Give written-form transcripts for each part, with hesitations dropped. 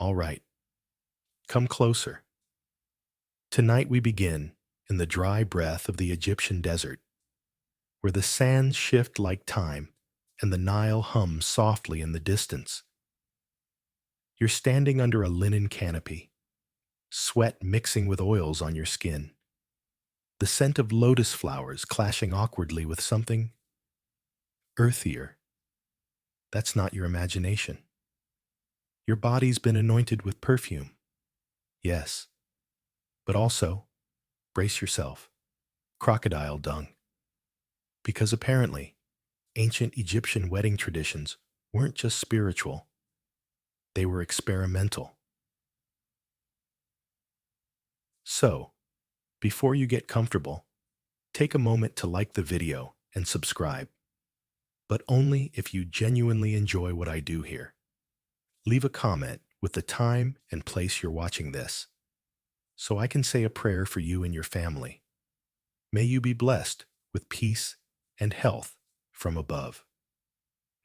All right, come closer. Tonight we begin in the dry breath of the Egyptian desert, where the sands shift like time and the Nile hums softly in the distance. You're standing under a linen canopy, sweat mixing with oils on your skin, the scent of lotus flowers clashing awkwardly with something earthier. That's not your imagination. Your body's been anointed with perfume, yes, but also, brace yourself, crocodile dung. Because apparently, ancient Egyptian wedding traditions weren't just spiritual, they were experimental. So, before you get comfortable, take a moment to like the video and subscribe, but only if you genuinely enjoy what I do here. Leave a comment with the time and place you're watching this, so I can say a prayer for you and your family. May you be blessed with peace and health from above.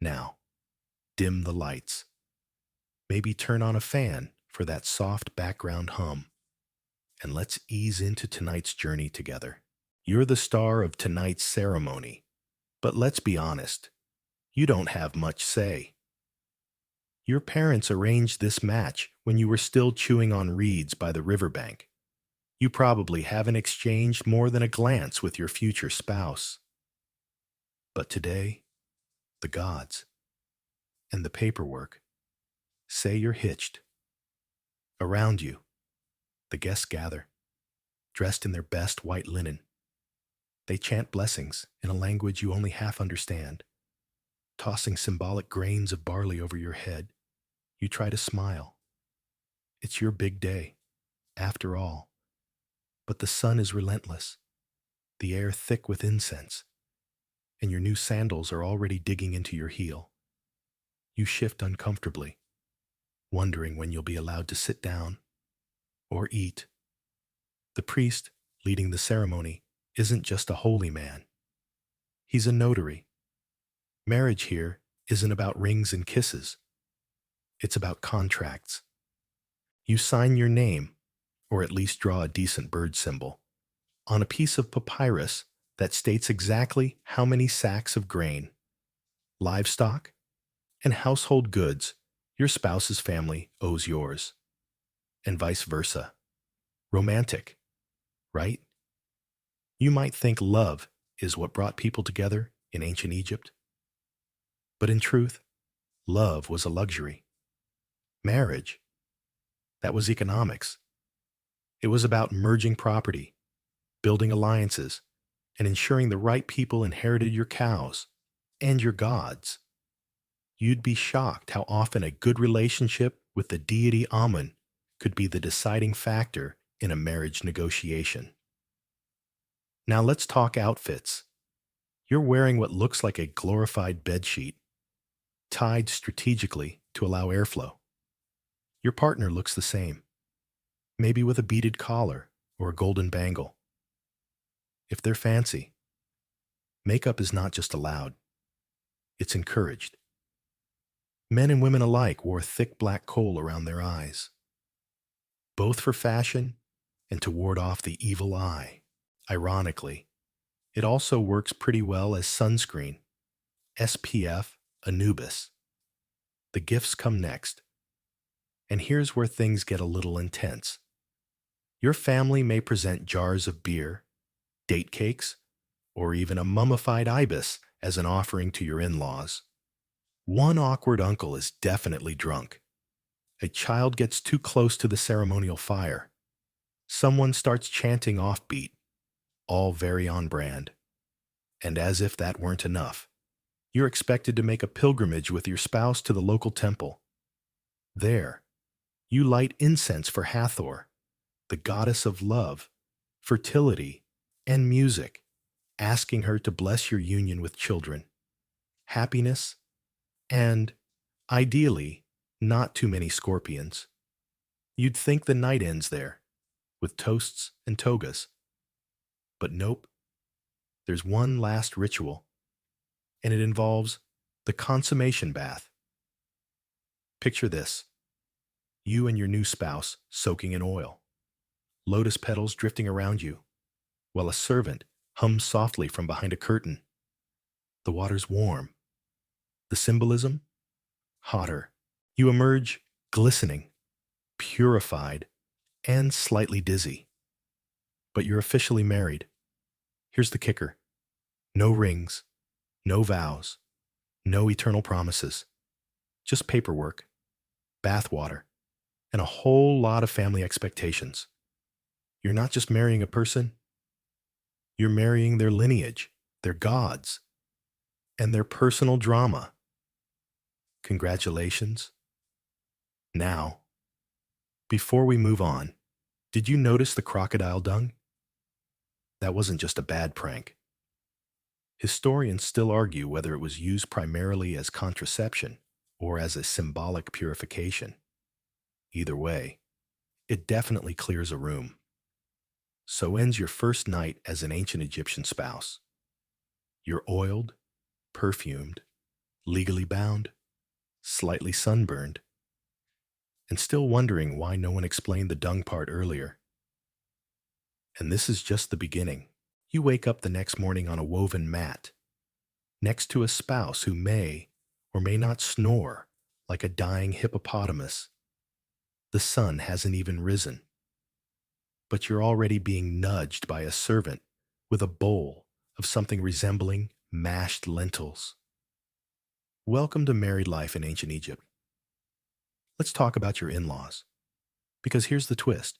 Now, dim the lights. Maybe turn on a fan for that soft background hum. And let's ease into tonight's journey together. You're the star of tonight's ceremony, but let's be honest, you don't have much say. Your parents arranged this match when you were still chewing on reeds by the riverbank. You probably haven't exchanged more than a glance with your future spouse. But today, the gods and the paperwork say you're hitched. Around you, the guests gather, dressed in their best white linen. They chant blessings in a language you only half understand, tossing symbolic grains of barley over your head. You try to smile. It's your big day, after all. But the sun is relentless, the air thick with incense, and your new sandals are already digging into your heel. You shift uncomfortably, wondering when you'll be allowed to sit down or eat. The priest leading the ceremony isn't just a holy man. He's a notary. Marriage here isn't about rings and kisses. It's about contracts. You sign your name, or at least draw a decent bird symbol, on a piece of papyrus that states exactly how many sacks of grain, livestock, and household goods your spouse's family owes yours, and vice versa. Romantic, right? You might think love is what brought people together in ancient Egypt. But in truth, love was a luxury. Marriage, that was economics. It was about merging property, building alliances, and ensuring the right people inherited your cows and your gods. You'd be shocked how often a good relationship with the deity Amun could be the deciding factor in a marriage negotiation. Now let's talk outfits. You're wearing what looks like a glorified bedsheet, tied strategically to allow airflow. Your partner looks the same, maybe with a beaded collar or a golden bangle. If they're fancy, makeup is not just allowed, it's encouraged. Men and women alike wore thick black kohl around their eyes, both for fashion and to ward off the evil eye. Ironically, it also works pretty well as sunscreen, SPF Anubis. The gifts come next. And here's where things get a little intense. Your family may present jars of beer, date cakes, or even a mummified ibis as an offering to your in-laws. One awkward uncle is definitely drunk. A child gets too close to the ceremonial fire. Someone starts chanting offbeat, all very on brand. And as if that weren't enough, you're expected to make a pilgrimage with your spouse to the local temple. There, you light incense for Hathor, the goddess of love, fertility, and music, asking her to bless your union with children, happiness, and, ideally, not too many scorpions. You'd think the night ends there, with toasts and togas. But nope, there's one last ritual, and it involves the consummation bath. Picture this. You and your new spouse soaking in oil, lotus petals drifting around you, while a servant hums softly from behind a curtain. The water's warm. The symbolism? Hotter. You emerge glistening, purified, and slightly dizzy. But you're officially married. Here's the kicker. No rings, no vows, no eternal promises. Just paperwork, bathwater, and a whole lot of family expectations. You're not just marrying a person, you're marrying their lineage, their gods, and their personal drama. Congratulations. Now, before we move on, did you notice the crocodile dung? That wasn't just a bad prank. Historians still argue whether it was used primarily as contraception or as a symbolic purification. Either way, it definitely clears a room. So ends your first night as an ancient Egyptian spouse. You're oiled, perfumed, legally bound, slightly sunburned, and still wondering why no one explained the dung part earlier. And this is just the beginning. You wake up the next morning on a woven mat, next to a spouse who may or may not snore like a dying hippopotamus. The sun hasn't even risen, but you're already being nudged by a servant with a bowl of something resembling mashed lentils. Welcome to married life in ancient Egypt. Let's talk about your in-laws, because here's the twist.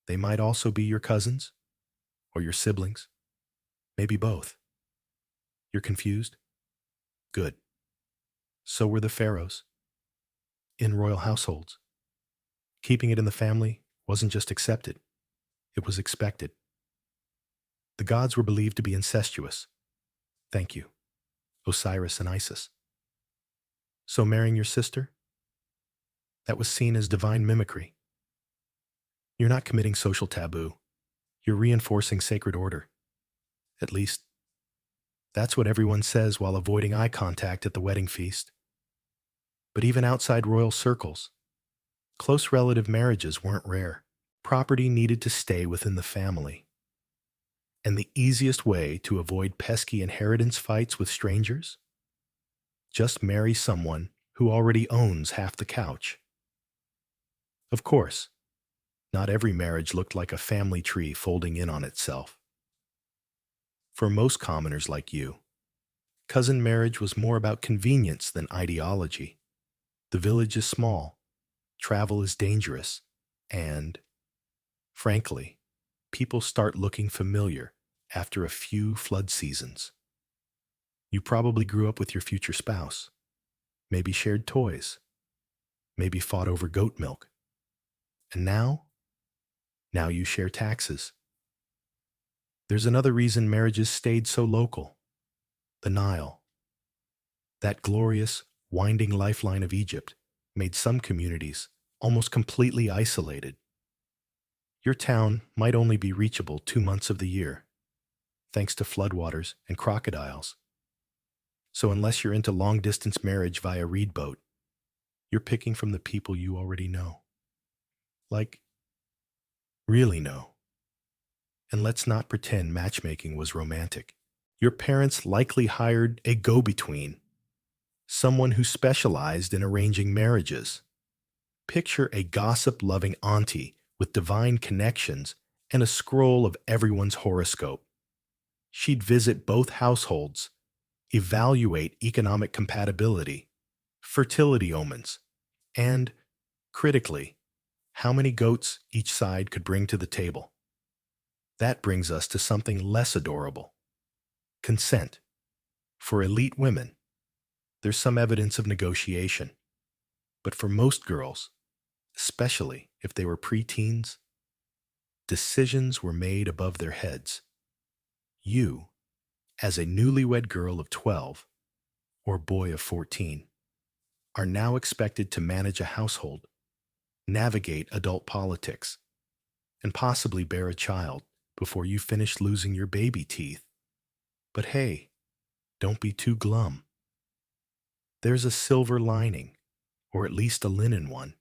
They might also be your cousins or your siblings, maybe both. You're confused? Good. So were the pharaohs. In royal households, keeping it in the family wasn't just accepted, it was expected. The gods were believed to be incestuous. Thank you, Osiris and Isis. So marrying your sister? That was seen as divine mimicry. You're not committing social taboo. You're reinforcing sacred order. At least, that's what everyone says while avoiding eye contact at the wedding feast. But even outside royal circles, close relative marriages weren't rare. Property needed to stay within the family. And the easiest way to avoid pesky inheritance fights with strangers? Just marry someone who already owns half the couch. Of course, not every marriage looked like a family tree folding in on itself. For most commoners like you, cousin marriage was more about convenience than ideology. The village is small, travel is dangerous, and, frankly, people start looking familiar after a few flood seasons. You probably grew up with your future spouse, maybe shared toys, maybe fought over goat milk. And now you share taxes. There's another reason marriages stayed so local. The Nile. That glorious, winding lifeline of Egypt made some communities almost completely isolated. Your town might only be reachable 2 months of the year, thanks to floodwaters and crocodiles. So unless you're into long-distance marriage via reed boat, you're picking from the people you already know. Like, really know. And let's not pretend matchmaking was romantic. Your parents likely hired a go-between, someone who specialized in arranging marriages. Picture a gossip-loving auntie with divine connections and a scroll of everyone's horoscope. She'd visit both households, evaluate economic compatibility, fertility omens, and, critically, how many goats each side could bring to the table. That brings us to something less adorable. Consent. For elite women, there's some evidence of negotiation. But for most girls, especially if they were preteens, decisions were made above their heads. You, as a newlywed girl of 12 or boy of 14, are now expected to manage a household, navigate adult politics, and possibly bear a child before you finish losing your baby teeth. But hey, don't be too glum. There's a silver lining, or at least a linen one.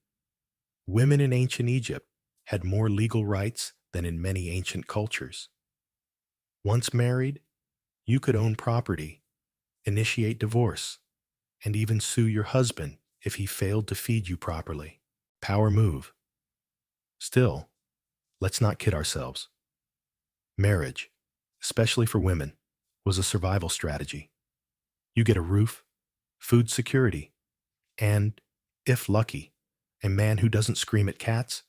Women in ancient Egypt had more legal rights than in many ancient cultures. Once married, you could own property, initiate divorce, and even sue your husband if he failed to feed you properly. Power move. Still, let's not kid ourselves. Marriage, especially for women, was a survival strategy. You get a roof, food security, and, if lucky, a man who doesn't scream at cats.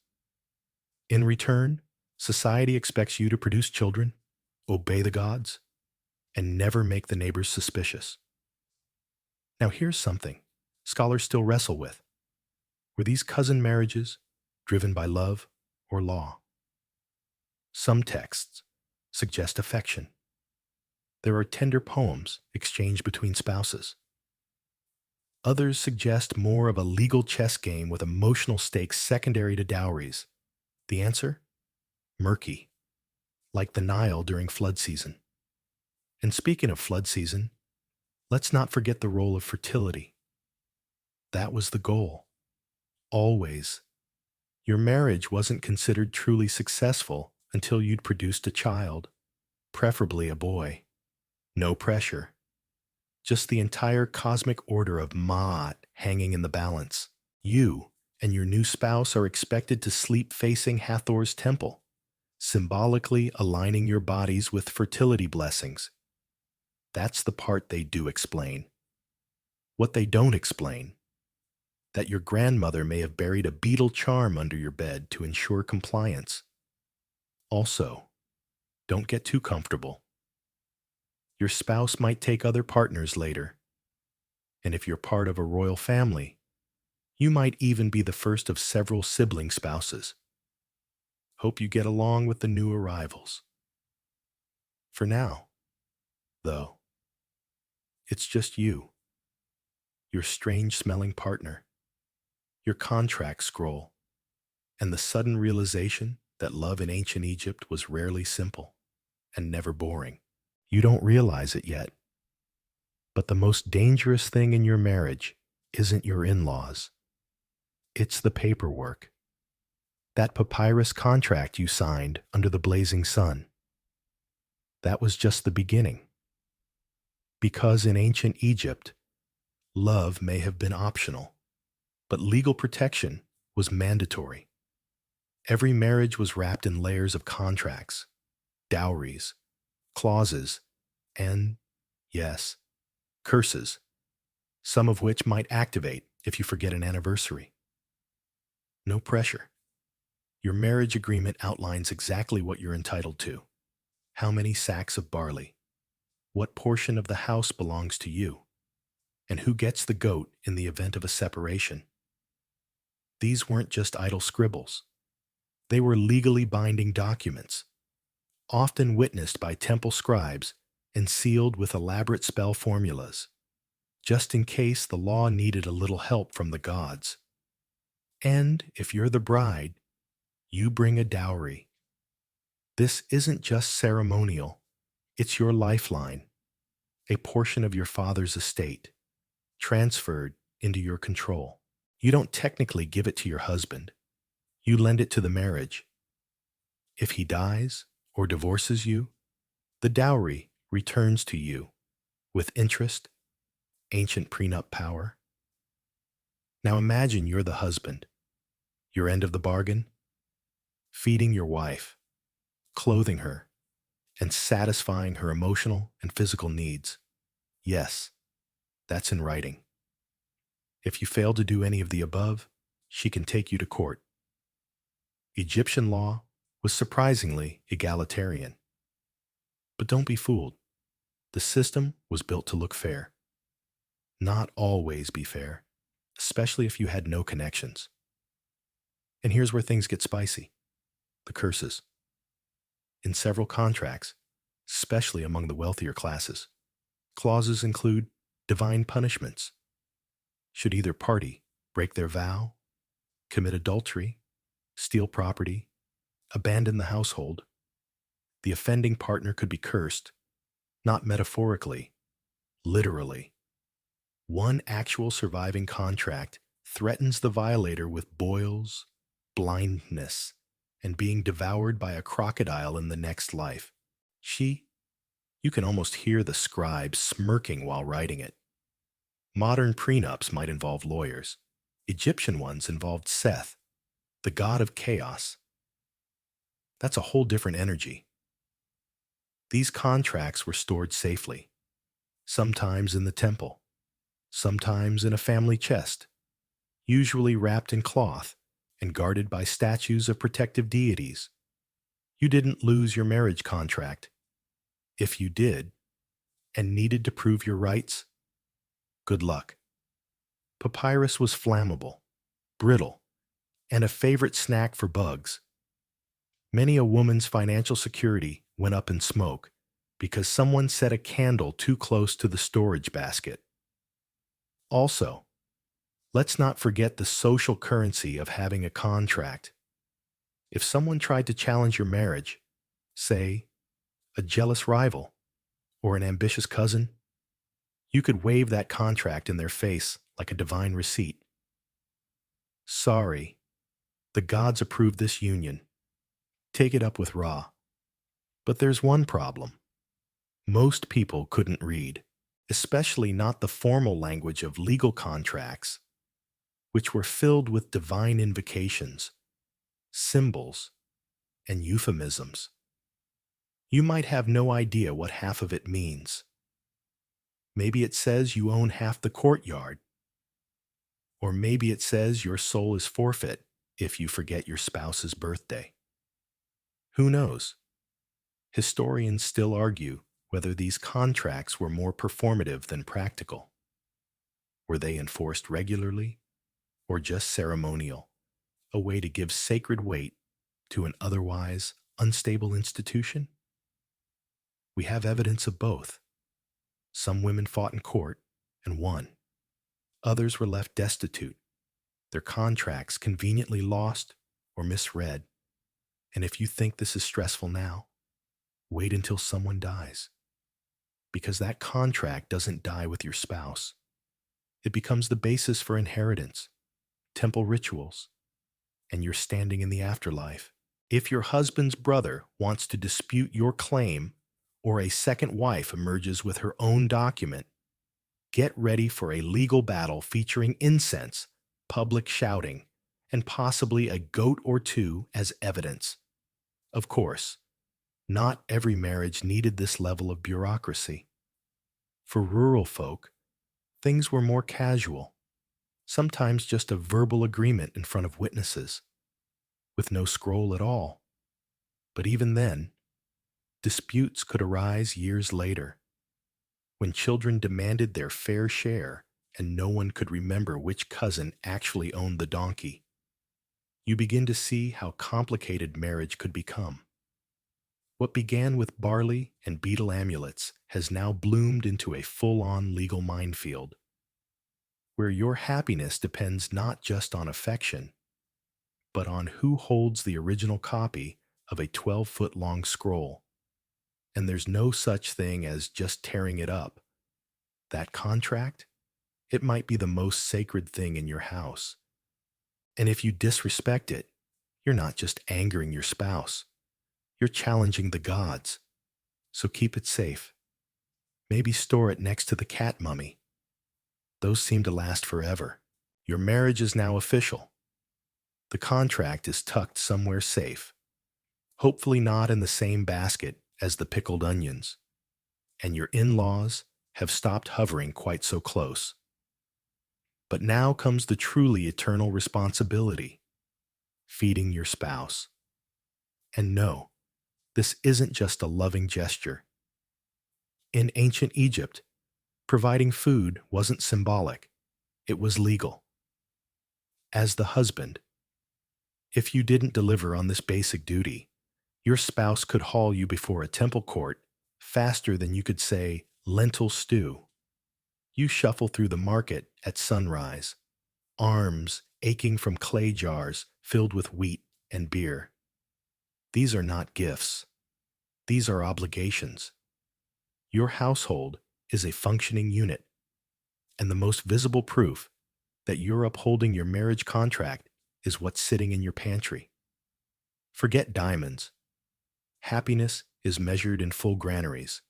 In return, society expects you to produce children, obey the gods, and never make the neighbors suspicious. Now here's something scholars still wrestle with. Were these cousin marriages driven by love or law? Some texts suggest affection. There are tender poems exchanged between spouses. Others suggest more of a legal chess game with emotional stakes secondary to dowries. The answer? Murky, like the Nile during flood season. And speaking of flood season, let's not forget the role of fertility. That was the goal. Always. Your marriage wasn't considered truly successful until you'd produced a child, preferably a boy. No pressure. Just the entire cosmic order of Ma'at hanging in the balance. You and your new spouse are expected to sleep facing Hathor's temple, symbolically aligning your bodies with fertility blessings. That's the part they do explain. What they don't explain, that your grandmother may have buried a beetle charm under your bed to ensure compliance. Also, don't get too comfortable. Your spouse might take other partners later. And if you're part of a royal family, you might even be the first of several sibling spouses. Hope you get along with the new arrivals. For now, though, it's just you, your strange-smelling partner, your contract scroll, and the sudden realization that love in ancient Egypt was rarely simple and never boring. You don't realize it yet, but the most dangerous thing in your marriage isn't your in-laws. It's the paperwork. That papyrus contract you signed under the blazing sun. That was just the beginning. Because in ancient Egypt, love may have been optional, but legal protection was mandatory. Every marriage was wrapped in layers of contracts, dowries, clauses, and, yes, curses, some of which might activate if you forget an anniversary. No pressure. Your marriage agreement outlines exactly what you're entitled to. How many sacks of barley? What portion of the house belongs to you? And who gets the goat in the event of a separation? These weren't just idle scribbles. They were legally binding documents, often witnessed by temple scribes and sealed with elaborate spell formulas, just in case the law needed a little help from the gods. And if you're the bride, you bring a dowry. This isn't just ceremonial, it's your lifeline, a portion of your father's estate, transferred into your control. You don't technically give it to your husband, you lend it to the marriage. If he dies or divorces you, the dowry returns to you with interest, ancient prenup power. Now imagine you're the husband, your end of the bargain, feeding your wife, clothing her, and satisfying her emotional and physical needs. Yes, that's in writing. If you fail to do any of the above, she can take you to court. Egyptian law was surprisingly egalitarian. But don't be fooled. The system was built to look fair. Not always be fair, especially if you had no connections. And here's where things get spicy. The curses. In several contracts, especially among the wealthier classes, clauses include divine punishments. Should either party break their vow, commit adultery, steal property, abandon the household, the offending partner could be cursed, not metaphorically, literally. One actual surviving contract threatens the violator with boils, blindness, and being devoured by a crocodile in the next life. She, you can almost hear the scribe smirking while writing it. Modern prenups might involve lawyers. Egyptian ones involved Seth, the god of chaos. That's a whole different energy. These contracts were stored safely, sometimes in the temple, sometimes in a family chest, usually wrapped in cloth and guarded by statues of protective deities. You didn't lose your marriage contract. If you did, and needed to prove your rights, good luck. Papyrus was flammable, brittle, and a favorite snack for bugs. Many a woman's financial security went up in smoke because someone set a candle too close to the storage basket. Also, let's not forget the social currency of having a contract. If someone tried to challenge your marriage, say, a jealous rival or an ambitious cousin, you could wave that contract in their face like a divine receipt. Sorry, the gods approved this union. Take it up with Ra. But there's one problem. Most people couldn't read, especially not the formal language of legal contracts, which were filled with divine invocations, symbols, and euphemisms. You might have no idea what half of it means. Maybe it says you own half the courtyard. Or maybe it says your soul is forfeit if you forget your spouse's birthday. Who knows? Historians still argue whether these contracts were more performative than practical. Were they enforced regularly or just ceremonial, a way to give sacred weight to an otherwise unstable institution? We have evidence of both. Some women fought in court and won. Others were left destitute, their contracts conveniently lost or misread. And if you think this is stressful now, wait until someone dies. Because that contract doesn't die with your spouse. It becomes the basis for inheritance, temple rituals, and your standing in the afterlife. If your husband's brother wants to dispute your claim, or a second wife emerges with her own document, get ready for a legal battle featuring incense, public shouting, and possibly a goat or two as evidence. Of course, not every marriage needed this level of bureaucracy. For rural folk, things were more casual, sometimes just a verbal agreement in front of witnesses, with no scroll at all. But even then, disputes could arise years later, when children demanded their fair share and no one could remember which cousin actually owned the donkey. You begin to see how complicated marriage could become. What began with barley and beetle amulets has now bloomed into a full-on legal minefield, where your happiness depends not just on affection, but on who holds the original copy of a 12-foot-long scroll. And there's no such thing as just tearing it up. That contract, it might be the most sacred thing in your house. And if you disrespect it, you're not just angering your spouse. You're challenging the gods. So keep it safe. Maybe store it next to the cat mummy. Those seem to last forever. Your marriage is now official. The contract is tucked somewhere safe. Hopefully not in the same basket as the pickled onions. And your in-laws have stopped hovering quite so close. But now comes the truly eternal responsibility: feeding your spouse. And no, this isn't just a loving gesture. In ancient Egypt, providing food wasn't symbolic, it was legal. As the husband, if you didn't deliver on this basic duty, your spouse could haul you before a temple court faster than you could say lentil stew. You shuffle through the market at sunrise, arms aching from clay jars filled with wheat and beer. These are not gifts. These are obligations. Your household is a functioning unit, and the most visible proof that you're upholding your marriage contract is what's sitting in your pantry. Forget diamonds. Happiness is measured in full granaries.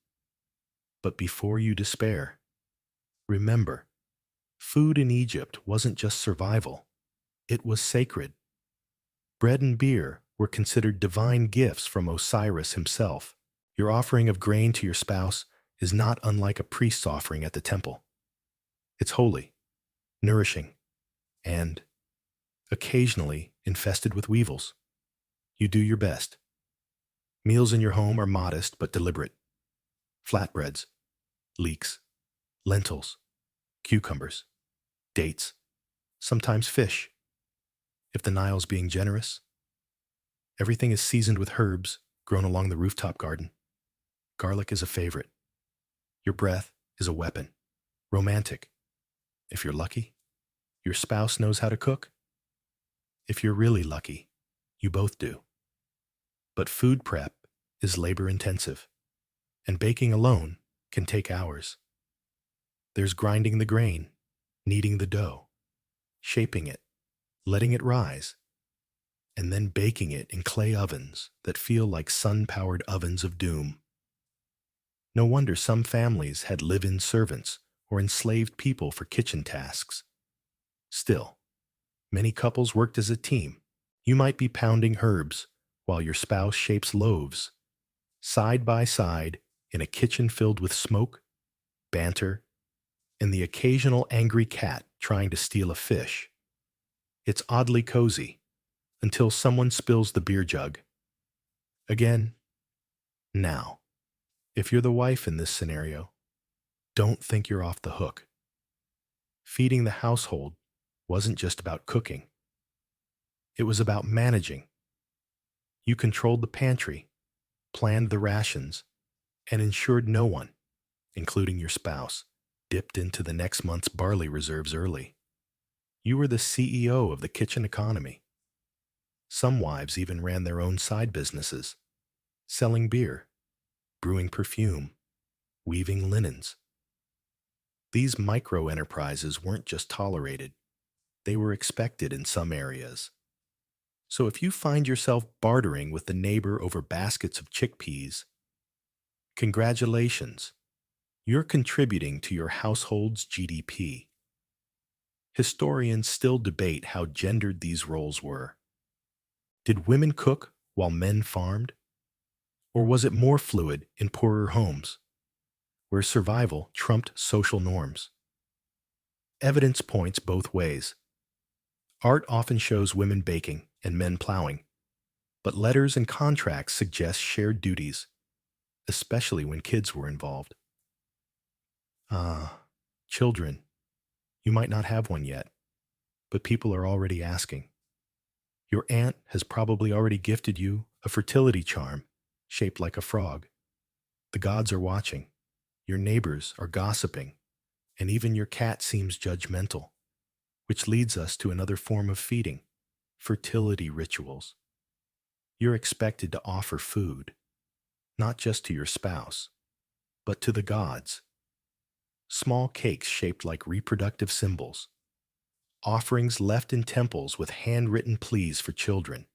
But before you despair, remember, food in Egypt wasn't just survival, it was sacred. Bread and beer were considered divine gifts from Osiris himself. Your offering of grain to your spouse is not unlike a priest's offering at the temple. It's holy, nourishing, and, occasionally, infested with weevils. You do your best. Meals in your home are modest but deliberate. Flatbreads, leeks, lentils, cucumbers, dates, sometimes fish. If the Nile's being generous, everything is seasoned with herbs grown along the rooftop garden. Garlic is a favorite. Your breath is a weapon. Romantic. If you're lucky, your spouse knows how to cook. If you're really lucky, you both do. But food prep is labor-intensive, and baking alone can take hours. There's grinding the grain, kneading the dough, shaping it, letting it rise, and then baking it in clay ovens that feel like sun-powered ovens of doom. No wonder some families had live-in servants or enslaved people for kitchen tasks. Still, many couples worked as a team. You might be pounding herbs while your spouse shapes loaves, side by side in a kitchen filled with smoke, banter, and the occasional angry cat trying to steal a fish. It's oddly cozy until someone spills the beer jug. Again, now, if you're the wife in this scenario, don't think you're off the hook. Feeding the household wasn't just about cooking. It was about managing. You controlled the pantry, planned the rations, and ensured no one, including your spouse, dipped into the next month's barley reserves early. You were the CEO of the kitchen economy. Some wives even ran their own side businesses, selling beer, brewing perfume, weaving linens. These micro-enterprises weren't just tolerated, they were expected in some areas. So if you find yourself bartering with the neighbor over baskets of chickpeas, congratulations, you're contributing to your household's GDP. Historians still debate how gendered these roles were. Did women cook while men farmed? Or was it more fluid in poorer homes, where survival trumped social norms? Evidence points both ways. Art often shows women baking and men plowing, but letters and contracts suggest shared duties, especially when kids were involved. Children. You might not have one yet, but people are already asking. Your aunt has probably already gifted you a fertility charm shaped like a frog. The gods are watching. Your neighbors are gossiping, and even your cat seems judgmental, which leads us to another form of feeding, fertility rituals. You're expected to offer food, not just to your spouse, but to the gods. Small cakes shaped like reproductive symbols, offerings left in temples with handwritten pleas for children.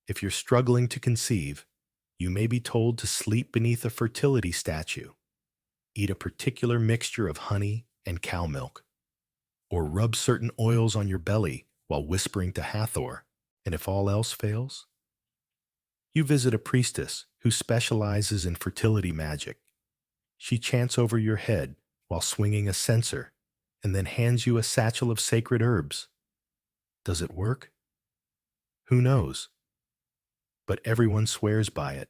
If you're struggling to conceive, you may be told to sleep beneath a fertility statue, eat a particular mixture of honey and cow milk, or rub certain oils on your belly while whispering to Hathor, and if all else fails, you visit a priestess who specializes in fertility magic. She chants over your head while swinging a censer and then hands you a satchel of sacred herbs. Does it work? Who knows? But everyone swears by it,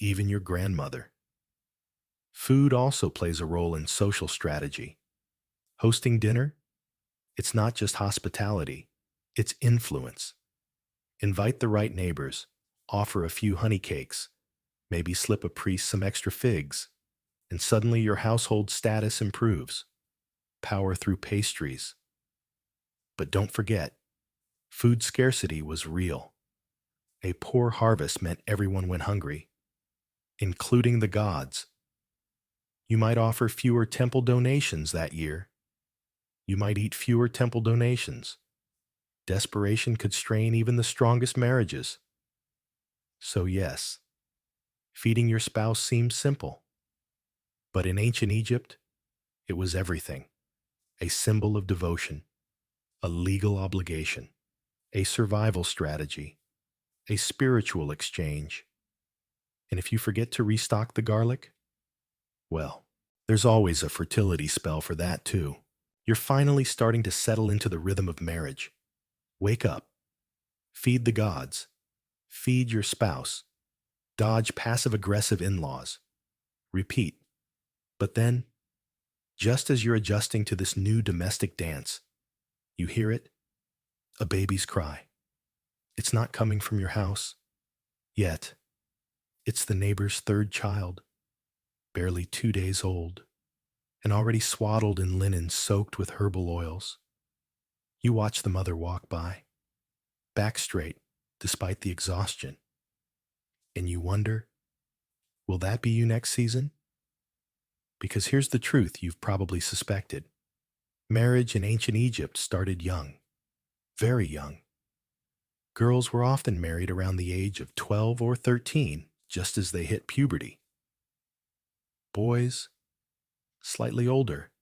even your grandmother. Food also plays a role in social strategy. Hosting dinner? It's not just hospitality, it's influence. Invite the right neighbors, offer a few honey cakes, maybe slip a priest some extra figs, and suddenly your household status improves. Power through pastries. But don't forget, food scarcity was real. A poor harvest meant everyone went hungry, including the gods. You might offer fewer temple donations that year. You might eat fewer temple donations. Desperation could strain even the strongest marriages. So yes, feeding your spouse seems simple, but in ancient Egypt, it was everything. A symbol of devotion, a legal obligation, a survival strategy, a spiritual exchange. And if you forget to restock the garlic, well, there's always a fertility spell for that too. You're finally starting to settle into the rhythm of marriage. Wake up, feed the gods, feed your spouse, dodge passive-aggressive in-laws. Repeat. But then, just as you're adjusting to this new domestic dance, you hear it, a baby's cry. It's not coming from your house, yet. It's the neighbor's third child, barely 2 days old, and already swaddled in linen soaked with herbal oils. You watch the mother walk by, back straight, despite the exhaustion, and you wonder, will that be you next season? Because here's the truth you've probably suspected. Marriage in ancient Egypt started young, very young. Girls were often married around the age of 12 or 13, just as they hit puberty. Boys, slightly older,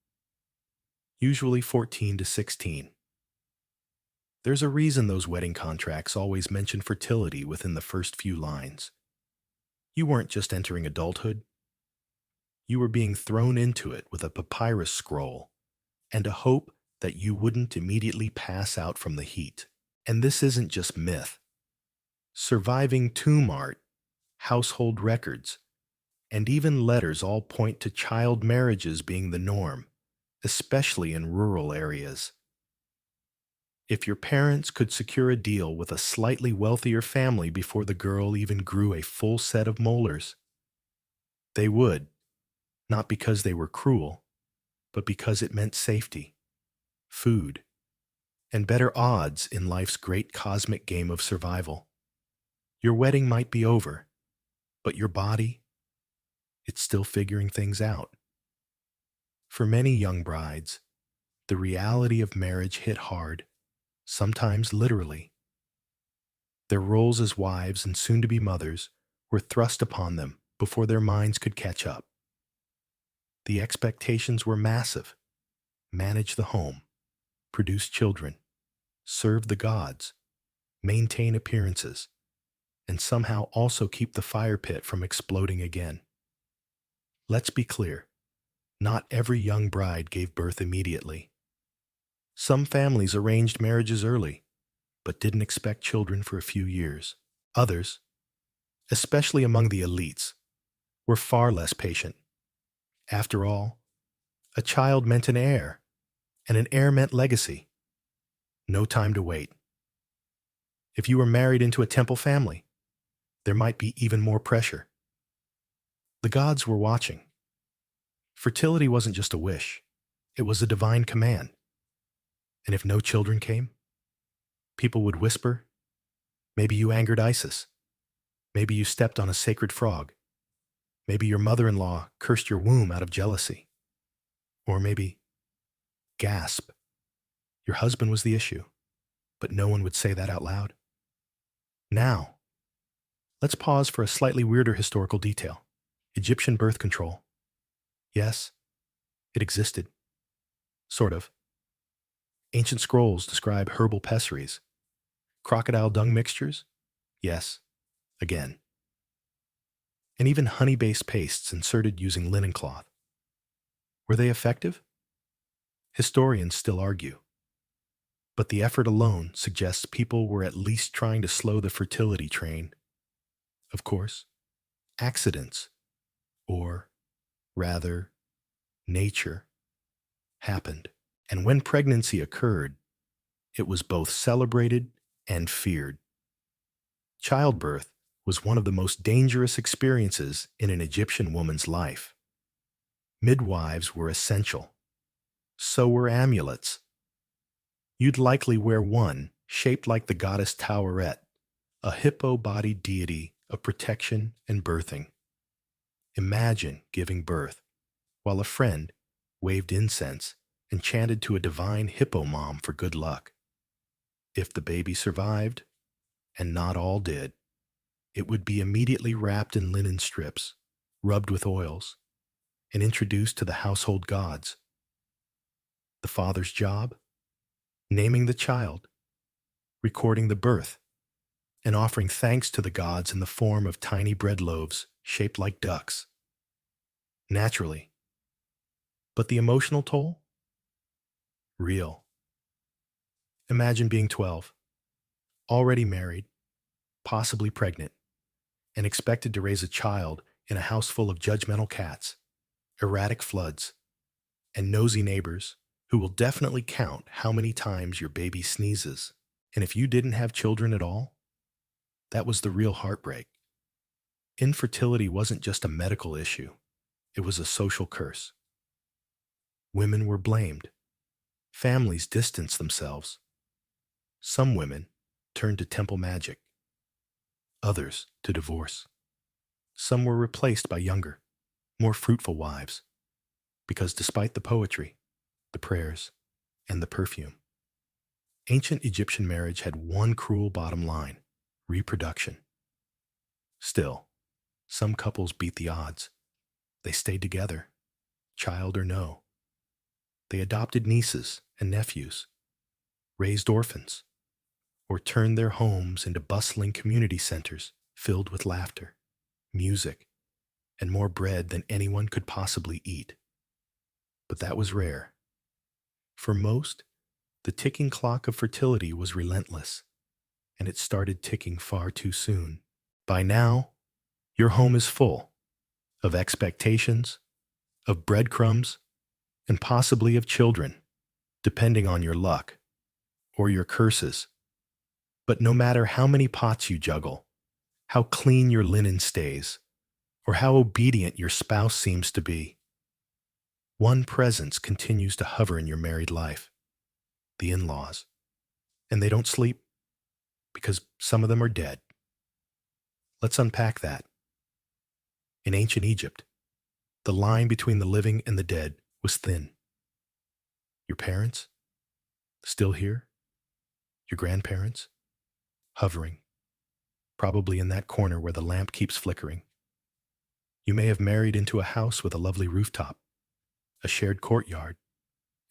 usually 14 to 16. There's a reason those wedding contracts always mention fertility within the first few lines. You weren't just entering adulthood. You were being thrown into it with a papyrus scroll and a hope that you wouldn't immediately pass out from the heat. And this isn't just myth. Surviving tomb art, household records, and even letters all point to child marriages being the norm, especially in rural areas. If your parents could secure a deal with a slightly wealthier family before the girl even grew a full set of molars, they would, not because they were cruel, but because it meant safety, food, and better odds in life's great cosmic game of survival. Your wedding might be over, but your body, it's still figuring things out. For many young brides, the reality of marriage hit hard, sometimes literally. Their roles as wives and soon-to-be mothers were thrust upon them before their minds could catch up. The expectations were massive. Manage the home, produce children, serve the gods, maintain appearances, and somehow also keep the fire pit from exploding again. Let's be clear, not every young bride gave birth immediately. Some families arranged marriages early, but didn't expect children for a few years. Others, especially among the elites, were far less patient. After all, a child meant an heir, and an heir meant legacy. No time to wait. If you were married into a temple family, there might be even more pressure. The gods were watching. Fertility wasn't just a wish, it was a divine command. And if no children came, people would whisper, maybe you angered Isis. Maybe you stepped on a sacred frog. Maybe your mother-in-law cursed your womb out of jealousy. Or maybe, gasp, your husband was the issue, but no one would say that out loud. Now, let's pause for a slightly weirder historical detail. Egyptian birth control. Yes, it existed. Sort of. Ancient scrolls describe herbal pessaries. Crocodile dung mixtures? Yes, again. And even honey-based pastes inserted using linen cloth. Were they effective? Historians still argue. But the effort alone suggests people were at least trying to slow the fertility train. Of course, accidents, or rather, nature, happened. And when pregnancy occurred, it was both celebrated and feared. Childbirth was one of the most dangerous experiences in an Egyptian woman's life. Midwives were essential. So were amulets. You'd likely wear one shaped like the goddess Taweret, a hippo-bodied deity of protection and birthing. Imagine giving birth, while a friend waved incense and chanted to a divine hippo mom for good luck. If the baby survived, and not all did, it would be immediately wrapped in linen strips, rubbed with oils, and introduced to the household gods. The father's job? Naming the child, recording the birth, and offering thanks to the gods in the form of tiny bread loaves shaped like ducks. Naturally. But the emotional toll? Real. Imagine being 12, already married, possibly pregnant, and expected to raise a child in a house full of judgmental cats, erratic floods, and nosy neighbors who will definitely count how many times your baby sneezes. And if you didn't have children at all, that was the real heartbreak. Infertility wasn't just a medical issue, it was a social curse. Women were blamed. Families distanced themselves. Some women turned to temple magic, others to divorce. Some were replaced by younger, more fruitful wives, because despite the poetry, the prayers, and the perfume, ancient Egyptian marriage had one cruel bottom line: reproduction. Still, some couples beat the odds. They stayed together, child or no. They adopted nieces and nephews, raised orphans, or turned their homes into bustling community centers filled with laughter, music, and more bread than anyone could possibly eat. But that was rare. For most, the ticking clock of fertility was relentless, and it started ticking far too soon. By now, your home is full of expectations, of breadcrumbs, and possibly of children, depending on your luck or your curses. But no matter how many pots you juggle, how clean your linen stays, or how obedient your spouse seems to be, one presence continues to hover in your married life: the in-laws. And they don't sleep because some of them are dead. Let's unpack that. In ancient Egypt, the line between the living and the dead was thin. Your parents, still here. Your grandparents, hovering, probably in that corner where the lamp keeps flickering. You may have married into a house with a lovely rooftop, a shared courtyard,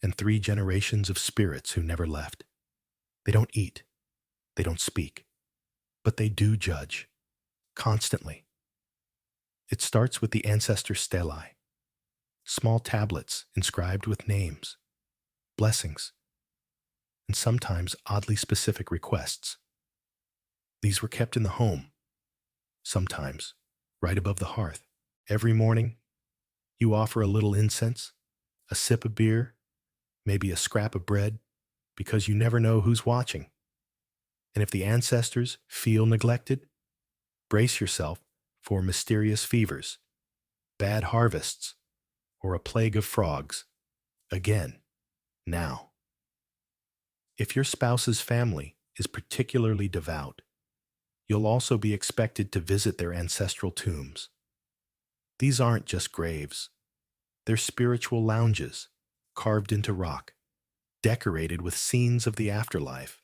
and 3 generations of spirits who never left. They don't eat, they don't speak, but they do judge, constantly. It starts with the ancestor stelae, small tablets inscribed with names, blessings, and sometimes oddly specific requests. These were kept in the home, sometimes right above the hearth. Every morning, you offer a little incense, a sip of beer, maybe a scrap of bread, because you never know who's watching. And if the ancestors feel neglected, brace yourself for mysterious fevers, bad harvests, or a plague of frogs. Again, now. If your spouse's family is particularly devout, you'll also be expected to visit their ancestral tombs. These aren't just graves. They're spiritual lounges, carved into rock, decorated with scenes of the afterlife,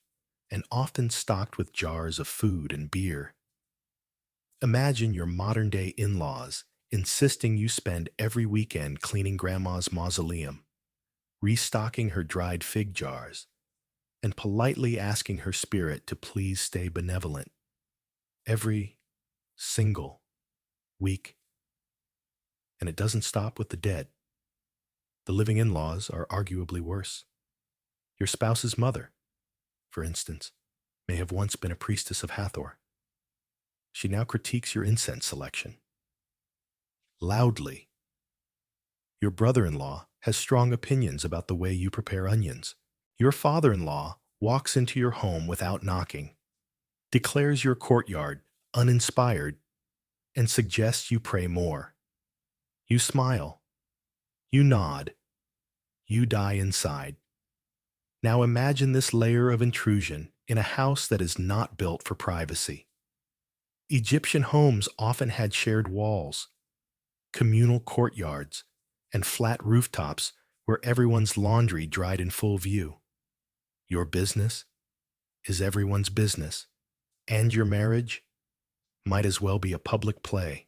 and often stocked with jars of food and beer. Imagine your modern-day in-laws insisting you spend every weekend cleaning Grandma's mausoleum, restocking her dried fig jars, and politely asking her spirit to please stay benevolent. Every single week. And it doesn't stop with the dead. The living in-laws are arguably worse. Your spouse's mother, for instance, may have once been a priestess of Hathor. She now critiques your incense selection. Loudly. Your brother-in-law has strong opinions about the way you prepare onions. Your father-in-law walks into your home without knocking, declares your courtyard uninspired, and suggests you pray more. You smile. You nod. You die inside. Now imagine this layer of intrusion in a house that is not built for privacy. Egyptian homes often had shared walls, communal courtyards, and flat rooftops where everyone's laundry dried in full view. Your business? is everyone's business, and your marriage might as well be a public play.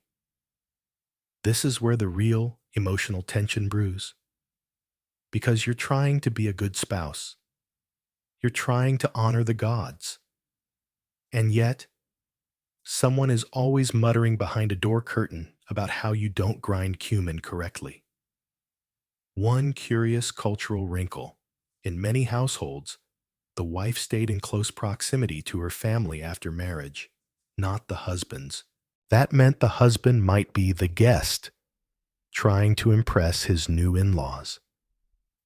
This is where the real emotional tension brews, because you're trying to be a good spouse. You're trying to honor the gods. And yet, someone is always muttering behind a door curtain about how you don't grind cumin correctly. One curious cultural wrinkle: in many households, the wife stayed in close proximity to her family after marriage, not the husband's. That meant the husband might be the guest, trying to impress his new in-laws,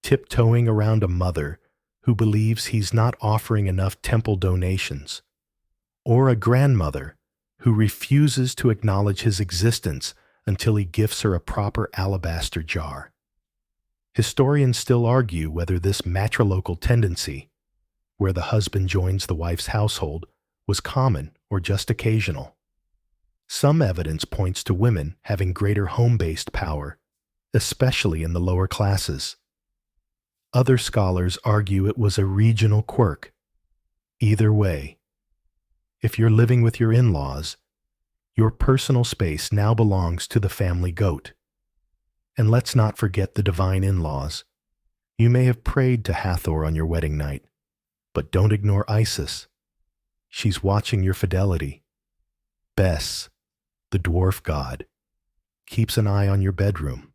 tiptoeing around a mother who believes he's not offering enough temple donations, or a grandmother who refuses to acknowledge his existence until he gifts her a proper alabaster jar. Historians still argue whether this matrilocal tendency, where the husband joins the wife's household, was common or just occasional. Some evidence points to women having greater home-based power, especially in the lower classes. Other scholars argue it was a regional quirk. Either way, if you're living with your in-laws, your personal space now belongs to the family goat. And let's not forget the divine in-laws. You may have prayed to Hathor on your wedding night, but don't ignore Isis. She's watching your fidelity. Bes, the dwarf god, keeps an eye on your bedroom.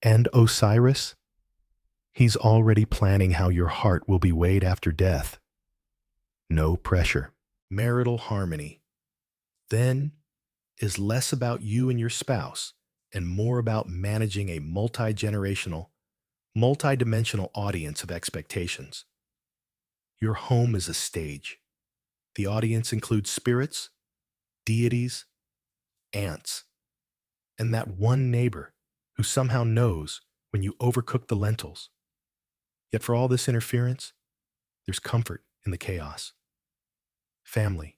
And Osiris? He's already planning how your heart will be weighed after death. No pressure. Marital harmony, then, is less about you and your spouse and more about managing a multi-generational, multi-dimensional audience of expectations. Your home is a stage. The audience includes spirits, deities, ants, and that one neighbor who somehow knows when you overcook the lentils. Yet for all this interference, there's comfort in the chaos. Family,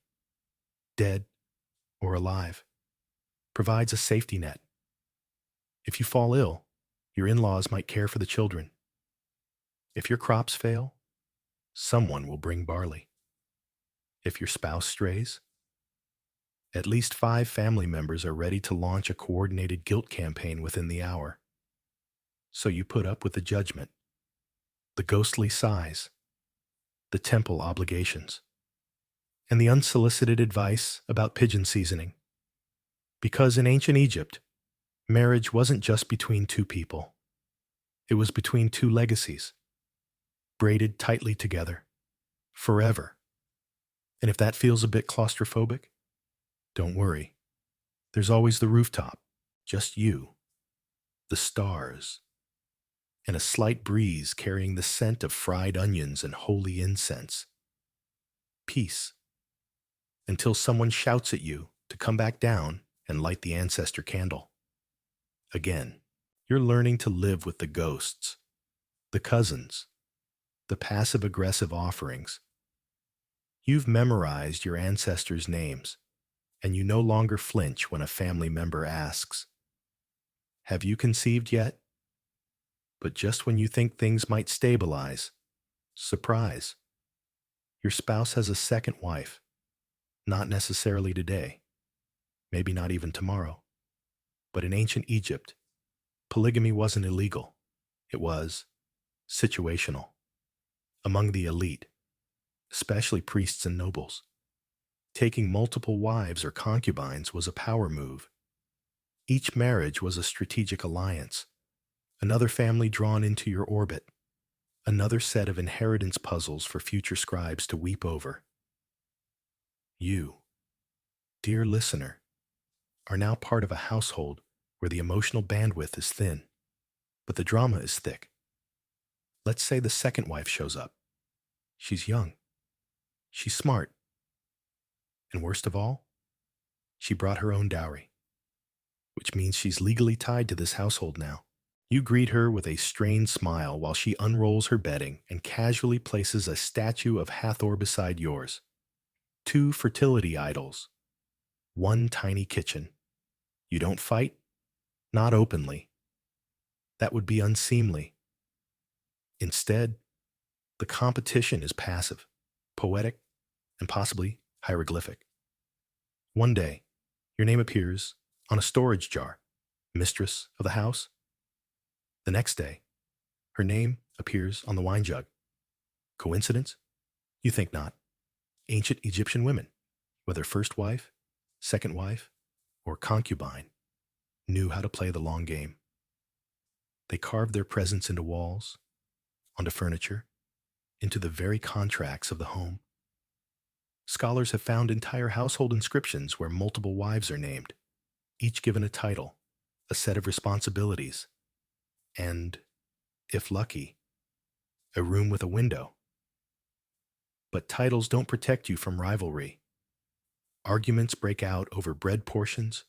dead or alive, provides a safety net. If you fall ill, your in-laws might care for the children. If your crops fail, someone will bring barley. If your spouse strays, at least 5 family members are ready to launch a coordinated guilt campaign within the hour. So you put up with the judgment, the ghostly sighs, the temple obligations, and the unsolicited advice about pigeon seasoning. Because in ancient Egypt, marriage wasn't just between 2 people. It was between 2 legacies, braided tightly together, forever. And if that feels a bit claustrophobic, don't worry. There's always the rooftop, just you, the stars, and a slight breeze carrying the scent of fried onions and holy incense. Peace. Until someone shouts at you to come back down and light the ancestor candle. Again, you're learning to live with the ghosts, the cousins, the passive-aggressive offerings. You've memorized your ancestors' names, and you no longer flinch when a family member asks, "Have you conceived yet?" But just when you think things might stabilize, surprise, your spouse has a second wife. Not necessarily today, maybe not even tomorrow. But in ancient Egypt, polygamy wasn't illegal. It was situational. Among the elite, especially priests and nobles, taking multiple wives or concubines was a power move. Each marriage was a strategic alliance, another family drawn into your orbit, another set of inheritance puzzles for future scribes to weep over. You, dear listener, are now part of a household where the emotional bandwidth is thin, but the drama is thick. Let's say the second wife shows up. She's young. She's smart. And worst of all, she brought her own dowry, which means she's legally tied to this household now. You greet her with a strained smile while she unrolls her bedding and casually places a statue of Hathor beside yours. 2 fertility idols. 1 tiny kitchen. You don't fight? Not openly. That would be unseemly. Instead, the competition is passive, poetic, and possibly hieroglyphic. One day, your name appears on a storage jar, mistress of the house. The next day, her name appears on the wine jug. Coincidence? You think not. Ancient Egyptian women, whether first wife, second wife, or concubine, knew how to play the long game. They carved their presence into walls, onto furniture, into the very contracts of the home. Scholars have found entire household inscriptions where multiple wives are named, each given a title, a set of responsibilities, and, if lucky, a room with a window. But titles don't protect you from rivalry. Arguments break out over bread portions,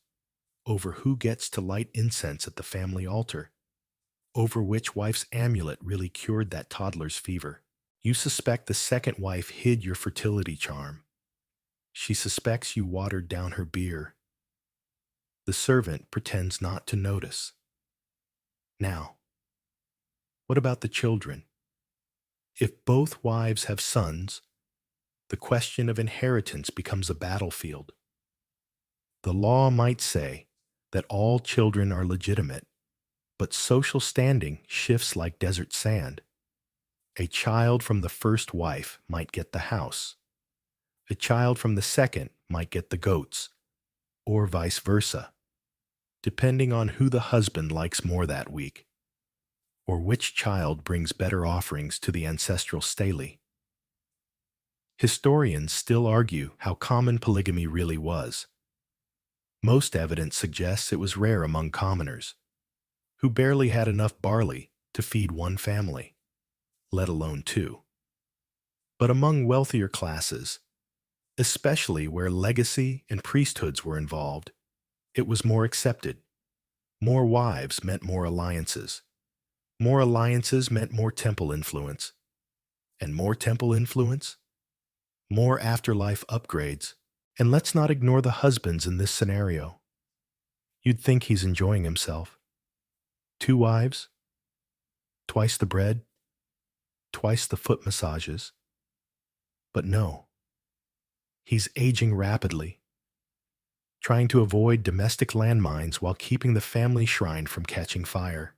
over who gets to light incense at the family altar, over which wife's amulet really cured that toddler's fever. You suspect the second wife hid your fertility charm. She suspects you watered down her beer. The servant pretends not to notice. Now, what about the children? If both wives have sons, the question of inheritance becomes a battlefield. The law might say that all children are legitimate, but social standing shifts like desert sand. A child from the first wife might get the house. A child from the second might get the goats, or vice versa, depending on who the husband likes more that week, or which child brings better offerings to the ancestral stele. Historians still argue how common polygamy really was. Most evidence suggests it was rare among commoners, who barely had enough barley to feed one family, let alone two. But among wealthier classes, especially where legacy and priesthoods were involved, it was more accepted. More wives meant more alliances. More alliances meant more temple influence. And more temple influence? More afterlife upgrades. And let's not ignore the husbands in this scenario. You'd think he's enjoying himself. 2 wives, twice the bread, twice the foot massages. But no, he's aging rapidly, trying to avoid domestic landmines while keeping the family shrine from catching fire.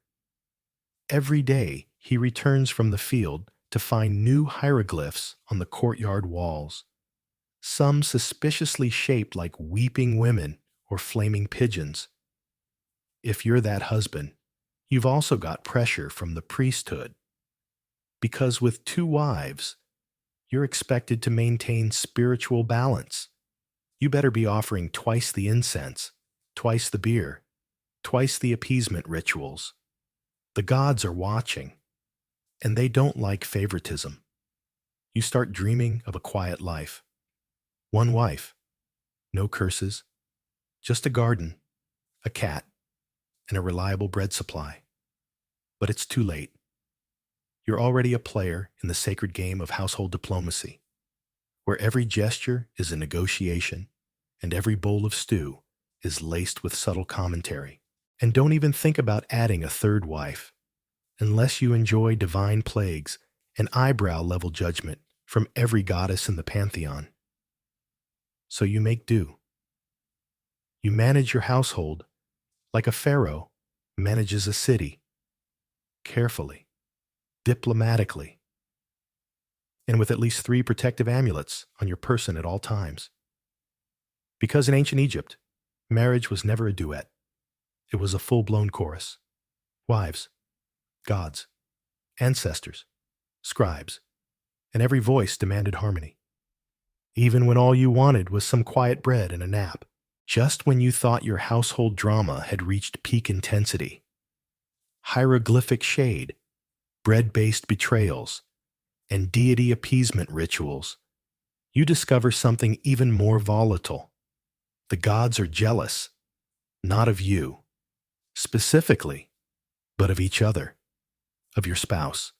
Every day, he returns from the field to find new hieroglyphs on the courtyard walls, some suspiciously shaped like weeping women or flaming pigeons. If you're that husband, you've also got pressure from the priesthood, because with 2 wives, you're expected to maintain spiritual balance. You better be offering twice the incense, twice the beer, twice the appeasement rituals. The gods are watching, and they don't like favoritism. You start dreaming of a quiet life. 1 wife, no curses, just a garden, a cat, and a reliable bread supply. But it's too late. You're already a player in the sacred game of household diplomacy, where every gesture is a negotiation and every bowl of stew is laced with subtle commentary. And don't even think about adding a 3rd wife, unless you enjoy divine plagues and eyebrow-level judgment from every goddess in the pantheon. So you make do. You manage your household like a pharaoh manages a city, carefully, diplomatically, and with at least 3 protective amulets on your person at all times. Because in ancient Egypt, marriage was never a duet. It was a full-blown chorus. Wives, gods, ancestors, scribes, and every voice demanded harmony. Even when all you wanted was some quiet bread and a nap, just when you thought your household drama had reached peak intensity. Hieroglyphic shade, bread-based betrayals, and deity appeasement rituals, you discover something even more volatile. The gods are jealous, not of you, specifically, but of each other, of your spouse,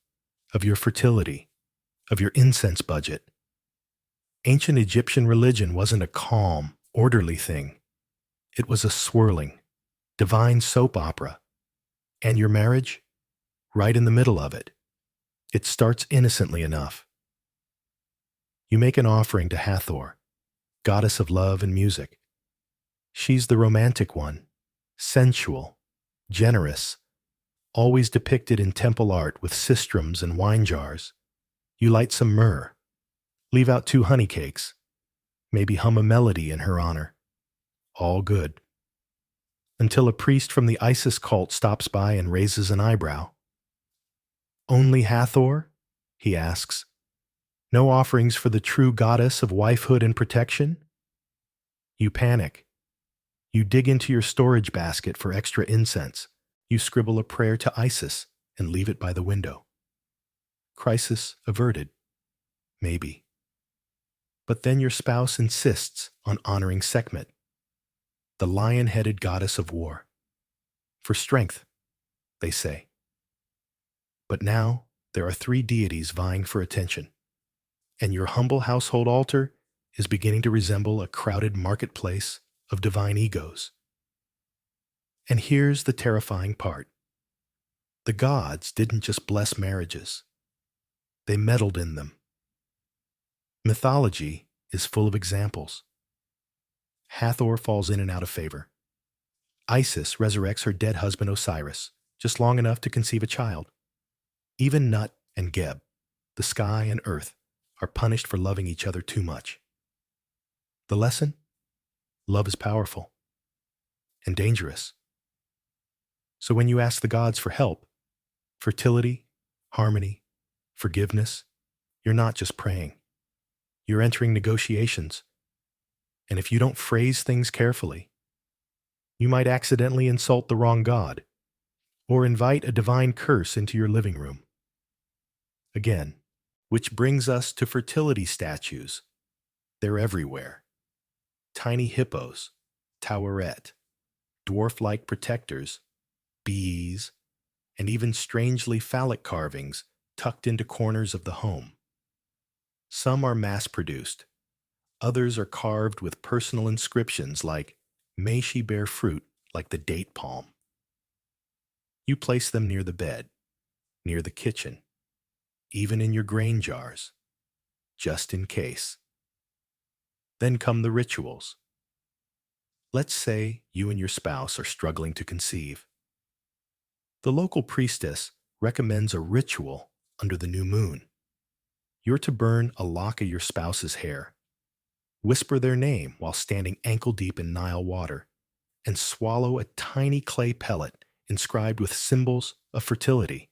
of your fertility, of your incense budget. Ancient Egyptian religion wasn't a calm, orderly thing. It was a swirling, divine soap opera. And your marriage? Right in the middle of it. It starts innocently enough. You make an offering to Hathor, goddess of love and music. She's the romantic one, sensual, generous, always depicted in temple art with sistrums and wine jars. You light some myrrh, leave out 2 honey cakes, maybe hum a melody in her honor. All good. Until a priest from the Isis cult stops by and raises an eyebrow. Only Hathor? He asks. No offerings for the true goddess of wifehood and protection? You panic. You dig into your storage basket for extra incense. You scribble a prayer to Isis and leave it by the window. Crisis averted. Maybe. But then your spouse insists on honoring Sekhmet, the lion-headed goddess of war. For strength, they say. But now there are 3 deities vying for attention, and your humble household altar is beginning to resemble a crowded marketplace of divine egos. And here's the terrifying part. The gods didn't just bless marriages. They meddled in them. Mythology is full of examples. Hathor falls in and out of favor. Isis resurrects her dead husband Osiris, just long enough to conceive a child. Even Nut and Geb, the sky and earth, are punished for loving each other too much. The lesson? Love is powerful and dangerous. So when you ask the gods for help, fertility, harmony, forgiveness, you're not just praying. You're entering negotiations. And if you don't phrase things carefully, you might accidentally insult the wrong god or invite a divine curse into your living room. Again, which brings us to fertility statues. They're everywhere. Tiny hippos, toweret, dwarf-like protectors, bees, and even strangely phallic carvings tucked into corners of the home. Some are mass-produced. Others are carved with personal inscriptions like, "May she bear fruit like the date palm." You place them near the bed, near the kitchen, even in your grain jars, just in case. Then come the rituals. Let's say you and your spouse are struggling to conceive. The local priestess recommends a ritual under the new moon. You're to burn a lock of your spouse's hair, whisper their name while standing ankle-deep in Nile water, and swallow a tiny clay pellet inscribed with symbols of fertility.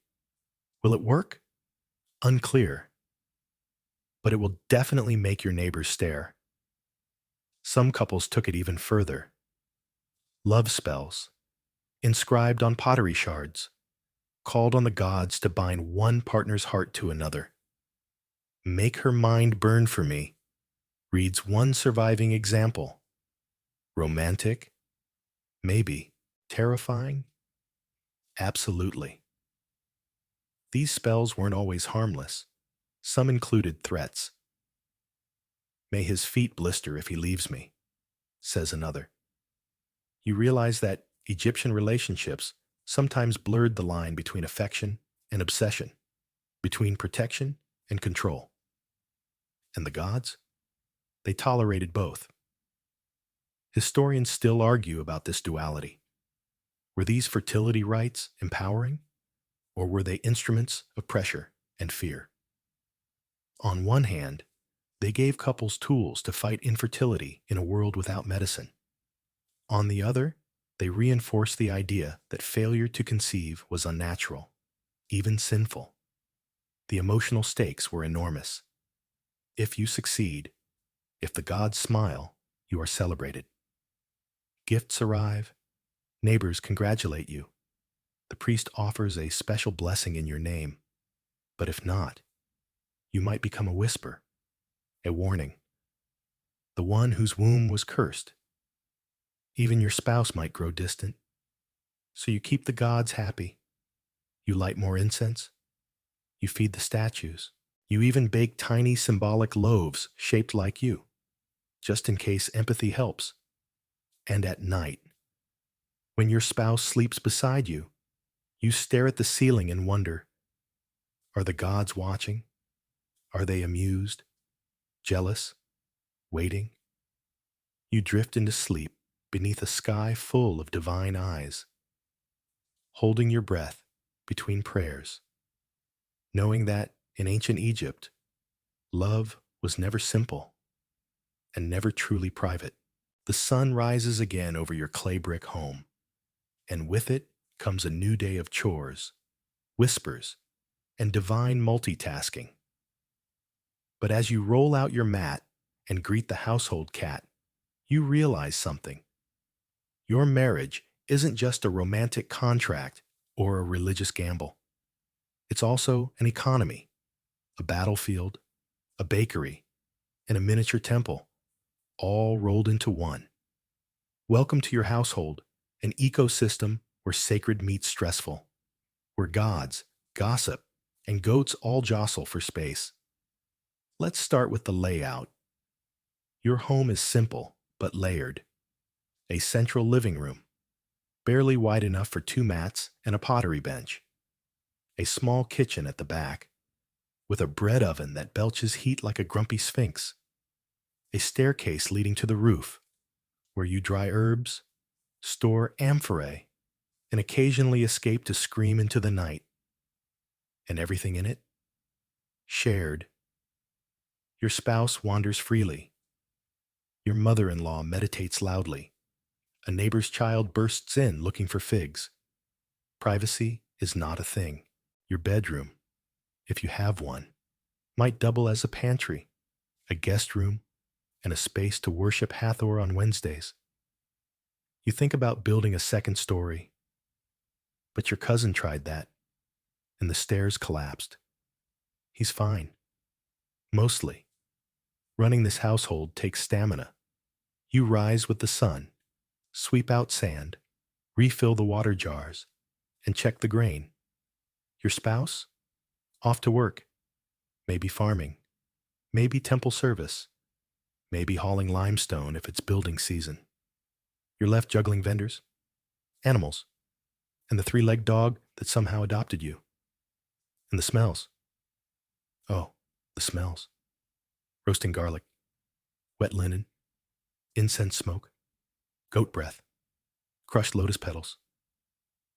Will it work? Unclear. But it will definitely make your neighbors stare. Some couples took it even further. Love spells, inscribed on pottery shards, called on the gods to bind one partner's heart to another. "Make her mind burn for me," reads one surviving example. Romantic? Maybe. Terrifying? Absolutely. These spells weren't always harmless. Some included threats. "May his feet blister if he leaves me," says another. You realize that Egyptian relationships sometimes blurred the line between affection and obsession, between protection and control. And the gods? They tolerated both. Historians still argue about this duality. Were these fertility rites empowering, or were they instruments of pressure and fear? On one hand, they gave couples tools to fight infertility in a world without medicine. On the other, they reinforced the idea that failure to conceive was unnatural, even sinful. The emotional stakes were enormous. If you succeed, if the gods smile, you are celebrated. Gifts arrive, neighbors congratulate you. The priest offers a special blessing in your name. But if not, you might become a whisper, a warning. The one whose womb was cursed. Even your spouse might grow distant. So you keep the gods happy. You light more incense. You feed the statues. You even bake tiny symbolic loaves shaped like you, just in case empathy helps. And at night, when your spouse sleeps beside you, you stare at the ceiling and wonder, are the gods watching? Are they amused? jealous, waiting. You drift into sleep beneath a sky full of divine eyes, holding your breath between prayers, knowing that in ancient Egypt, love was never simple and never truly private. The sun rises again over your clay brick home, and with it comes a new day of chores, whispers, and divine multitasking. But as you roll out your mat and greet the household cat, you realize something. Your marriage isn't just a romantic contract or a religious gamble. It's also an economy, a battlefield, a bakery, and a miniature temple, all rolled into one. Welcome to your household, an ecosystem where sacred meets stressful, where gods, gossip, and goats all jostle for space. Let's start with the layout. Your home is simple but layered. A central living room, barely wide enough for 2 mats and a pottery bench. A small kitchen at the back, with a bread oven that belches heat like a grumpy sphinx. A staircase leading to the roof, where you dry herbs, store amphorae, and occasionally escape to scream into the night. And everything in it? Shared. Your spouse wanders freely. Your mother-in-law meditates loudly. A neighbor's child bursts in looking for figs. Privacy is not a thing. Your bedroom, if you have one, might double as a pantry, a guest room, and a space to worship Hathor on Wednesdays. You think about building a second story, but your cousin tried that, and the stairs collapsed. He's fine. Mostly. Running this household takes stamina. You rise with the sun, sweep out sand, refill the water jars, and check the grain. Your spouse? Off to work. Maybe farming. Maybe temple service. Maybe hauling limestone if it's building season. You're left juggling vendors, animals, and the 3-legged dog that somehow adopted you. And the smells. Oh, the smells. Roasting garlic, wet linen, incense smoke, goat breath, crushed lotus petals.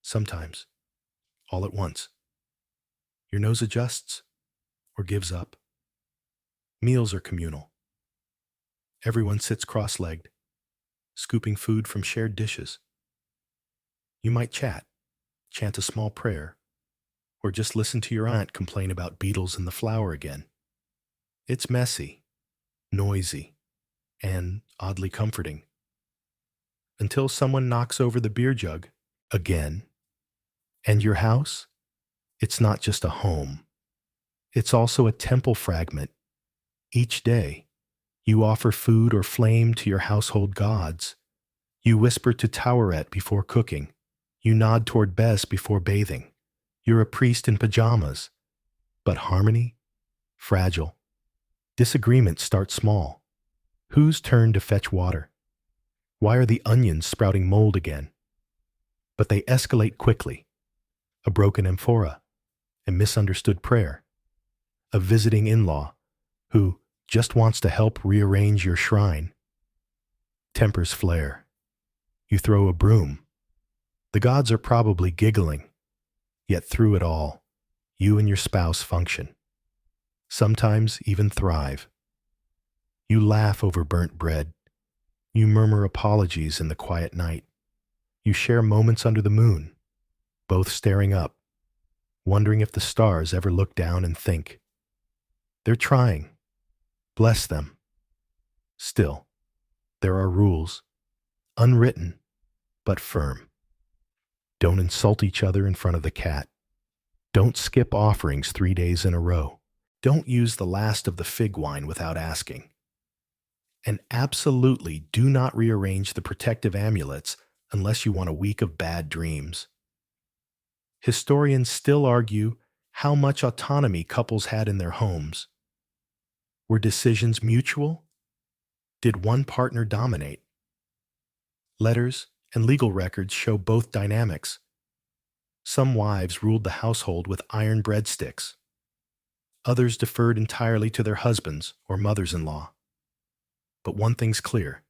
Sometimes, all at once. Your nose adjusts or gives up. Meals are communal. Everyone sits cross-legged, scooping food from shared dishes. You might chat, chant a small prayer, or just listen to your aunt complain about beetles in the flour again. It's messy, noisy, and oddly comforting. Until someone knocks over the beer jug again. And your house? It's not just a home. It's also a temple fragment. Each day, you offer food or flame to your household gods. You whisper to Taweret before cooking. You nod toward Bes before bathing. You're a priest in pajamas. But harmony? Fragile. Disagreements start small. Whose turn to fetch water? Why are the onions sprouting mold again? But they escalate quickly. A broken amphora, a misunderstood prayer, a visiting in-law who just wants to help rearrange your shrine. Tempers flare. You throw a broom. The gods are probably giggling, yet through it all, you and your spouse function. Sometimes even thrive. You laugh over burnt bread. You murmur apologies in the quiet night. You share moments under the moon, both staring up, wondering if the stars ever look down and think. They're trying. Bless them. Still, there are rules, unwritten, but firm. Don't insult each other in front of the cat. Don't skip offerings 3 days in a row. Don't use the last of the fig wine without asking. And absolutely do not rearrange the protective amulets unless you want a week of bad dreams. Historians still argue how much autonomy couples had in their homes. Were decisions mutual? Did one partner dominate? Letters and legal records show both dynamics. Some wives ruled the household with iron breadsticks. Others deferred entirely to their husbands or mothers-in-law. But one thing's clear: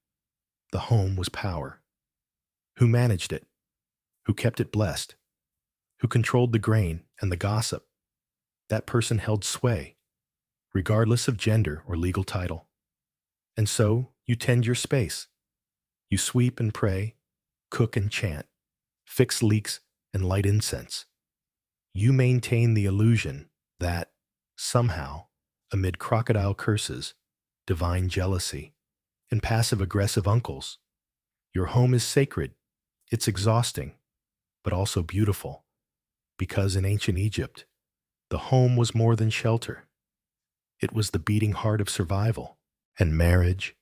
the home was power. Who managed it? Who kept it blessed? Who controlled the grain and the gossip? That person held sway, regardless of gender or legal title. And so, you tend your space. You sweep and pray, cook and chant, fix leaks and light incense. You maintain the illusion that, somehow, amid crocodile curses, divine jealousy, and passive-aggressive uncles, your home is sacred. It's exhausting, but also beautiful, because in ancient Egypt, the home was more than shelter. It was the beating heart of survival. And marriage,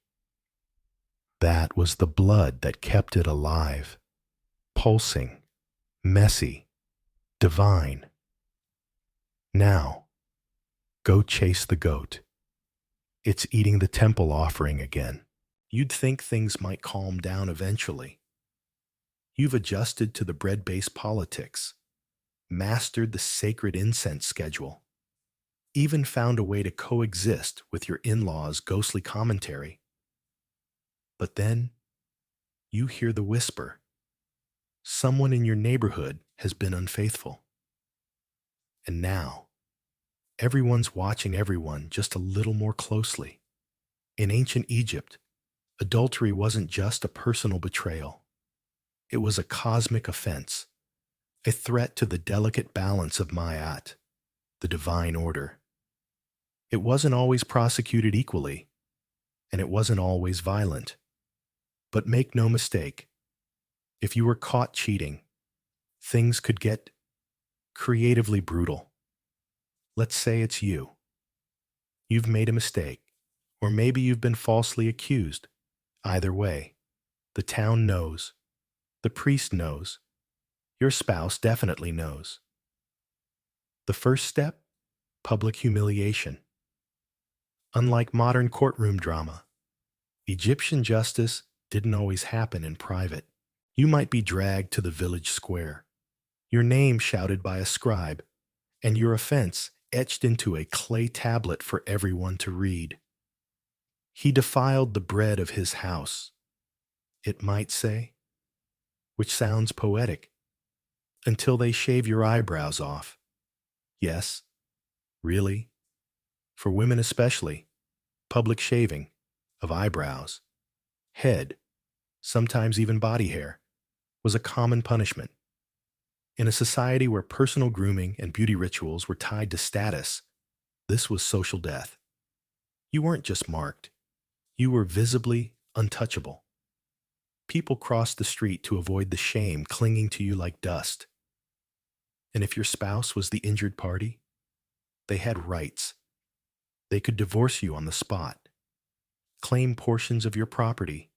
that was the blood that kept it alive, pulsing, messy, divine. Now, go chase the goat. It's eating the temple offering again. You'd think things might calm down eventually. You've adjusted to the bread-based politics, mastered the sacred incense schedule, even found a way to coexist with your in-laws' ghostly commentary. But then, you hear the whisper. Someone in your neighborhood has been unfaithful. And now, everyone's watching everyone just a little more closely. In ancient Egypt, adultery wasn't just a personal betrayal. It was a cosmic offense, a threat to the delicate balance of Ma'at, the divine order. It wasn't always prosecuted equally, and it wasn't always violent. But make no mistake, if you were caught cheating, things could get creatively brutal. Let's say it's you. You've made a mistake, or maybe you've been falsely accused. Either way, the town knows, the priest knows, your spouse definitely knows. The first step? Public humiliation. Unlike modern courtroom drama, Egyptian justice didn't always happen in private. You might be dragged to the village square, your name shouted by a scribe, and your offense etched into a clay tablet for everyone to read. He defiled the bread of his house, it might say, which sounds poetic, until they shave your eyebrows off. Yes, really, for women especially, public shaving of eyebrows, head, sometimes even body hair, was a common punishment. In a society where personal grooming and beauty rituals were tied to status, this was social death. You weren't just marked, you were visibly untouchable. People crossed the street to avoid the shame clinging to you like dust. And if your spouse was the injured party, they had rights. They could divorce you on the spot, claim portions of your property,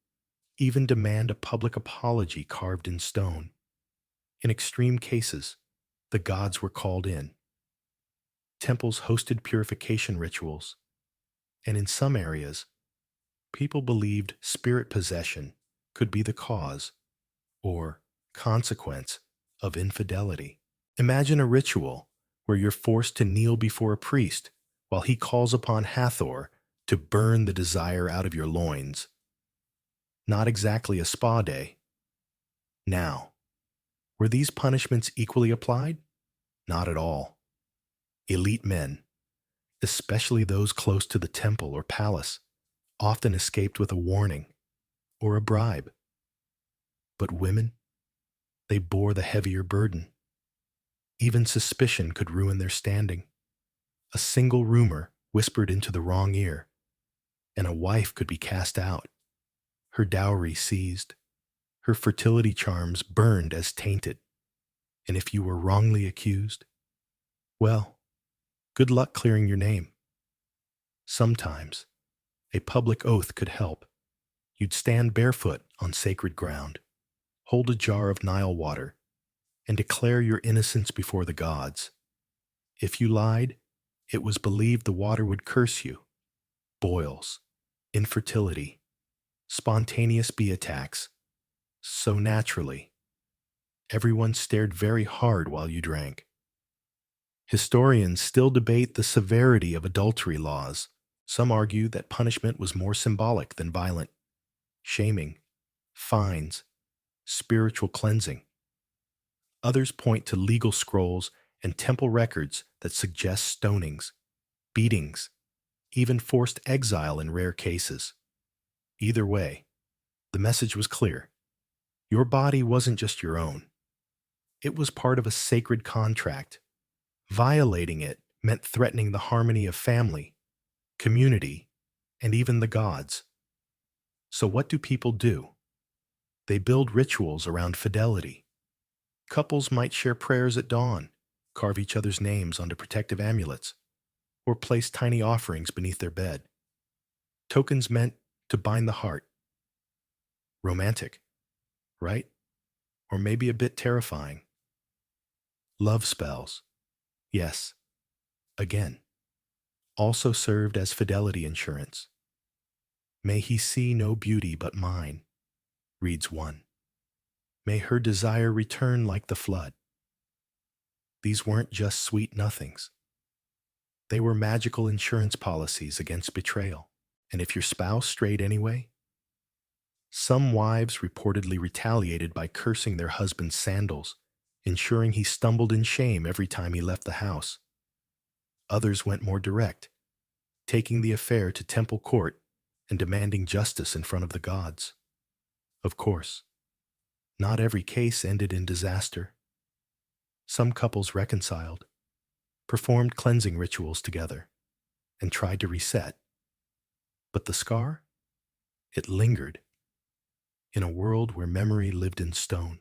even demand a public apology carved in stone. In extreme cases, the gods were called in. Temples hosted purification rituals, and in some areas, people believed spirit possession could be the cause or consequence of infidelity. Imagine a ritual where you're forced to kneel before a priest while he calls upon Hathor to burn the desire out of your loins. Not exactly a spa day. Now, were these punishments equally applied? Not at all. Elite men, especially those close to the temple or palace, often escaped with a warning or a bribe. But women, they bore the heavier burden. Even suspicion could ruin their standing. A single rumor whispered into the wrong ear, and a wife could be cast out, her dowry seized, her fertility charms burned as tainted. And if you were wrongly accused, well, good luck clearing your name. Sometimes, a public oath could help. You'd stand barefoot on sacred ground, hold a jar of Nile water, and declare your innocence before the gods. If you lied, it was believed the water would curse you. Boils, infertility, spontaneous bee attacks. So naturally, everyone stared very hard while you drank. Historians still debate the severity of adultery laws. Some argue that punishment was more symbolic than violent. Shaming, fines, spiritual cleansing. Others point to legal scrolls and temple records that suggest stonings, beatings, even forced exile in rare cases. Either way, the message was clear. Your body wasn't just your own. It was part of a sacred contract. Violating it meant threatening the harmony of family, community, and even the gods. So what do people do? They build rituals around fidelity. Couples might share prayers at dawn, carve each other's names onto protective amulets, or place tiny offerings beneath their bed. Tokens meant to bind the heart. Romantic, right? Or maybe a bit terrifying. Love spells. Yes, again, also served as fidelity insurance. May he see no beauty but mine, reads one. May her desire return like the flood. These weren't just sweet nothings. They were magical insurance policies against betrayal. And if your spouse strayed anyway, some wives reportedly retaliated by cursing their husband's sandals, ensuring he stumbled in shame every time he left the house. Others went more direct, taking the affair to temple court and demanding justice in front of the gods. Of course, not every case ended in disaster. Some couples reconciled, performed cleansing rituals together, and tried to reset. But the scar? It lingered. In a world where memory lived in stone,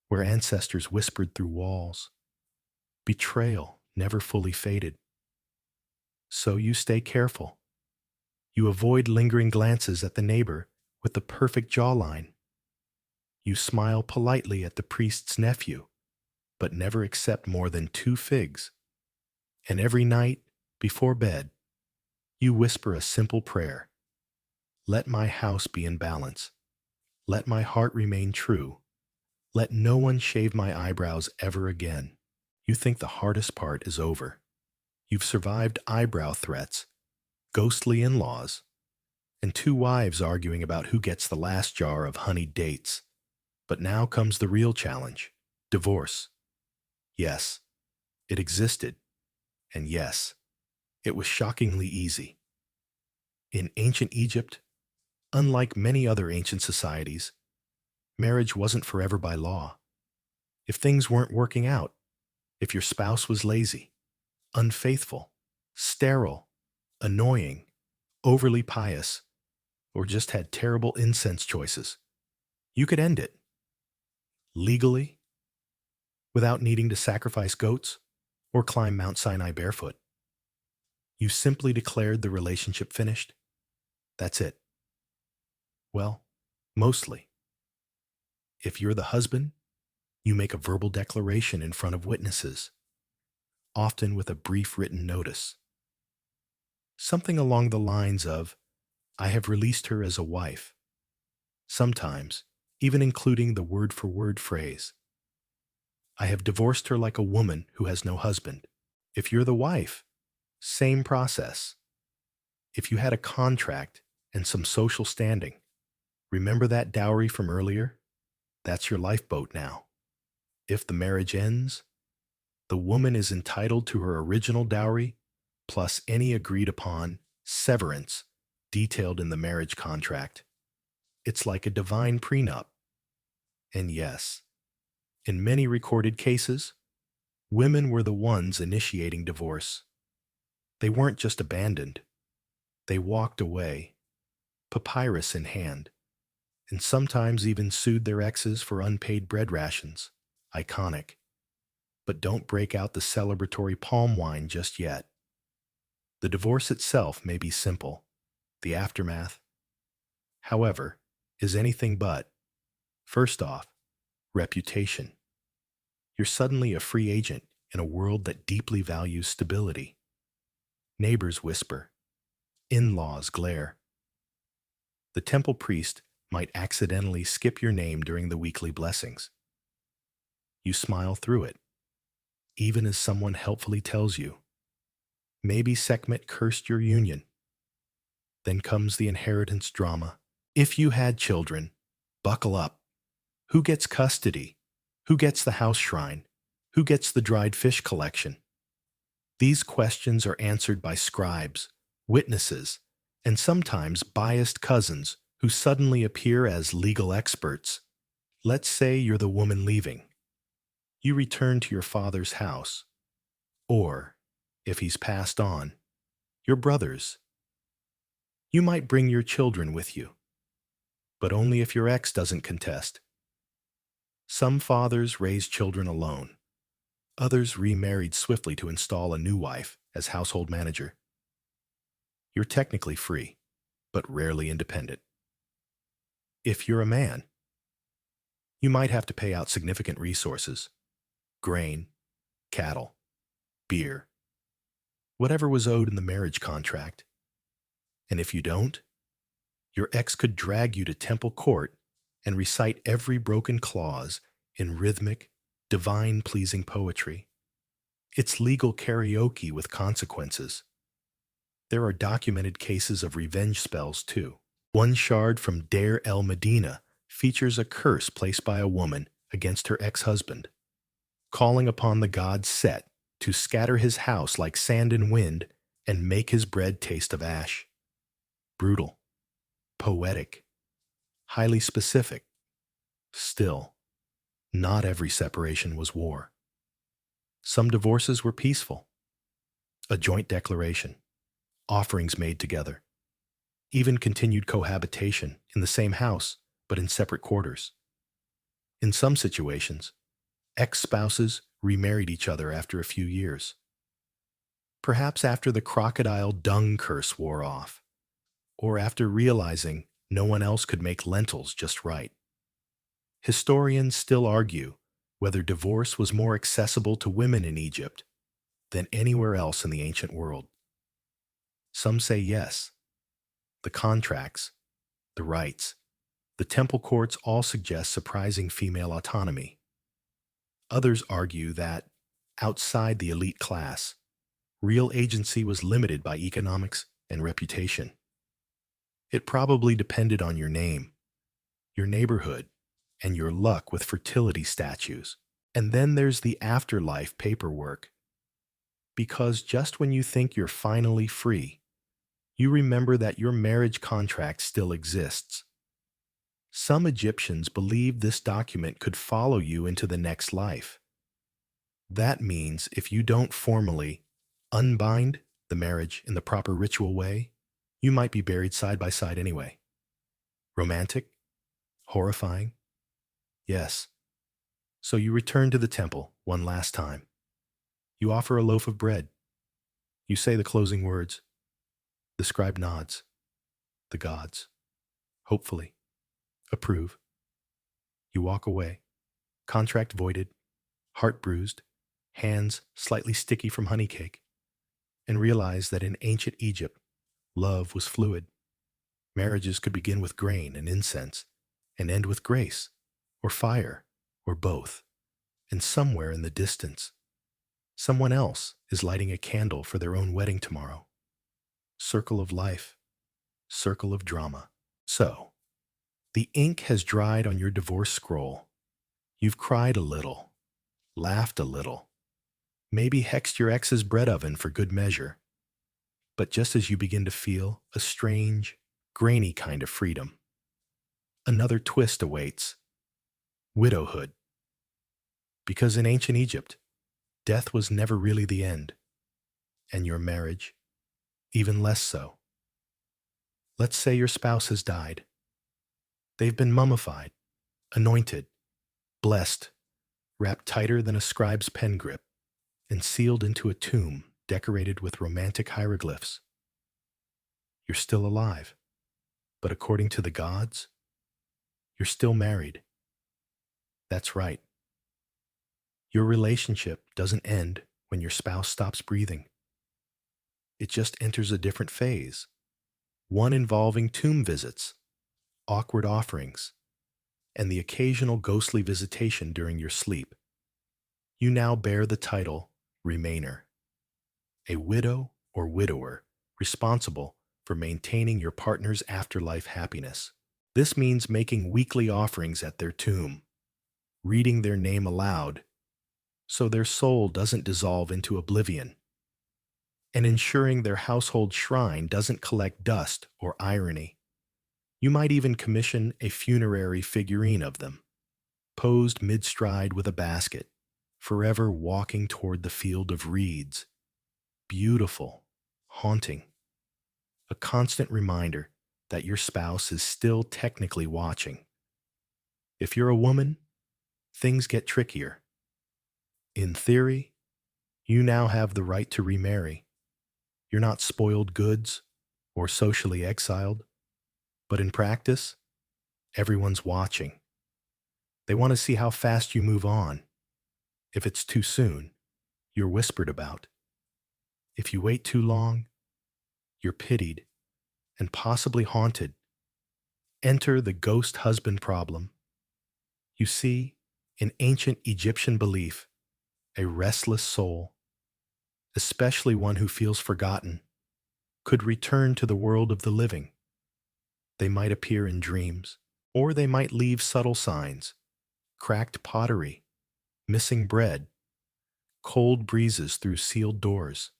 where ancestors whispered through walls, betrayal never fully faded. So you stay careful. You avoid lingering glances at the neighbor with the perfect jawline. You smile politely at the priest's nephew, but never accept more than 2 figs. And every night, before bed, you whisper a simple prayer. Let my house be in balance. Let my heart remain true. Let no one shave my eyebrows ever again. You think the hardest part is over. You've survived eyebrow threats, ghostly in-laws, and 2 wives arguing about who gets the last jar of honeyed dates. But now comes the real challenge: divorce. Yes, it existed. And yes, it was shockingly easy. In ancient Egypt, unlike many other ancient societies, marriage wasn't forever by law. If things weren't working out, if your spouse was lazy, unfaithful, sterile, annoying, overly pious, or just had terrible incense choices, you could end it. Legally, without needing to sacrifice goats or climb Mount Sinai barefoot. You simply declared the relationship finished. That's it. Well, mostly. If you're the husband, you make a verbal declaration in front of witnesses, often with a brief written notice. Something along the lines of, I have released her as a wife. Sometimes, even including the word-for-word phrase, I have divorced her like a woman who has no husband. If you're the wife, same process. If you had a contract and some social standing, remember that dowry from earlier? That's your lifeboat now. If the marriage ends, the woman is entitled to her original dowry plus any agreed upon severance detailed in the marriage contract. It's like a divine prenup. And yes, in many recorded cases, women were the ones initiating divorce. They weren't just abandoned. They walked away, papyrus in hand, and sometimes even sued their exes for unpaid bread rations. Iconic. But don't break out the celebratory palm wine just yet. The divorce itself may be simple. The aftermath, however, is anything but. First off, reputation. You're suddenly a free agent in a world that deeply values stability. Neighbors whisper. In-laws glare. The temple priest might accidentally skip your name during the weekly blessings. You smile through it. even as someone helpfully tells you, maybe Sekhmet cursed your union. Then comes the inheritance drama. If you had children, buckle up. Who gets custody? Who gets the house shrine? Who gets the dried fish collection? These questions are answered by scribes, witnesses, and sometimes biased cousins who suddenly appear as legal experts. Let's say you're the woman leaving. You return to your father's house. Or, if he's passed on, your brother's. You might bring your children with you, but only if your ex doesn't contest. Some fathers raise children alone. Others remarried swiftly to install a new wife as household manager. You're technically free, but rarely independent. If you're a man, you might have to pay out significant resources: grain, cattle, beer, whatever was owed in the marriage contract. And if you don't, your ex could drag you to temple court and recite every broken clause in rhythmic, divine-pleasing poetry. It's legal karaoke with consequences. There are documented cases of revenge spells, too. One shard from Deir el Medina features a curse placed by a woman against her ex-husband, calling upon the god Set to scatter his house like sand and wind and make his bread taste of ash. Brutal, poetic, highly specific. Still, not every separation was war. Some divorces were peaceful. A joint declaration, offerings made together, even continued cohabitation in the same house but in separate quarters. In some situations, ex-spouses remarried each other after a few years. Perhaps after the crocodile dung curse wore off, or after realizing no one else could make lentils just right. Historians still argue whether divorce was more accessible to women in Egypt than anywhere else in the ancient world. Some say yes. The contracts, the rights, the temple courts all suggest surprising female autonomy. Others argue that, outside the elite class, real agency was limited by economics and reputation. It probably depended on your name, your neighborhood, and your luck with fertility statues. And then there's the afterlife paperwork. Because just when you think you're finally free, you remember that your marriage contract still exists. Some Egyptians believed this document could follow you into the next life. That means if you don't formally unbind the marriage in the proper ritual way, you might be buried side by side anyway. Romantic? Horrifying? Yes. So you return to the temple one last time. You offer a loaf of bread. You say the closing words. The scribe nods. The gods, hopefully, approve. You walk away, contract voided, heart bruised, hands slightly sticky from honey cake, and realize that in ancient Egypt, love was fluid. Marriages could begin with grain and incense and end with grace, or fire, or both. And somewhere in the distance, someone else is lighting a candle for their own wedding tomorrow. Circle of life, circle of drama. So, the ink has dried on your divorce scroll. You've cried a little, laughed a little, maybe hexed your ex's bread oven for good measure. But just as you begin to feel a strange, grainy kind of freedom, another twist awaits: widowhood. Because in ancient Egypt, death was never really the end, and your marriage, even less so. Let's say your spouse has died. They've been mummified, anointed, blessed, wrapped tighter than a scribe's pen grip, and sealed into a tomb decorated with romantic hieroglyphs. You're still alive, but according to the gods, you're still married. That's right. Your relationship doesn't end when your spouse stops breathing. It just enters a different phase, one involving tomb visits, awkward offerings, and the occasional ghostly visitation during your sleep. You now bear the title Remainer, a widow or widower responsible for maintaining your partner's afterlife happiness. This means making weekly offerings at their tomb, reading their name aloud so their soul doesn't dissolve into oblivion, and ensuring their household shrine doesn't collect dust or irony. You might even commission a funerary figurine of them, posed mid-stride with a basket, forever walking toward the field of reeds. Beautiful, haunting, a constant reminder that your spouse is still technically watching. If you're a woman, things get trickier. In theory, you now have the right to remarry. You're not spoiled goods or socially exiled, but in practice, everyone's watching. They want to see how fast you move on. If it's too soon, you're whispered about. If you wait too long, you're pitied and possibly haunted. Enter the ghost husband problem. You see, in ancient Egyptian belief, a restless soul, especially one who feels forgotten, could return to the world of the living. They might appear in dreams, or they might leave subtle signs: cracked pottery, missing bread, cold breezes through sealed doors.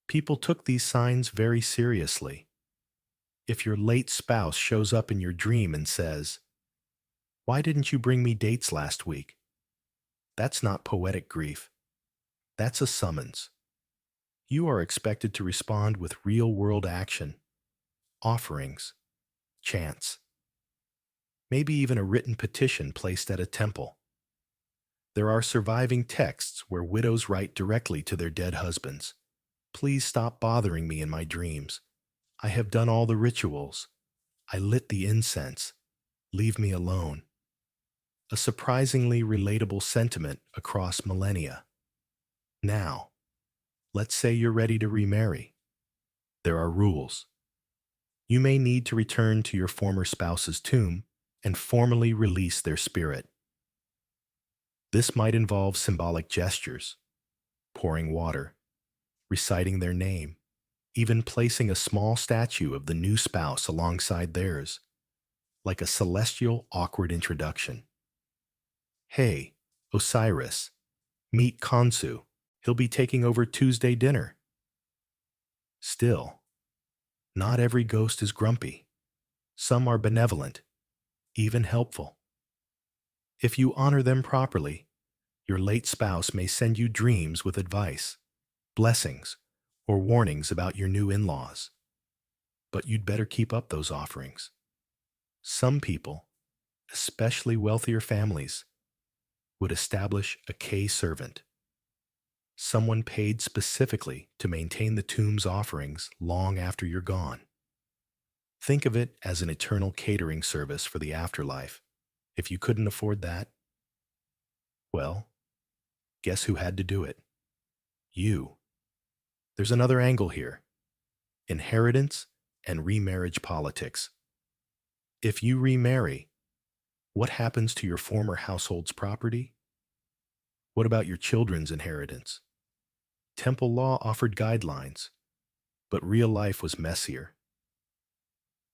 People took these signs very seriously. If your late spouse shows up in your dream and says, "Why didn't you bring me dates last week?" That's not poetic grief. That's a summons. You are expected to respond with real-world action, offerings, chants, maybe even a written petition placed at a temple. There are surviving texts where widows write directly to their dead husbands. "Please stop bothering me in my dreams. I have done all the rituals. I lit the incense. Leave me alone." A surprisingly relatable sentiment across millennia. Now, let's say you're ready to remarry. There are rules. You may need to return to your former spouse's tomb and formally release their spirit. This might involve symbolic gestures, pouring water, reciting their name, even placing a small statue of the new spouse alongside theirs, like a celestial awkward introduction. "Hey, Osiris, meet Khonsu. He'll be taking over Tuesday dinner." Still, not every ghost is grumpy. Some are benevolent, even helpful. If you honor them properly, your late spouse may send you dreams with advice, blessings, or warnings about your new in-laws. But you'd better keep up those offerings. Some people, especially wealthier families, would establish a K servant, someone paid specifically to maintain the tomb's offerings long after you're gone. Think of it as an eternal catering service for the afterlife. If you couldn't afford that, well, guess who had to do it? You. There's another angle here: inheritance and remarriage politics. If you remarry, what happens to your former household's property? What about your children's inheritance? Temple law offered guidelines, but real life was messier.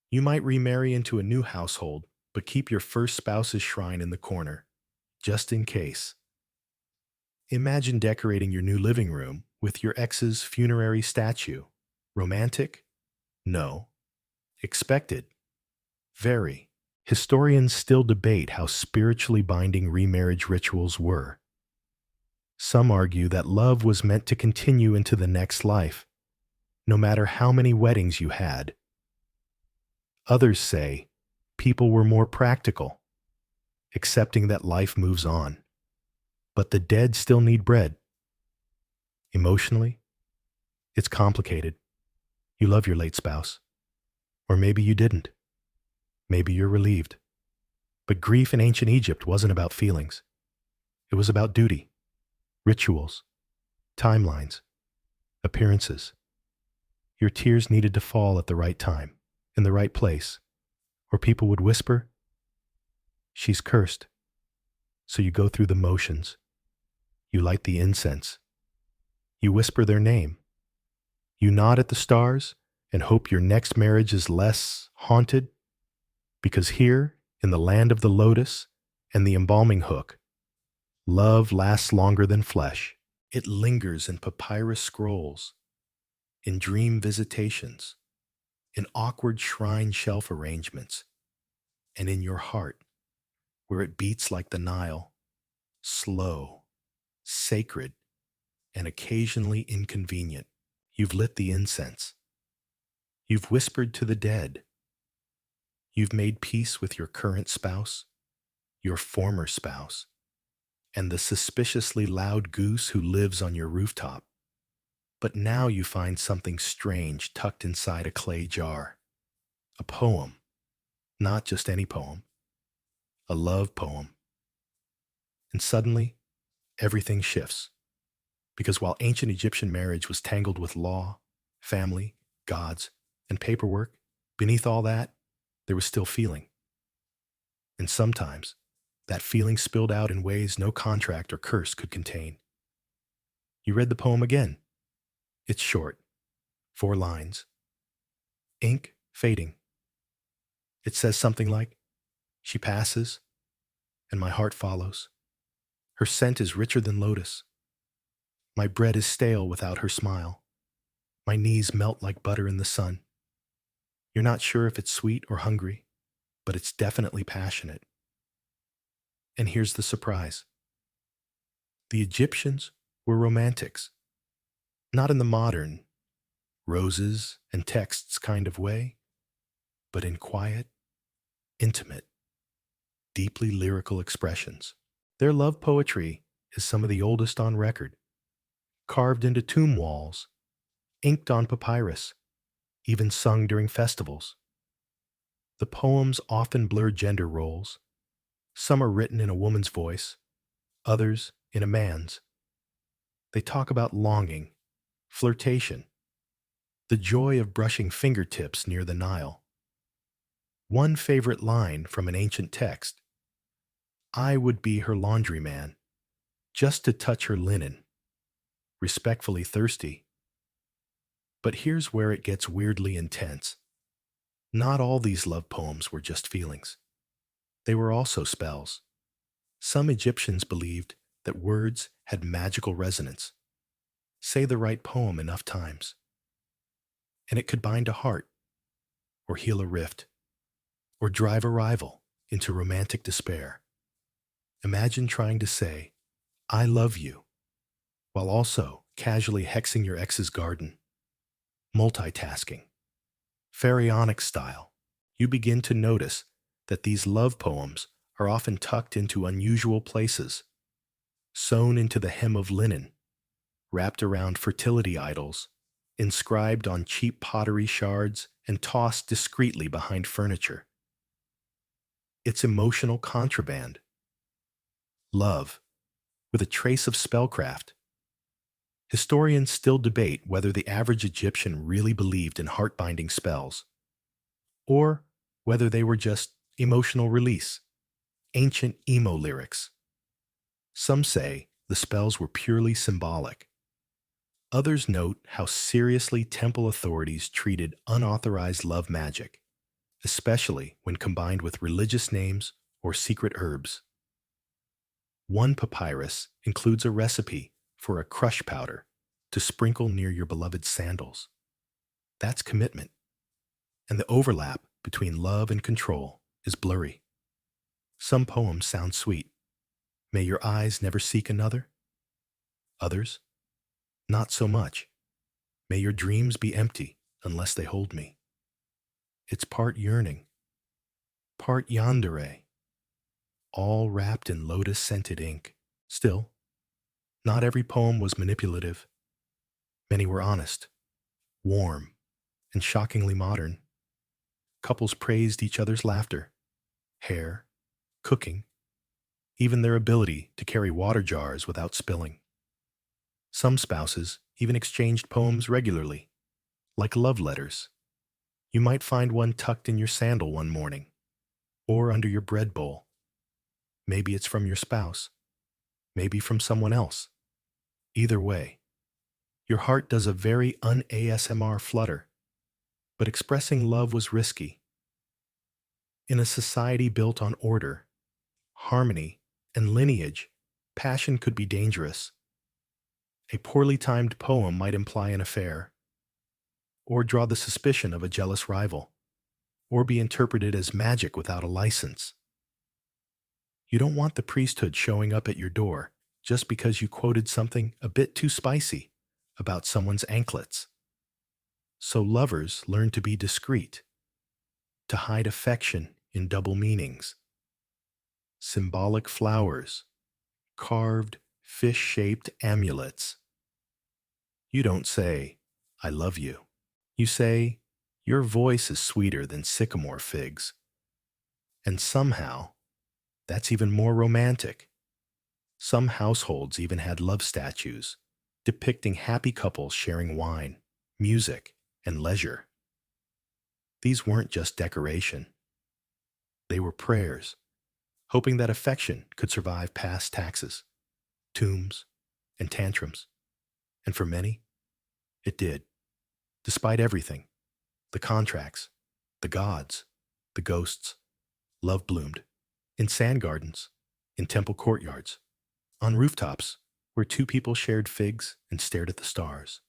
You might remarry into a new household, but keep your first spouse's shrine in the corner, just in case. Imagine decorating your new living room with your ex's funerary statue. Romantic? No. Expected? Very. Historians still debate how spiritually binding remarriage rituals were. Some argue that love was meant to continue into the next life, no matter how many weddings you had. Others say people were more practical, accepting that life moves on. But the dead still need bread. Emotionally, it's complicated. You love your late spouse. Or maybe you didn't. Maybe you're relieved. But grief in ancient Egypt wasn't about feelings. It was about duty, rituals, timelines, appearances. Your tears needed to fall at the right time, in the right place, or people would whisper, "She's cursed." So you go through the motions. You light the incense. You whisper their name. You nod at the stars and hope your next marriage is less haunted, because here, in the land of the lotus and the embalming hook, love lasts longer than flesh. It lingers in papyrus scrolls, in dream visitations, in awkward shrine shelf arrangements, and in your heart, where it beats like the Nile, slow, sacred, and occasionally inconvenient. You've lit the incense. You've whispered to the dead. You've made peace with your current spouse, your former spouse, and the suspiciously loud goose who lives on your rooftop. But now you find something strange tucked inside a clay jar. A poem. Not just any poem. A love poem. And suddenly, everything shifts. Because while ancient Egyptian marriage was tangled with law, family, gods, and paperwork, beneath all that, there was still feeling. And sometimes, that feeling spilled out in ways no contract or curse could contain. You read the poem again. It's short, 4 lines. Ink fading. It says something like, "She passes, and my heart follows. Her scent is richer than lotus. My bread is stale without her smile. My knees melt like butter in the sun. You're not sure if it's sweet or hungry, but it's definitely passionate." And here's the surprise. The Egyptians were romantics. Not in the modern, roses and texts kind of way, but in quiet, intimate, deeply lyrical expressions. Their love poetry is some of the oldest on record, carved into tomb walls, inked on papyrus, even sung during festivals. The poems often blur gender roles. Some are written in a woman's voice, others in a man's. They talk about longing, flirtation, the joy of brushing fingertips near the Nile. One favorite line from an ancient text: "I would be her laundryman, just to touch her linen, respectfully thirsty." But here's where it gets weirdly intense. Not all these love poems were just feelings. They were also spells. Some Egyptians believed that words had magical resonance. Say the right poem enough times, and it could bind a heart, or heal a rift, or drive a rival into romantic despair. Imagine trying to say, "I love you," while also casually hexing your ex's garden. Multitasking. Pharaonic style. You begin to notice that these love poems are often tucked into unusual places, sewn into the hem of linen, wrapped around fertility idols, inscribed on cheap pottery shards, and tossed discreetly behind furniture. It's emotional contraband. Love, with a trace of spellcraft. Historians still debate whether the average Egyptian really believed in heart-binding spells, or whether they were just emotional release, ancient emo lyrics. Some say the spells were purely symbolic. Others note how seriously temple authorities treated unauthorized love magic, especially when combined with religious names or secret herbs. One papyrus includes a recipe for a crush powder to sprinkle near your beloved's sandals. That's commitment. And the overlap between love and control is blurry. Some poems sound sweet. "May your eyes never seek another." Others, "Not so much. May your dreams be empty unless they hold me." It's part yearning, part yandere, all wrapped in lotus-scented ink. Still, not every poem was manipulative. Many were honest, warm, and shockingly modern. Couples praised each other's laughter, hair, cooking, even their ability to carry water jars without spilling. Some spouses even exchanged poems regularly, like love letters. You might find one tucked in your sandal one morning, or under your bread bowl. Maybe it's from your spouse, maybe from someone else, Either way, your heart does a very un-ASMR flutter, but expressing love was risky. In a society built on order, harmony, and lineage, passion could be dangerous. A poorly timed poem might imply an affair, or draw the suspicion of a jealous rival, or be interpreted as magic without a license. You don't want the priesthood showing up at your door just because you quoted something a bit too spicy about someone's anklets. So lovers learn to be discreet, to hide affection in double meanings. Symbolic flowers, carved, fish-shaped amulets. You don't say, "I love you." You say, "Your voice is sweeter than sycamore figs." And somehow, that's even more romantic. Some households even had love statues, depicting happy couples sharing wine, music, and leisure. These weren't just decoration. They were prayers, hoping that affection could survive past taxes, tombs, and tantrums. And for many, it did. Despite everything, the contracts, the gods, the ghosts, love bloomed. In sand gardens, in temple courtyards, on rooftops where two people shared figs and stared at the stars,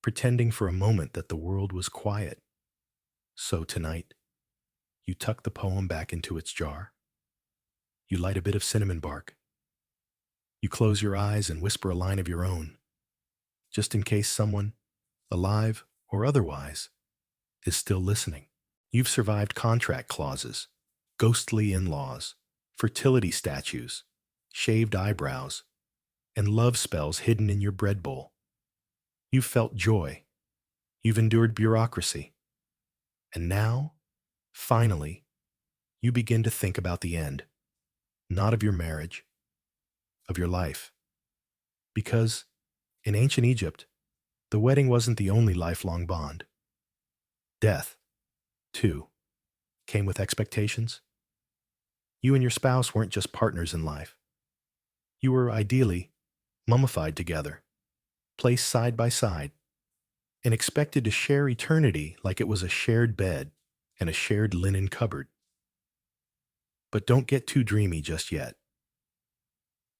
pretending for a moment that the world was quiet. So tonight, you tuck the poem back into its jar. You light a bit of cinnamon bark. You close your eyes and whisper a line of your own, just in case someone, alive or otherwise, is still listening. You've survived contract clauses, ghostly in-laws, fertility statues, shaved eyebrows, and love spells hidden in your bread bowl. You've felt joy. You've endured bureaucracy. And now, finally, you begin to think about the end, not of your marriage, of your life. Because in ancient Egypt, the wedding wasn't the only lifelong bond. Death, too, came with expectations. You and your spouse weren't just partners in life. You were ideally mummified together, placed side by side, and expected to share eternity like it was a shared bed and a shared linen cupboard. But don't get too dreamy just yet.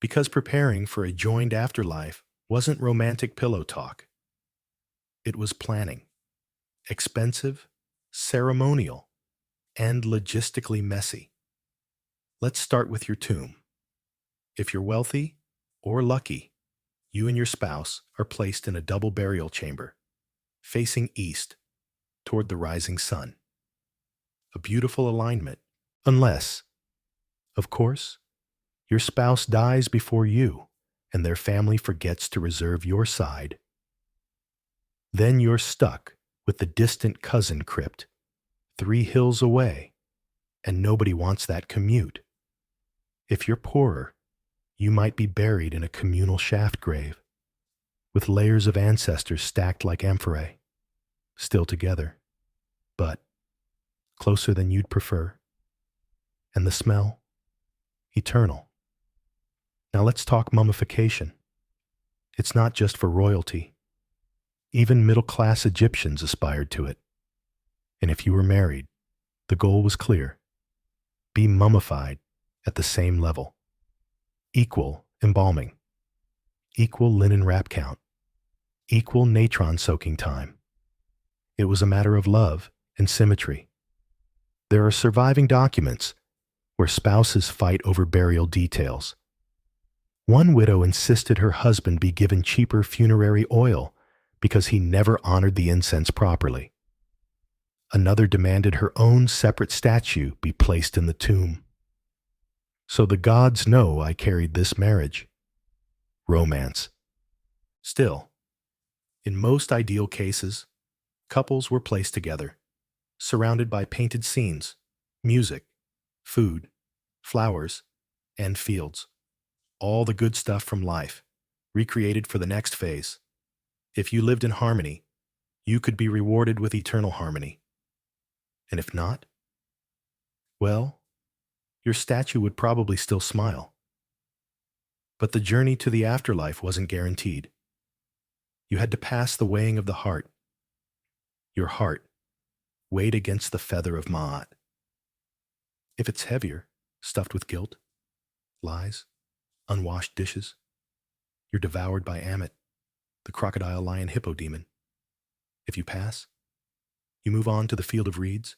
Because preparing for a joined afterlife wasn't romantic pillow talk. It was planning. Expensive, ceremonial, and logistically messy. Let's start with your tomb. If you're wealthy or lucky, you and your spouse are placed in a double burial chamber, facing east toward the rising sun. A beautiful alignment, unless, of course, your spouse dies before you and their family forgets to reserve your side. Then you're stuck with the distant cousin crypt 3 hills away, and nobody wants that commute. If you're poorer, you might be buried in a communal shaft grave, with layers of ancestors stacked like amphorae, still together, but closer than you'd prefer. And the smell? Eternal. Now let's talk mummification. It's not just for royalty. Even middle-class Egyptians aspired to it. And if you were married, the goal was clear. Be mummified at the same level. Equal embalming. Equal linen wrap count. Equal natron soaking time. It was a matter of love and symmetry. There are surviving documents where spouses fight over burial details. One widow insisted her husband be given cheaper funerary oil because he never honored the incense properly. Another demanded her own separate statue be placed in the tomb. So the gods know I carried this marriage. Romance. Still, in most ideal cases, couples were placed together, surrounded by painted scenes, music, food, flowers, and fields. All the good stuff from life, recreated for the next phase. If you lived in harmony, you could be rewarded with eternal harmony. And if not, well, your statue would probably still smile. But the journey to the afterlife wasn't guaranteed. You had to pass the weighing of the heart. Your heart weighed against the feather of Ma'at. If it's heavier, stuffed with guilt, lies, unwashed dishes, you're devoured by Amit, the crocodile lion hippo demon. If you pass, you move on to the field of reeds,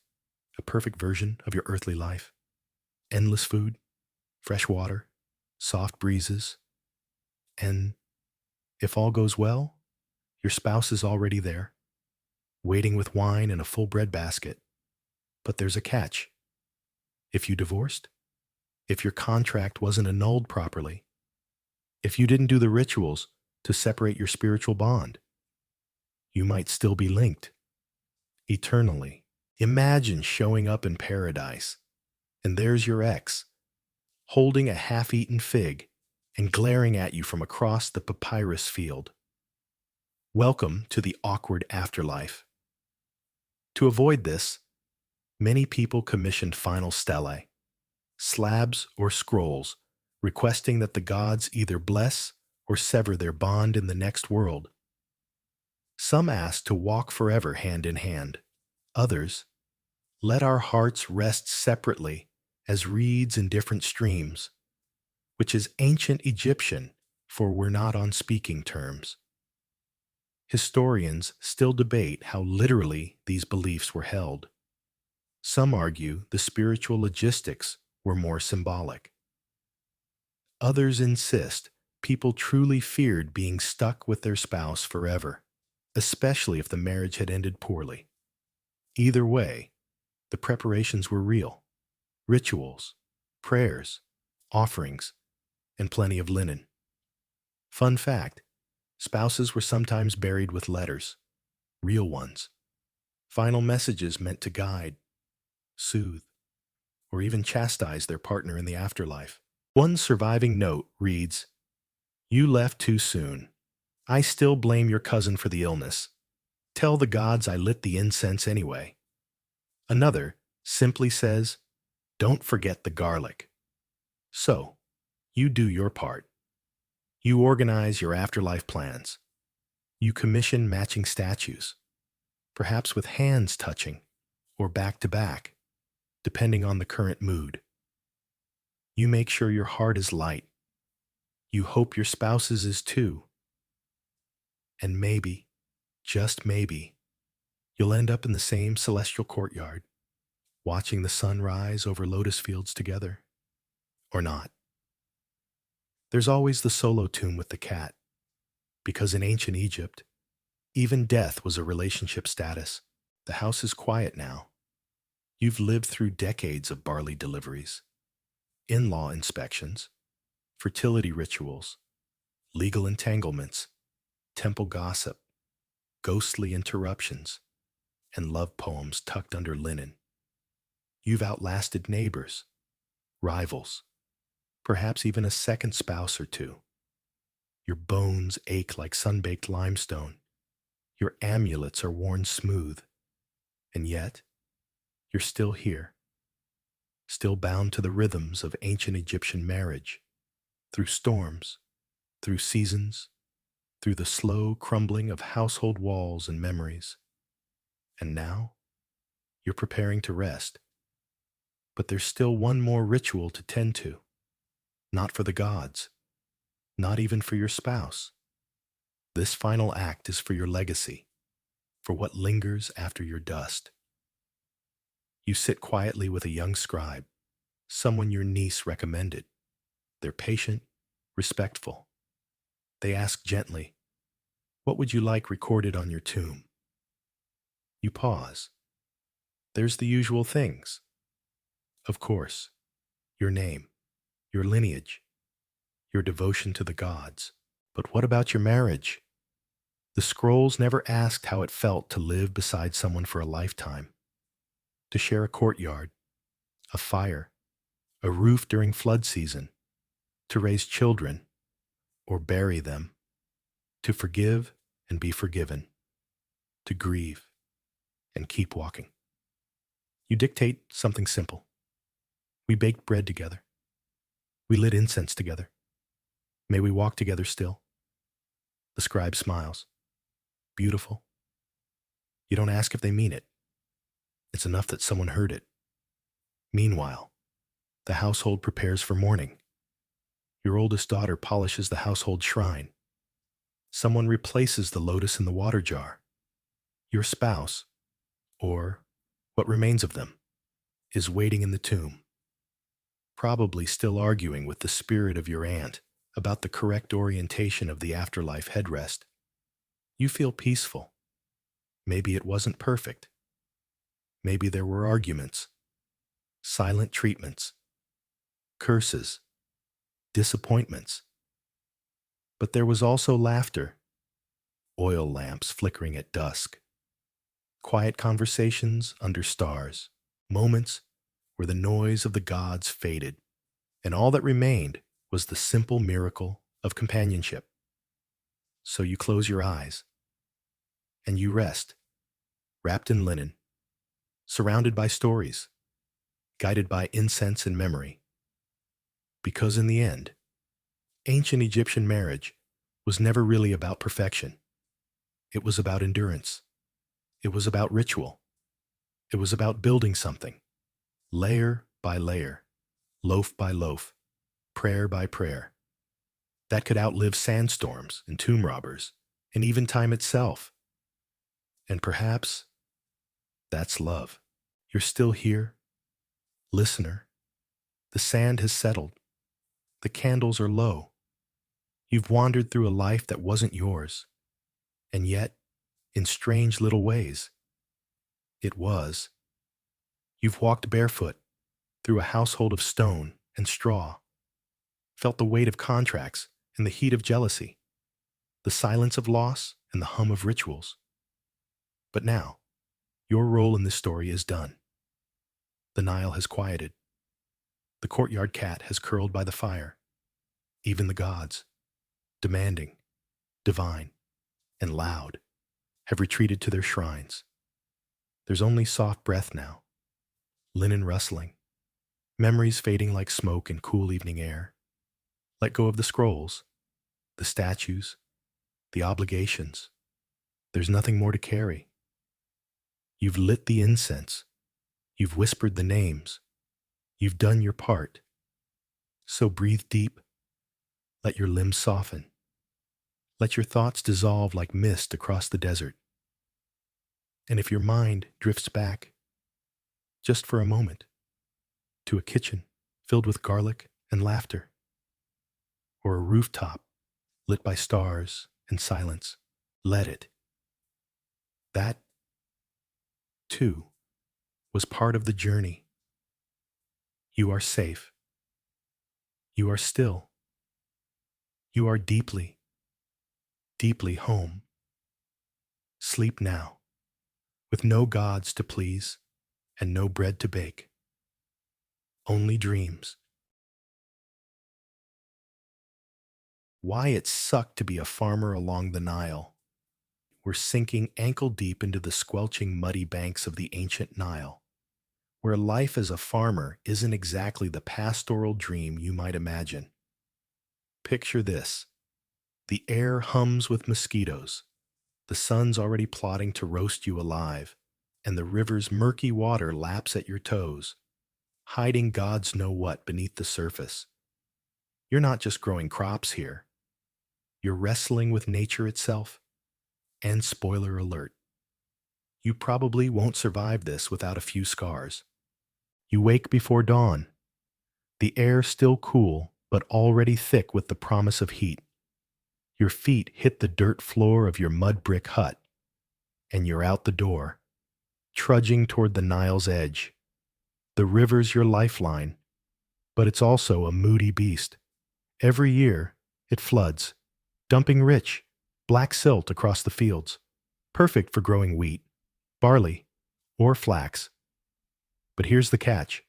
a perfect version of your earthly life. Endless food, fresh water, soft breezes, and if all goes well, your spouse is already there, waiting with wine and a full bread basket. But there's a catch. If you divorced, if your contract wasn't annulled properly, if you didn't do the rituals to separate your spiritual bond, you might still be linked eternally. Imagine showing up in paradise, and there's your ex, holding a half-eaten fig and glaring at you from across the papyrus field. Welcome to the awkward afterlife. To avoid this, many people commissioned final stelae, slabs or scrolls, requesting that the gods either bless or sever their bond in the next world. Some asked to walk forever hand in hand. Others, let our hearts rest separately as reeds in different streams, which is ancient Egyptian for we're not on speaking terms. Historians still debate how literally these beliefs were held. Some argue the spiritual logistics were more symbolic. Others insist people truly feared being stuck with their spouse forever, especially if the marriage had ended poorly. Either way, the preparations were real. Rituals, prayers, offerings, and plenty of linen. Fun fact, spouses were sometimes buried with letters, real ones, final messages meant to guide, soothe, or even chastise their partner in the afterlife. One surviving note reads, "You left too soon. I still blame your cousin for the illness. Tell the gods I lit the incense anyway." Another simply says, "Don't forget the garlic." So, you do your part. You organize your afterlife plans. You commission matching statues, perhaps with hands touching or back to back, depending on the current mood. You make sure your heart is light. You hope your spouse's is too. And maybe, just maybe, you'll end up in the same celestial courtyard, watching the sun rise over lotus fields together. Or not. There's always the solo tomb with the cat, because in ancient Egypt, even death was a relationship status. The house is quiet now. You've lived through decades of barley deliveries, in-law inspections, fertility rituals, legal entanglements, temple gossip, ghostly interruptions, and love poems tucked under linen. You've outlasted neighbors, rivals, perhaps even a second spouse or two. Your bones ache like sun-baked limestone. Your amulets are worn smooth. And yet, you're still here, still bound to the rhythms of ancient Egyptian marriage, through storms, through seasons, through the slow crumbling of household walls and memories. And now, you're preparing to rest. But there's still one more ritual to tend to. Not for the gods, not even for your spouse. This final act is for your legacy, for what lingers after your dust. You sit quietly with a young scribe, someone your niece recommended. They're patient, respectful. They ask gently, "What would you like recorded on your tomb?" You pause. There's the usual things. Of course, your name, your lineage, your devotion to the gods. But what about your marriage? The scrolls never asked how it felt to live beside someone for a lifetime, to share a courtyard, a fire, a roof during flood season, to raise children or bury them, to forgive and be forgiven, to grieve and keep walking. You dictate something simple. We baked bread together. We lit incense together. May we walk together still? The scribe smiles. Beautiful. You don't ask if they mean it. It's enough that someone heard it. Meanwhile, the household prepares for mourning. Your oldest daughter polishes the household shrine. Someone replaces the lotus in the water jar. Your spouse, or what remains of them, is waiting in the tomb, probably still arguing with the spirit of your aunt about the correct orientation of the afterlife headrest. You feel peaceful. Maybe it wasn't perfect. Maybe there were arguments, silent treatments, curses, disappointments. But there was also laughter, oil lamps flickering at dusk, quiet conversations under stars, moments where the noise of the gods faded, and all that remained was the simple miracle of companionship. So you close your eyes, and you rest, wrapped in linen, surrounded by stories, guided by incense and memory. Because in the end, ancient Egyptian marriage was never really about perfection. It was about endurance. It was about ritual. It was about building something, layer by layer, loaf by loaf, prayer by prayer, that could outlive sandstorms and tomb robbers, and even time itself. And perhaps that's love. You're still here, listener. The sand has settled. The candles are low. You've wandered through a life that wasn't yours, and yet, in strange little ways, it was. You've walked barefoot through a household of stone and straw, felt the weight of contracts and the heat of jealousy, the silence of loss and the hum of rituals. But now, your role in this story is done. The Nile has quieted. The courtyard cat has curled by the fire. Even the gods, demanding, divine, and loud, have retreated to their shrines. There's only soft breath now, linen rustling, memories fading like smoke in cool evening air. Let go of the scrolls, the statues, the obligations. There's nothing more to carry. You've lit the incense. You've whispered the names. You've done your part. So breathe deep. Let your limbs soften. Let your thoughts dissolve like mist across the desert. And if your mind drifts back, just for a moment, to a kitchen filled with garlic and laughter, or a rooftop lit by stars and silence, let it. That, too, was part of the journey. You are safe. You are still. You are deeply, deeply home. Sleep now, with no gods to please and no bread to bake. Only dreams. Why it sucked to be a farmer along the Nile. We're sinking ankle deep into the squelching muddy banks of the ancient Nile, where life as a farmer isn't exactly the pastoral dream you might imagine. Picture this. The air hums with mosquitoes. The sun's already plotting to roast you alive, and the river's murky water laps at your toes, hiding gods know what beneath the surface. You're not just growing crops here. You're wrestling with nature itself. And spoiler alert, you probably won't survive this without a few scars. You wake before dawn. The air still cool, but already thick with the promise of heat. Your feet hit the dirt floor of your mud brick hut, and you're out the door, trudging toward the Nile's edge. The river's your lifeline, but it's also a moody beast. Every year, it floods, dumping rich, black silt across the fields, perfect for growing wheat, barley, or flax. But here's the catch.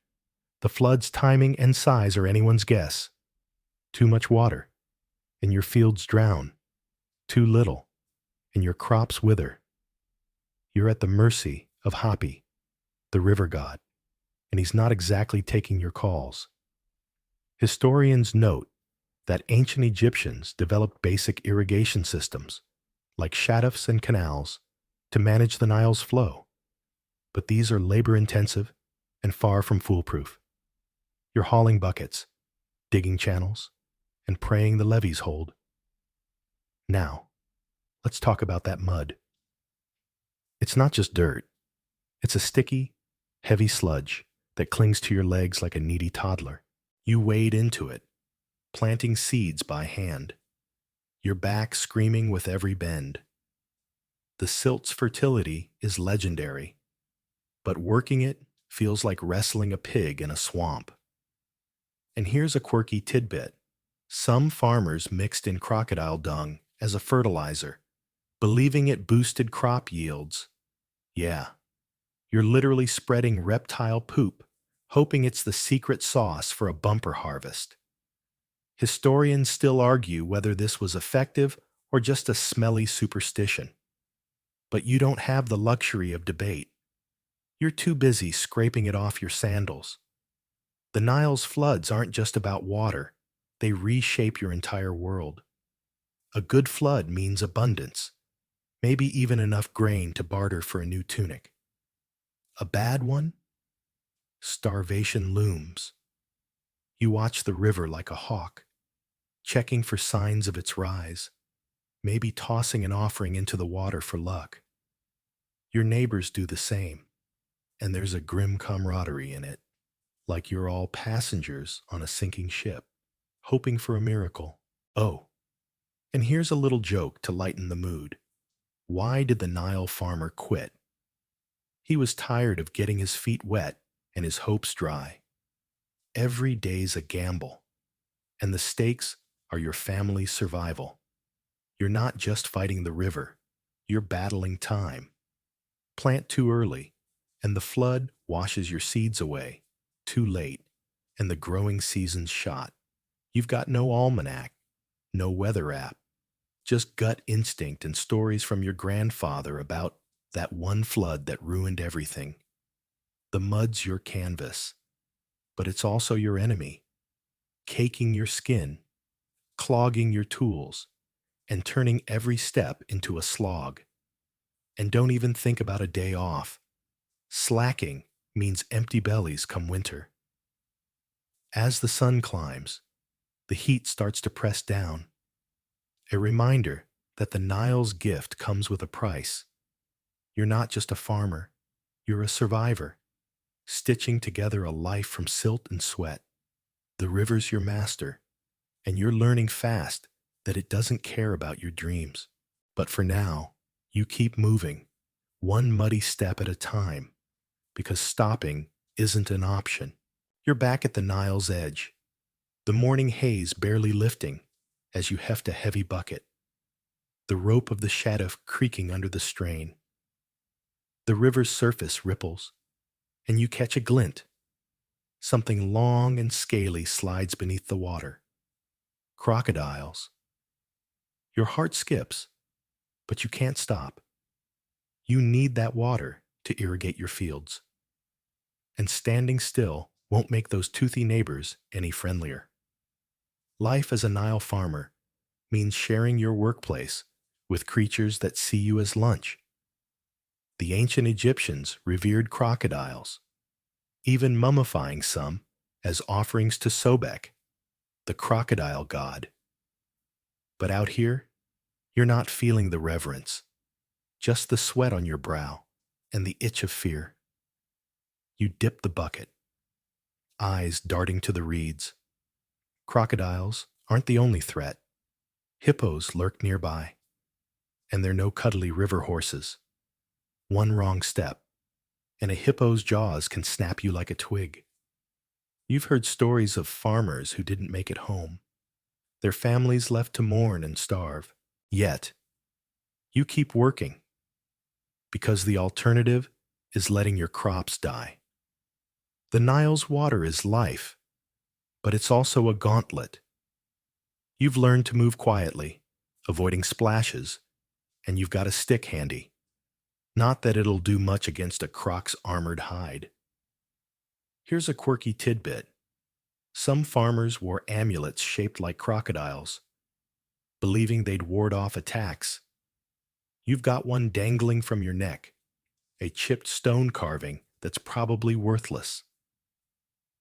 The flood's timing and size are anyone's guess. Too much water, and your fields drown. Too little, and your crops wither. You're at the mercy of Hapi, the river god, and he's not exactly taking your calls. Historians note that ancient Egyptians developed basic irrigation systems, like shaddufs and canals, to manage the Nile's flow. But these are labor-intensive and far from foolproof. You're hauling buckets, digging channels, and praying the levees hold. Now, let's talk about that mud. It's not just dirt. It's a sticky, heavy sludge that clings to your legs like a needy toddler. You wade into it, planting seeds by hand, your back screaming with every bend. The silt's fertility is legendary, but working it feels like wrestling a pig in a swamp. And here's a quirky tidbit. Some farmers mixed in crocodile dung as a fertilizer, believing it boosted crop yields. Yeah, you're literally spreading reptile poop, hoping it's the secret sauce for a bumper harvest. Historians still argue whether this was effective or just a smelly superstition. But you don't have the luxury of debate. You're too busy scraping it off your sandals. The Nile's floods aren't just about water, they reshape your entire world. A good flood means abundance, maybe even enough grain to barter for a new tunic. A bad one? Starvation looms. You watch the river like a hawk, checking for signs of its rise, maybe tossing an offering into the water for luck. Your neighbors do the same, and there's a grim camaraderie in it, like you're all passengers on a sinking ship, hoping for a miracle. Oh, and here's a little joke to lighten the mood. Why did the Nile farmer quit? He was tired of getting his feet wet and his hopes dry. Every day's a gamble, and the stakes are your family's survival. You're not just fighting the river, you're battling time. Plant too early, and the flood washes your seeds away. Too late, and the growing season's shot. You've got no almanac, no weather app, just gut instinct and stories from your grandfather about that one flood that ruined everything. The mud's your canvas, but it's also your enemy, caking your skin, clogging your tools, and turning every step into a slog. And don't even think about a day off. Slacking means empty bellies come winter. As the sun climbs, the heat starts to press down. A reminder that the Nile's gift comes with a price. You're not just a farmer, you're a survivor, stitching together a life from silt and sweat. The river's your master, and you're learning fast that it doesn't care about your dreams. But for now, you keep moving, one muddy step at a time, because stopping isn't an option. You're back at the Nile's edge, the morning haze barely lifting as you heft a heavy bucket, the rope of the shadduf creaking under the strain. The river's surface ripples, and you catch a glint. Something long and scaly slides beneath the water. Crocodiles. Your heart skips, but you can't stop. You need that water to irrigate your fields. And standing still won't make those toothy neighbors any friendlier. Life as a Nile farmer means sharing your workplace with creatures that see you as lunch. The ancient Egyptians revered crocodiles, even mummifying some as offerings to Sobek, the crocodile god. But out here, you're not feeling the reverence, just the sweat on your brow and the itch of fear. You dip the bucket, eyes darting to the reeds. Crocodiles aren't the only threat. Hippos lurk nearby, and they're no cuddly river horses. One wrong step, and a hippo's jaws can snap you like a twig. You've heard stories of farmers who didn't make it home, their families left to mourn and starve. Yet, you keep working, because the alternative is letting your crops die. The Nile's water is life, but it's also a gauntlet. You've learned to move quietly, avoiding splashes, and you've got a stick handy. Not that it'll do much against a croc's armored hide. Here's a quirky tidbit. Some farmers wore amulets shaped like crocodiles, believing they'd ward off attacks. You've got one dangling from your neck, a chipped stone carving that's probably worthless.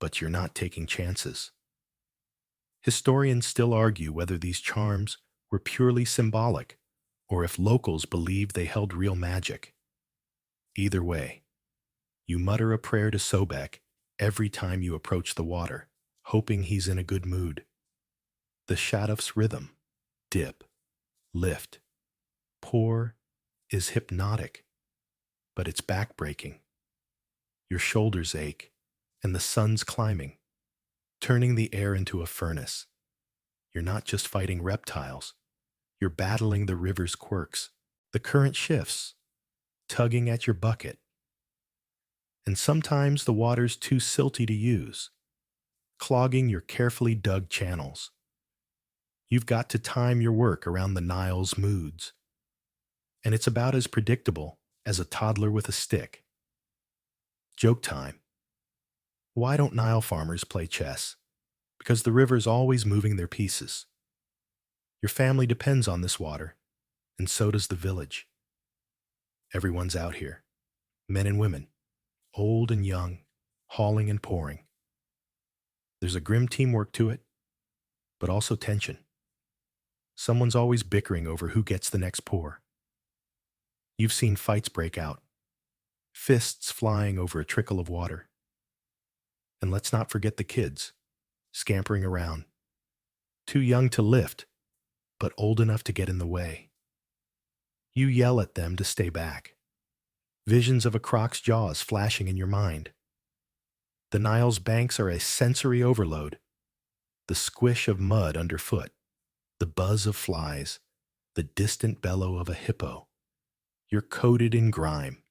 But you're not taking chances. Historians still argue whether these charms were purely symbolic or if locals believed they held real magic. Either way, you mutter a prayer to Sobek every time you approach the water, hoping he's in a good mood. The Shaduf's rhythm, dip, lift, pour, is hypnotic, but it's backbreaking. Your shoulders ache, and the sun's climbing, turning the air into a furnace. You're not just fighting reptiles, you're battling the river's quirks. The current shifts, tugging at your bucket. And sometimes the water's too silty to use, clogging your carefully dug channels. You've got to time your work around the Nile's moods. And it's about as predictable as a toddler with a stick. Joke time. Why don't Nile farmers play chess? Because the river's always moving their pieces. Your family depends on this water, and so does the village. Everyone's out here, men and women, old and young, hauling and pouring. There's a grim teamwork to it, but also tension. Someone's always bickering over who gets the next pour. You've seen fights break out, fists flying over a trickle of water. And let's not forget the kids, scampering around, too young to lift, but old enough to get in the way. You yell at them to stay back. Visions of a croc's jaws flashing in your mind. The Nile's banks are a sensory overload. The squish of mud underfoot, the buzz of flies, the distant bellow of a hippo. You're coated in grime,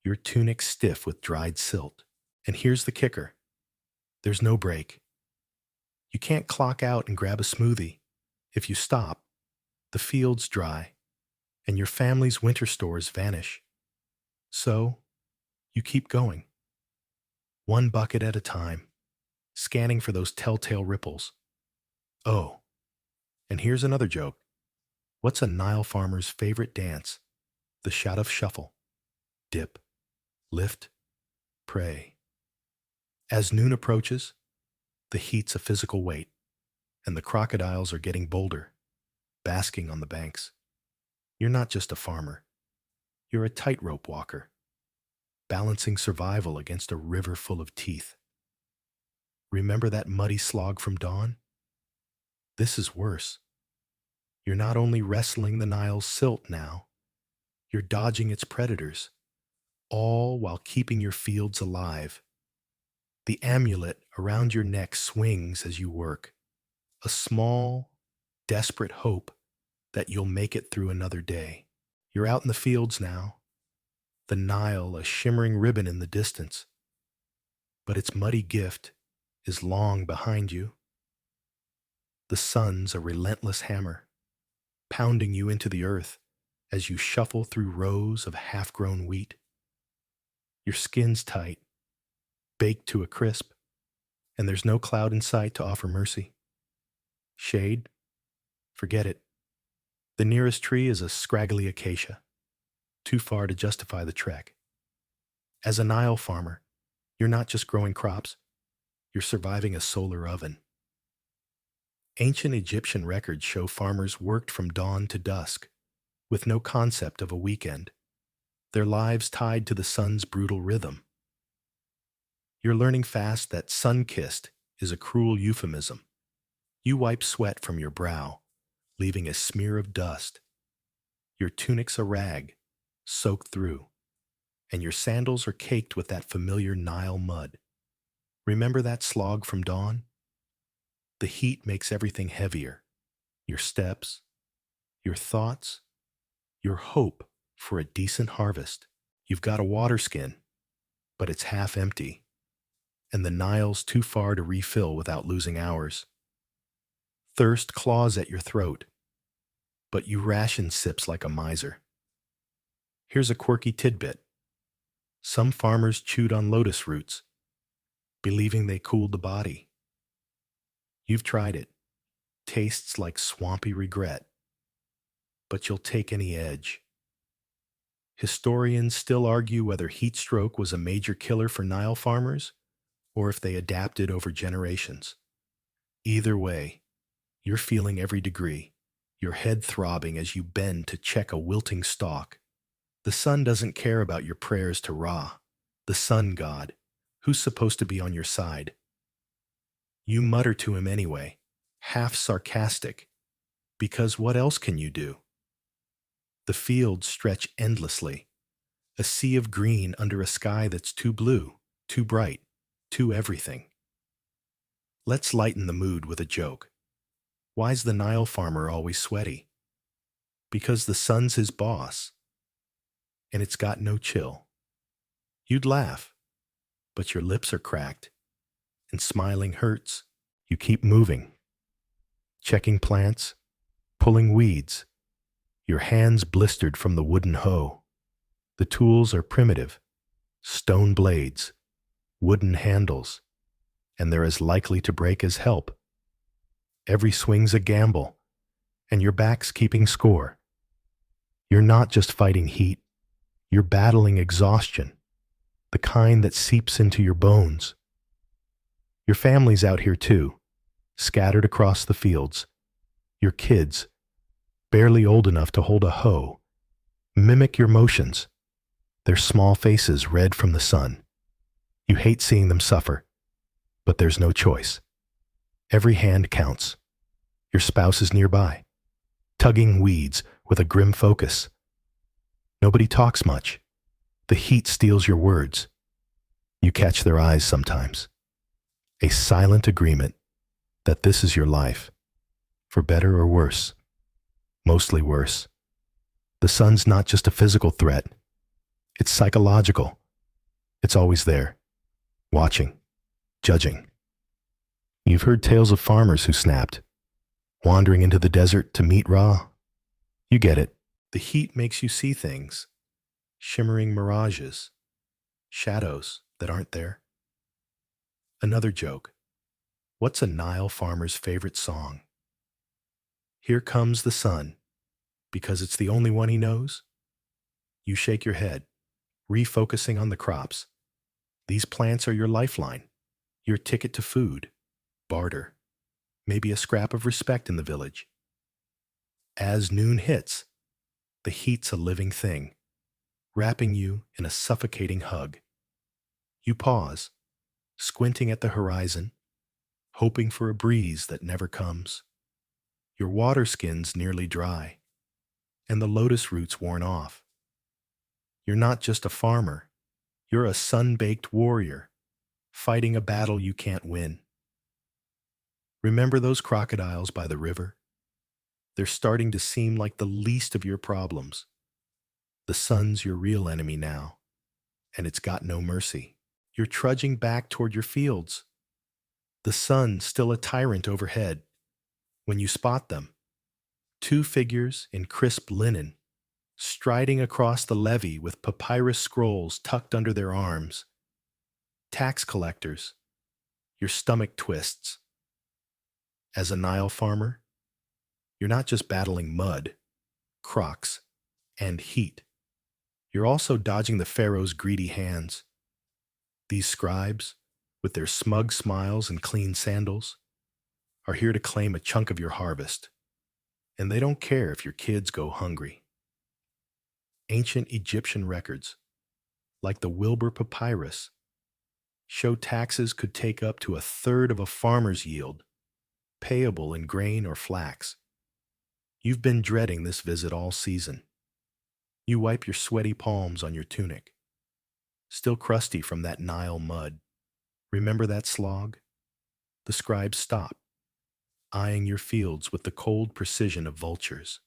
your tunic stiff with dried silt. And here's the kicker. There's no break. You can't clock out and grab a smoothie. If you stop, the field's dry, and your family's winter stores vanish. So, you keep going. One bucket at a time, scanning for those telltale ripples. Oh, and here's another joke. What's a Nile farmer's favorite dance? The Shaduf shuffle. Dip, lift, pray. As noon approaches, the heat's a physical weight, and the crocodiles are getting bolder, basking on the banks. You're not just a farmer. You're a tightrope walker, balancing survival against a river full of teeth. Remember that muddy slog from dawn? This is worse. You're not only wrestling the Nile's silt now, you're dodging its predators, all while keeping your fields alive. The amulet around your neck swings as you work, a small, desperate hope that you'll make it through another day. You're out in the fields now, the Nile a shimmering ribbon in the distance, but its muddy gift is long behind you. The sun's a relentless hammer, pounding you into the earth as you shuffle through rows of half-grown wheat. Your skin's tight, baked to a crisp, and there's no cloud in sight to offer mercy. Shade? Forget it. The nearest tree is a scraggly acacia, too far to justify the trek. As a Nile farmer, you're not just growing crops, you're surviving a solar oven. Ancient Egyptian records show farmers worked from dawn to dusk, with no concept of a weekend, their lives tied to the sun's brutal rhythm. You're learning fast that sun-kissed is a cruel euphemism. You wipe sweat from your brow, leaving a smear of dust. Your tunic's a rag, soaked through, and your sandals are caked with that familiar Nile mud. Remember that slog from dawn? The heat makes everything heavier. Your steps, your thoughts, your hope for a decent harvest. You've got a water skin, but it's half empty, and the Nile's too far to refill without losing hours. Thirst claws at your throat, but you ration sips like a miser. Here's a quirky tidbit. Some farmers chewed on lotus roots, believing they cooled the body. You've tried it. Tastes like swampy regret, but you'll take any edge. Historians still argue whether heat stroke was a major killer for Nile farmers or if they adapted over generations. Either way, you're feeling every degree, your head throbbing as you bend to check a wilting stalk. The sun doesn't care about your prayers to Ra, the sun god, who's supposed to be on your side. You mutter to him anyway, half sarcastic, because what else can you do? The fields stretch endlessly, a sea of green under a sky that's too blue, too bright, too everything. Let's lighten the mood with a joke. Why's the Nile farmer always sweaty? Because the sun's his boss, and it's got no chill. You'd laugh, but your lips are cracked, and smiling hurts. You keep moving, checking plants, pulling weeds, your hands blistered from the wooden hoe. The tools are primitive, stone blades, wooden handles, and they're as likely to break as help. Every swing's a gamble, and your back's keeping score. You're not just fighting heat, you're battling exhaustion, the kind that seeps into your bones. Your family's out here too, scattered across the fields. Your kids, barely old enough to hold a hoe, mimic your motions, their small faces red from the sun. You hate seeing them suffer, but there's no choice. Every hand counts. Your spouse is nearby, tugging weeds with a grim focus. Nobody talks much. The heat steals your words. You catch their eyes sometimes. A silent agreement that this is your life, for better or worse. Mostly worse. The sun's not just a physical threat. It's psychological. It's always there, watching, judging. You've heard tales of farmers who snapped, wandering into the desert to meet Ra. You get it. The heat makes you see things, shimmering mirages, shadows that aren't there. Another joke. What's a Nile farmer's favorite song? Here Comes the Sun, because it's the only one he knows? You shake your head, refocusing on the crops. These plants are your lifeline, your ticket to food, barter, maybe a scrap of respect in the village. As noon hits, the heat's a living thing, wrapping you in a suffocating hug. You pause, squinting at the horizon, hoping for a breeze that never comes. Your water skin's nearly dry, and the lotus roots worn off. You're not just a farmer, you're a sun-baked warrior, fighting a battle you can't win. Remember those crocodiles by the river? They're starting to seem like the least of your problems. The sun's your real enemy now, and it's got no mercy. You're trudging back toward your fields. The sun still a tyrant overhead. When you spot them, two figures in crisp linen, striding across the levee with papyrus scrolls tucked under their arms. Tax collectors, your stomach twists. As a Nile farmer, you're not just battling mud, crocs, and heat. You're also dodging the pharaoh's greedy hands. These scribes, with their smug smiles and clean sandals, are here to claim a chunk of your harvest, and they don't care if your kids go hungry. Ancient Egyptian records, like the Wilbur Papyrus, show taxes could take up to a third of a farmer's yield, payable in grain or flax. You've been dreading this visit all season. You wipe your sweaty palms on your tunic, still crusty from that Nile mud. Remember that slog? The scribes stop, eyeing your fields with the cold precision of vultures.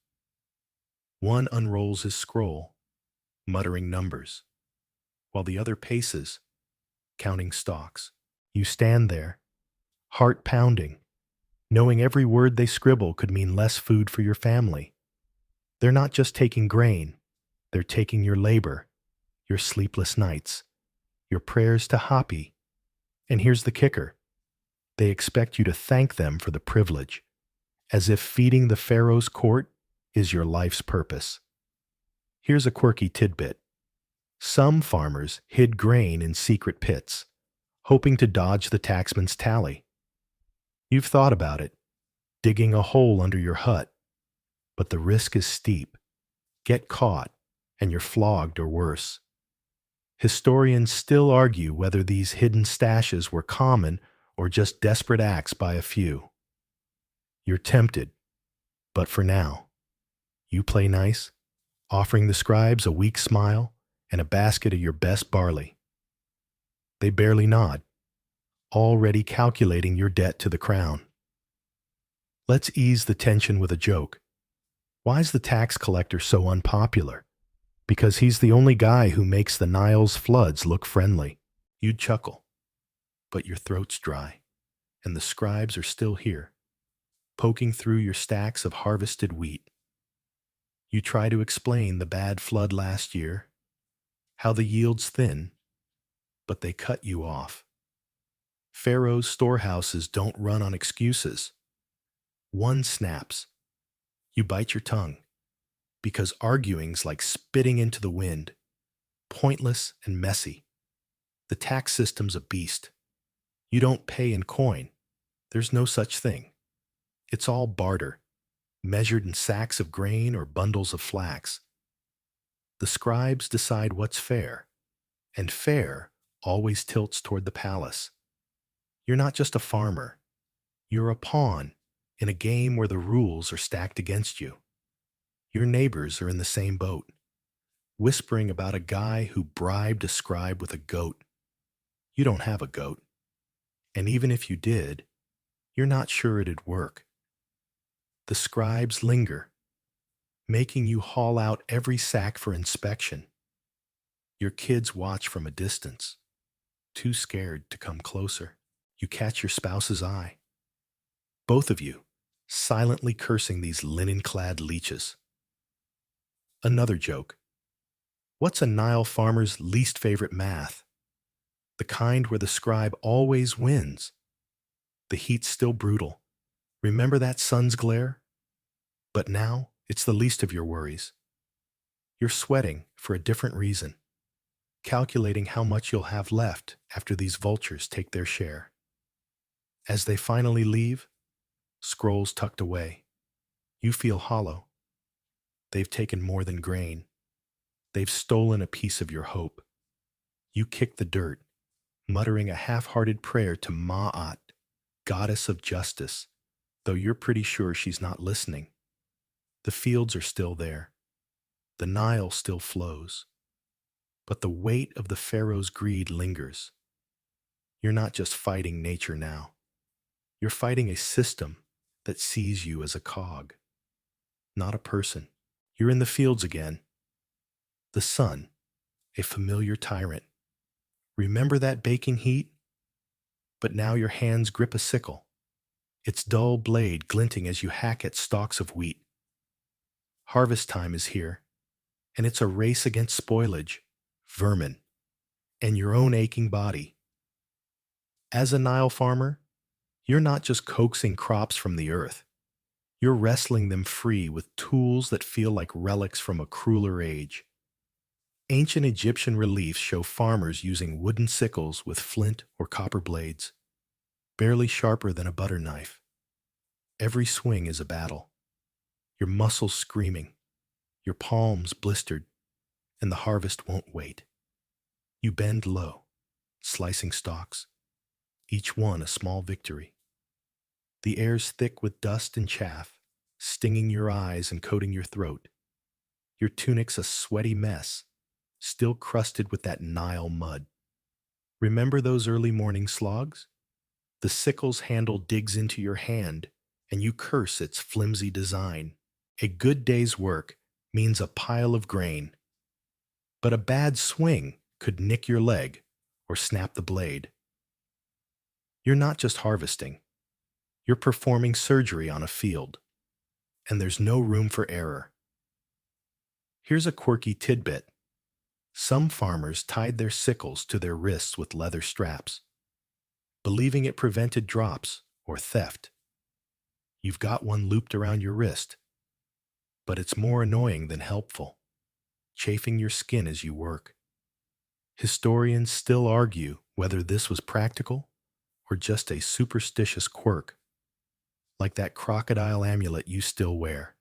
One unrolls his scroll, muttering numbers, while the other paces, counting stalks. You stand there, heart pounding, knowing every word they scribble could mean less food for your family. They're not just taking grain, they're taking your labor, your sleepless nights, your prayers to Hapi. And here's the kicker. They expect you to thank them for the privilege, as if feeding the pharaoh's court is your life's purpose. Here's a quirky tidbit. Some farmers hid grain in secret pits, hoping to dodge the taxman's tally. You've thought about it, digging a hole under your hut, but the risk is steep. Get caught, and you're flogged or worse. Historians still argue whether these hidden stashes were common or just desperate acts by a few. You're tempted, but for now, you play nice, offering the scribes a weak smile and a basket of your best barley. They barely nod, already calculating your debt to the crown. Let's ease the tension with a joke. Why's the tax collector so unpopular? Because he's the only guy who makes the Nile's floods look friendly. You'd chuckle, but your throat's dry, and the scribes are still here, poking through your stacks of harvested wheat. You try to explain the bad flood last year, how the yield's thin, but they cut you off. Pharaoh's storehouses don't run on excuses. One snaps. You bite your tongue, because arguing's like spitting into the wind, pointless and messy. The tax system's a beast. You don't pay in coin. There's no such thing. It's all barter, measured in sacks of grain or bundles of flax. The scribes decide what's fair, and fair always tilts toward the palace. You're not just a farmer. You're a pawn in a game where the rules are stacked against you. Your neighbors are in the same boat, whispering about a guy who bribed a scribe with a goat. You don't have a goat, and even if you did, you're not sure it'd work. The scribes linger, making you haul out every sack for inspection. Your kids watch from a distance, too scared to come closer. You catch your spouse's eye. Both of you, silently cursing these linen-clad leeches. Another joke. What's a Nile farmer's least favorite math? The kind where the scribe always wins. The heat's still brutal. Remember that sun's glare? But now, it's the least of your worries. You're sweating for a different reason, calculating how much you'll have left after these vultures take their share. As they finally leave, scrolls tucked away, you feel hollow. They've taken more than grain. They've stolen a piece of your hope. You kick the dirt, muttering a half-hearted prayer to Ma'at, goddess of justice, though you're pretty sure she's not listening. The fields are still there. The Nile still flows. But the weight of the pharaoh's greed lingers. You're not just fighting nature now. You're fighting a system that sees you as a cog, not a person. You're in the fields again. The sun, a familiar tyrant. Remember that baking heat? But now your hands grip a sickle, its dull blade glinting as you hack at stalks of wheat. Harvest time is here, and it's a race against spoilage, vermin, and your own aching body. As a Nile farmer, you're not just coaxing crops from the earth. You're wrestling them free with tools that feel like relics from a crueler age. Ancient Egyptian reliefs show farmers using wooden sickles with flint or copper blades, barely sharper than a butter knife. Every swing is a battle. Your muscles screaming, your palms blistered, and the harvest won't wait. You bend low, slicing stalks, each one a small victory. The air's thick with dust and chaff, stinging your eyes and coating your throat. Your tunic's a sweaty mess, still crusted with that Nile mud. Remember those early morning slogs? The sickle's handle digs into your hand, and you curse its flimsy design. A good day's work means a pile of grain, but a bad swing could nick your leg or snap the blade. You're not just harvesting. You're performing surgery on a field, and there's no room for error. Here's a quirky tidbit. Some farmers tied their sickles to their wrists with leather straps. believing it prevented drops or theft. You've got one looped around your wrist, but it's more annoying than helpful, chafing your skin as you work. Historians still argue whether this was practical or just a superstitious quirk, like that crocodile amulet you still wear.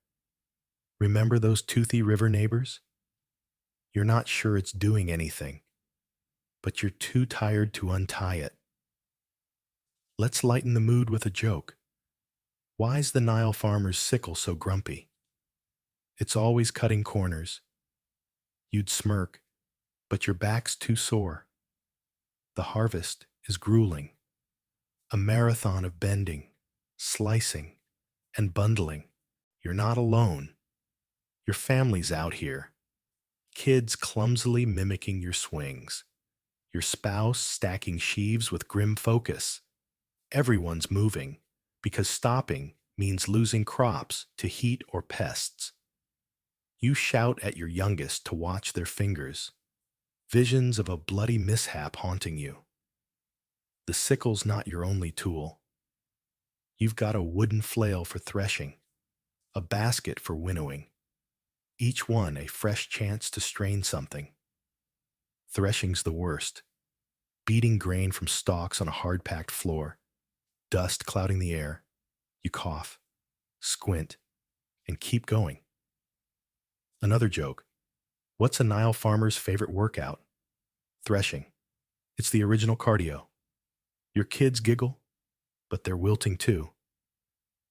Remember those toothy river neighbors? You're not sure it's doing anything, but you're too tired to untie it. Let's lighten the mood with a joke. Why's the Nile farmer's sickle so grumpy? It's always cutting corners. You'd smirk, but your back's too sore. The harvest is grueling, a marathon of bending, slicing, and bundling. You're not alone. Your family's out here. Kids clumsily mimicking your swings. Your spouse stacking sheaves with grim focus. Everyone's moving, because stopping means losing crops to heat or pests. You shout at your youngest to watch their fingers. Visions of a bloody mishap haunting you. The sickle's not your only tool. You've got a wooden flail for threshing, a basket for winnowing, each one a fresh chance to strain something. Threshing's the worst. Beating grain from stalks on a hard-packed floor, dust clouding the air. You cough, squint, and keep going. Another joke. What's a Nile farmer's favorite workout? Threshing. It's the original cardio. Your kids giggle, but they're wilting too.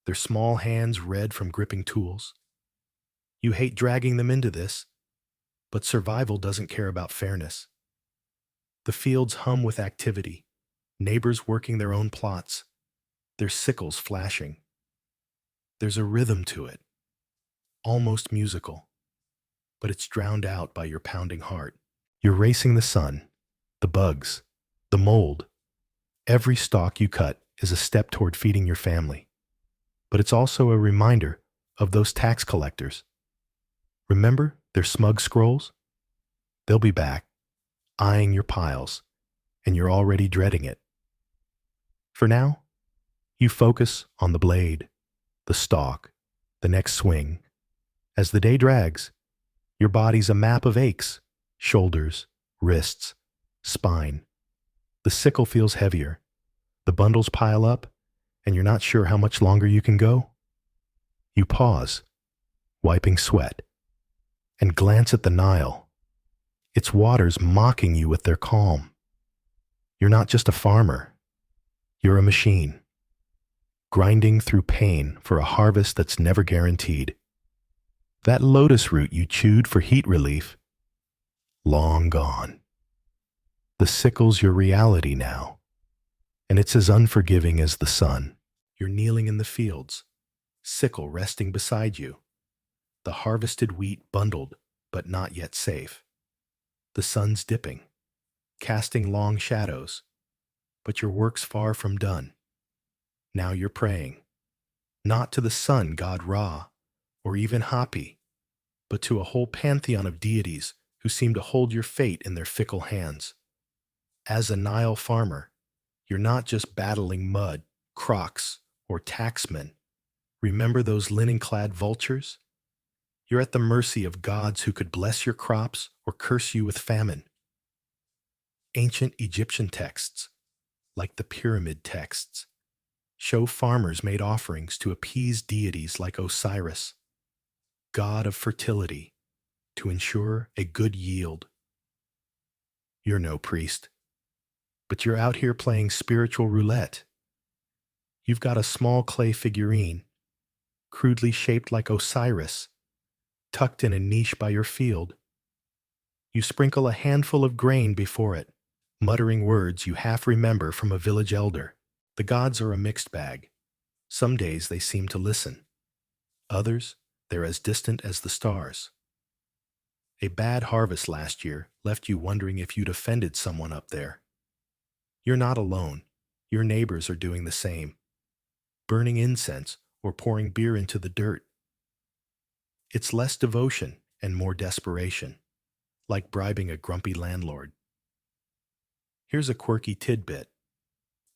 Their small hands red from gripping tools. You hate dragging them into this, but survival doesn't care about fairness. The fields hum with activity, neighbors working their own plots, their sickles flashing. There's a rhythm to it, almost musical, but it's drowned out by your pounding heart. You're racing the sun, the bugs, the mold. Every stalk you cut is a step toward feeding your family, but it's also a reminder of those tax collectors. Remember their smug scrolls? They'll be back, eyeing your piles, and you're already dreading it. For now, you focus on the blade, the stalk, the next swing. As the day drags, your body's a map of aches, shoulders, wrists, spine. The sickle feels heavier, the bundles pile up, and you're not sure how much longer you can go. You pause, wiping sweat, and glance at the Nile. Its waters mocking you with their calm. You're not just a farmer. You're a machine, grinding through pain for a harvest that's never guaranteed. That lotus root you chewed for heat relief, long gone. The sickle's your reality now, and it's as unforgiving as the sun. You're kneeling in the fields, sickle resting beside you, the harvested wheat bundled but not yet safe. The sun's dipping, casting long shadows, but your work's far from done. Now you're praying, not to the sun god Ra, or even Hapi, but to a whole pantheon of deities who seem to hold your fate in their fickle hands. As a Nile farmer, you're not just battling mud, crocs, or taxmen. Remember those linen-clad vultures? You're at the mercy of gods who could bless your crops or curse you with famine. Ancient Egyptian texts, like the pyramid texts, show farmers made offerings to appease deities like Osiris, god of fertility, to ensure a good yield. You're no priest, but you're out here playing spiritual roulette. You've got a small clay figurine, crudely shaped like Osiris, tucked in a niche by your field. You sprinkle a handful of grain before it, muttering words you half remember from a village elder. The gods are a mixed bag. Some days they seem to listen. Others, they're as distant as the stars. A bad harvest last year left you wondering if you'd offended someone up there. You're not alone. Your neighbors are doing the same, burning incense or pouring beer into the dirt. It's less devotion and more desperation, like bribing a grumpy landlord. Here's a quirky tidbit.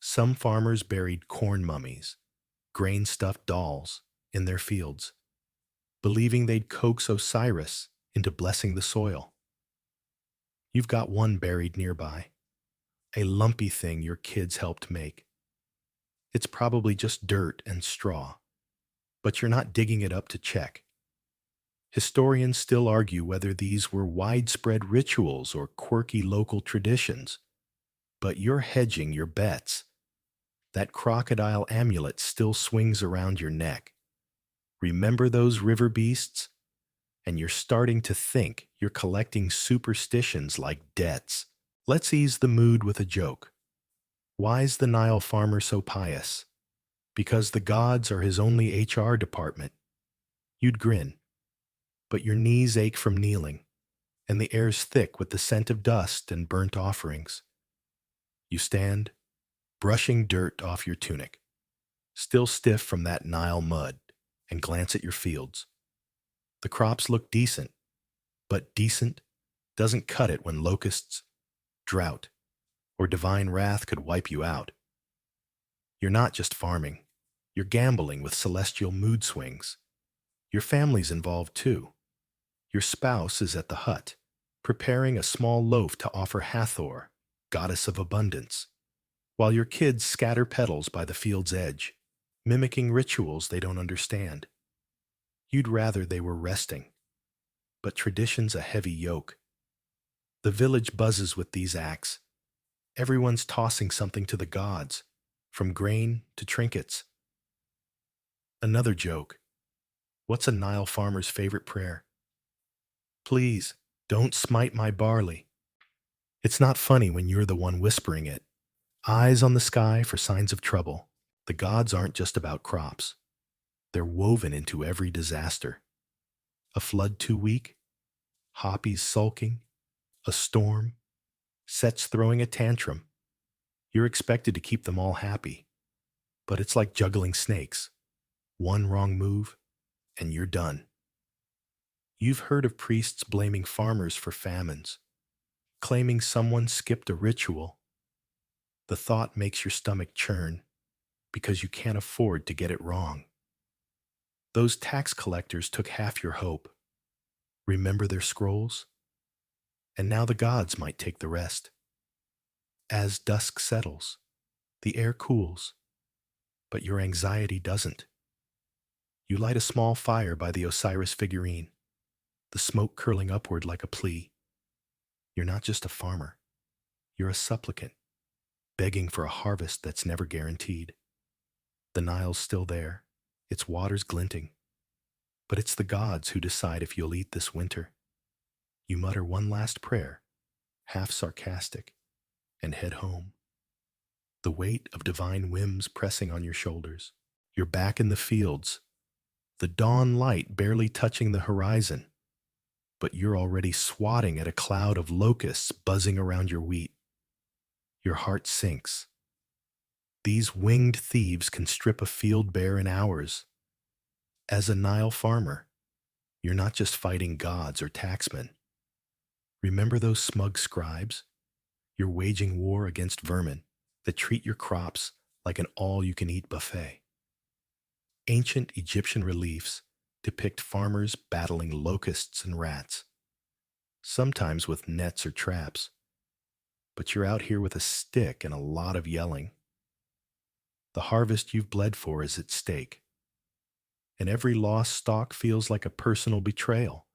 Some farmers buried corn mummies, grain-stuffed dolls, in their fields, believing they'd coax Osiris into blessing the soil. You've got one buried nearby, a lumpy thing your kids helped make. It's probably just dirt and straw, but you're not digging it up to check. Historians still argue whether these were widespread rituals or quirky local traditions, but you're hedging your bets. That crocodile amulet still swings around your neck. Remember those river beasts? And you're starting to think you're collecting superstitions like debts. Let's ease the mood with a joke. Why's the Nile farmer so pious? Because the gods are his only HR department. You'd grin, but your knees ache from kneeling, and the air's thick with the scent of dust and burnt offerings. You stand, brushing dirt off your tunic, still stiff from that Nile mud, and glance at your fields. The crops look decent, but decent doesn't cut it when locusts, drought, or divine wrath could wipe you out. You're not just farming, you're gambling with celestial mood swings. Your family's involved too. Your spouse is at the hut, preparing a small loaf to offer Hathor, goddess of abundance, while your kids scatter petals by the field's edge, mimicking rituals they don't understand. You'd rather they were resting, but tradition's a heavy yoke. The village buzzes with these acts. Everyone's tossing something to the gods, from grain to trinkets. Another joke. What's a Nile farmer's favorite prayer? Please, don't smite my barley. It's not funny when you're the one whispering it. Eyes on the sky for signs of trouble. The gods aren't just about crops. They're woven into every disaster. A flood too weak, Hoppies sulking, a storm, Sets throwing a tantrum. You're expected to keep them all happy. But it's like juggling snakes. One wrong move, and you're done. You've heard of priests blaming farmers for famines, claiming someone skipped a ritual. The thought makes your stomach churn because you can't afford to get it wrong. Those tax collectors took half your hope. Remember their scrolls? And now the gods might take the rest. As dusk settles, the air cools, but your anxiety doesn't. You light a small fire by the Osiris figurine, the smoke curling upward like a plea. You're not just a farmer. You're a supplicant, begging for a harvest that's never guaranteed. The Nile's still there, its waters glinting, but it's the gods who decide if you'll eat this winter. You mutter one last prayer, half sarcastic, and head home. The weight of divine whims pressing on your shoulders. You're back in the fields, the dawn light barely touching the horizon, but you're already swatting at a cloud of locusts buzzing around your wheat. Your heart sinks. These winged thieves can strip a field bare in hours. As a Nile farmer, you're not just fighting gods or taxmen. Remember those smug scribes? You're waging war against vermin that treat your crops like an all-you-can-eat buffet. Ancient Egyptian reliefs depict farmers battling locusts and rats, sometimes with nets or traps. But you're out here with a stick and a lot of yelling. The harvest you've bled for is at stake, and every lost stalk feels like a personal betrayal.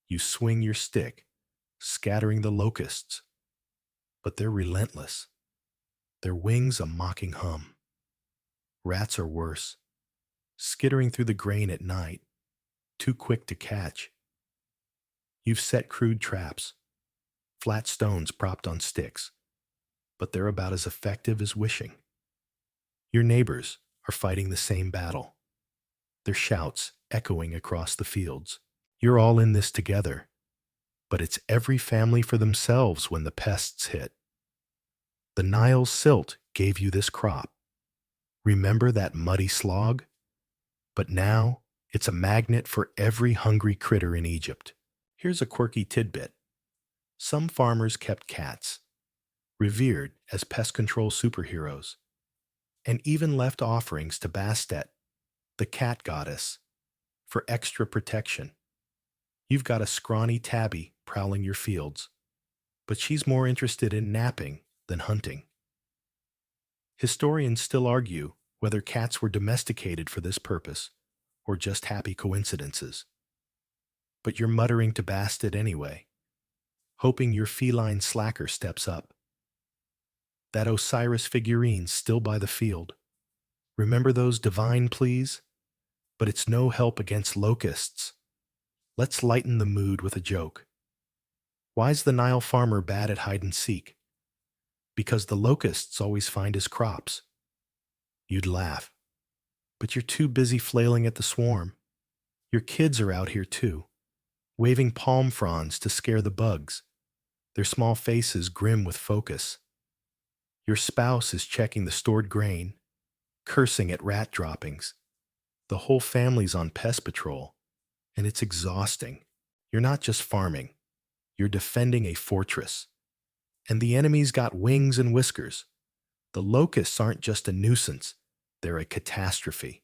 You swing your stick, scattering the locusts, but they're relentless, their wings a mocking hum. Rats are worse, skittering through the grain at night, too quick to catch. You've set crude traps, flat stones propped on sticks, but they're about as effective as wishing. Your neighbors are fighting the same battle, their shouts echoing across the fields. You're all in this together, but it's every family for themselves when the pests hit. The Nile's silt gave you this crop. Remember that muddy slog? But now it's a magnet for every hungry critter in Egypt. Here's a quirky tidbit. Some farmers kept cats. revered as pest control superheroes, and even left offerings to Bastet, the cat goddess, for extra protection. You've got a scrawny tabby prowling your fields, but she's more interested in napping than hunting. Historians still argue whether cats were domesticated for this purpose or just happy coincidences. But you're muttering to Bastet anyway, hoping your feline slacker steps up. That Osiris figurine's still by the field. Remember those divine pleas? But it's no help against locusts. Let's lighten the mood with a joke. Why's the Nile farmer bad at hide and seek? Because the locusts always find his crops. You'd laugh. But you're too busy flailing at the swarm. Your kids are out here too, waving palm fronds to scare the bugs, their small faces grim with focus. Your spouse is checking the stored grain, cursing at rat droppings. The whole family's on pest patrol, and it's exhausting. You're not just farming, you're defending a fortress. And the enemy's got wings and whiskers. The locusts aren't just a nuisance, they're a catastrophe.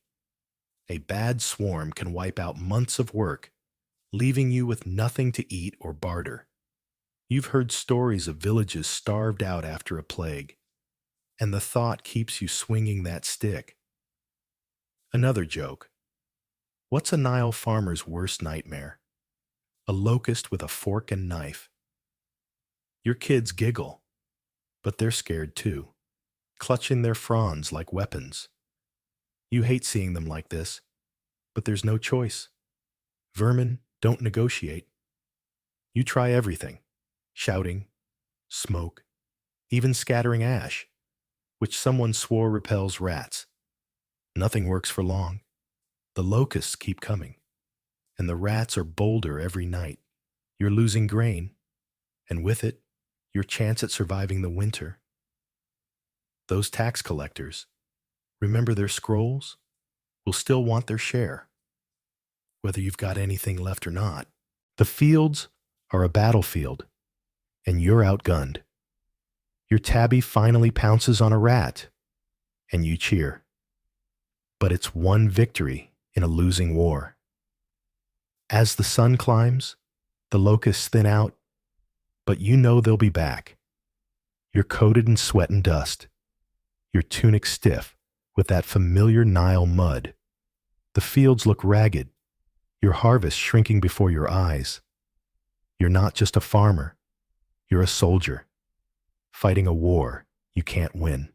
A bad swarm can wipe out months of work, leaving you with nothing to eat or barter. You've heard stories of villages starved out after a plague, and the thought keeps you swinging that stick. Another joke. What's a Nile farmer's worst nightmare? A locust with a fork and knife. Your kids giggle, but they're scared too, clutching their fronds like weapons. You hate seeing them like this, but there's no choice. Vermin don't negotiate. You try everything, shouting, smoke, even scattering ash, which someone swore repels rats. Nothing works for long. The locusts keep coming, and the rats are bolder every night. You're losing grain, and with it, your chance at surviving the winter. Those tax collectors, remember their scrolls? Will still want their share, whether you've got anything left or not. The fields are a battlefield, and you're outgunned. Your tabby finally pounces on a rat, and you cheer. But it's one victory in a losing war. As the sun climbs, the locusts thin out, but you know they'll be back. You're coated in sweat and dust, your tunic stiff with that familiar Nile mud. The fields look ragged, your harvest shrinking before your eyes. You're not just a farmer, you're a soldier, fighting a war you can't win.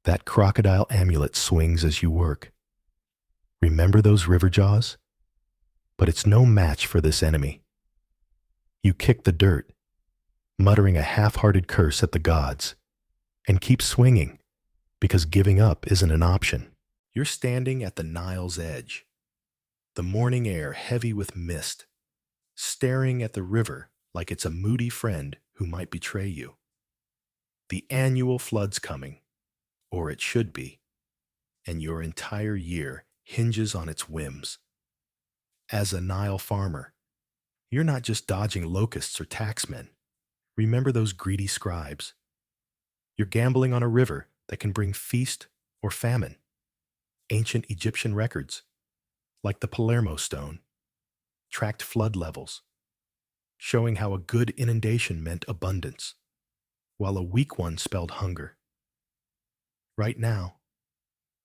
That crocodile amulet swings as you work. Remember those river jaws? But it's no match for this enemy. You kick the dirt, muttering a half-hearted curse at the gods, and keep swinging, because giving up isn't an option. You're standing at the Nile's edge, the morning air heavy with mist, staring at the river like it's a moody friend who might betray you. The annual flood's coming, or it should be, and your entire year hinges on its whims. As a Nile farmer, you're not just dodging locusts or taxmen. Remember those greedy scribes. You're gambling on a river that can bring feast or famine. Ancient Egyptian records, like the Palermo stone, tracked flood levels, showing how a good inundation meant abundance, while a weak one spelled hunger. Right now,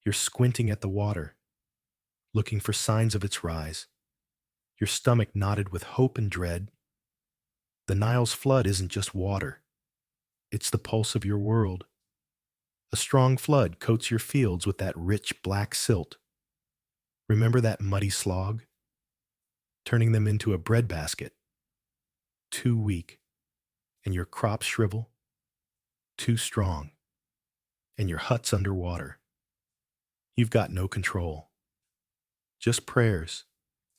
you're squinting at the water, looking for signs of its rise, your stomach knotted with hope and dread. The Nile's flood isn't just water. It's the pulse of your world. A strong flood coats your fields with that rich black silt. Remember that muddy slog? Turning them into a breadbasket. Too weak, and your crops shrivel. Too strong, and your hut's underwater. You've got no control. Just prayers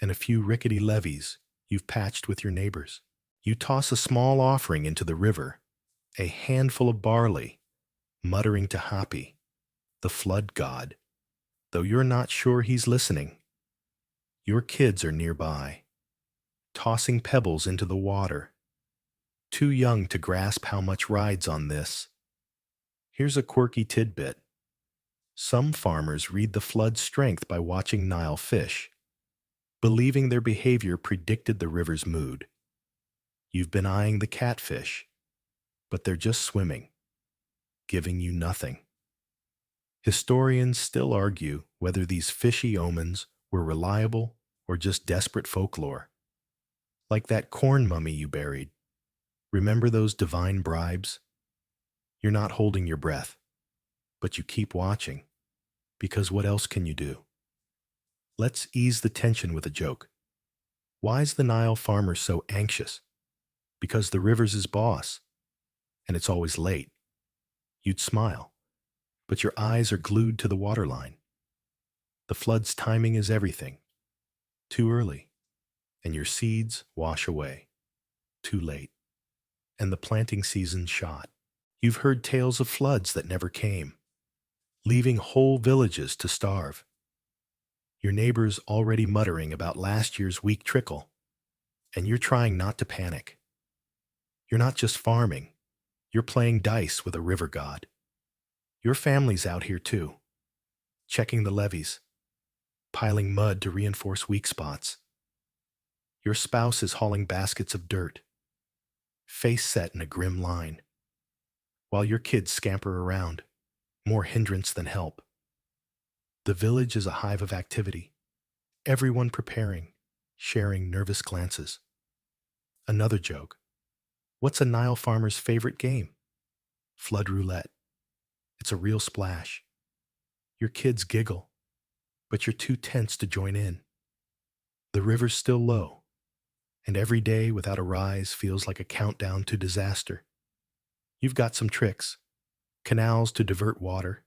and a few rickety levees you've patched with your neighbors. You toss a small offering into the river, a handful of barley, muttering to Hapi, the flood god, though you're not sure he's listening. Your kids are nearby, tossing pebbles into the water. Too young to grasp how much rides on this. Here's a quirky tidbit. Some farmers read the flood's strength by watching Nile fish, believing their behavior predicted the river's mood. You've been eyeing the catfish, but they're just swimming, giving you nothing. Historians still argue whether these fishy omens were reliable or just desperate folklore. Like that corn mummy you buried. Remember those divine bribes? You're not holding your breath, but you keep watching, because what else can you do? Let's ease the tension with a joke. Why's the Nile farmer so anxious? Because the river's his boss, and it's always late. You'd smile, but your eyes are glued to the waterline. The flood's timing is everything. Too early, and your seeds wash away. Too late, and the planting season's shot. You've heard tales of floods that never came, leaving whole villages to starve. Your neighbor's already muttering about last year's weak trickle, and you're trying not to panic. You're not just farming, you're playing dice with a river god. Your family's out here too, checking the levees, piling mud to reinforce weak spots. Your spouse is hauling baskets of dirt, face set in a grim line, while your kids scamper around, more hindrance than help. The village is a hive of activity, everyone preparing, sharing nervous glances. Another joke. What's a Nile farmer's favorite game? Flood roulette. It's a real splash. Your kids giggle, but you're too tense to join in. The river's still low, and every day without a rise feels like a countdown to disaster. You've got some tricks. Canals to divert water,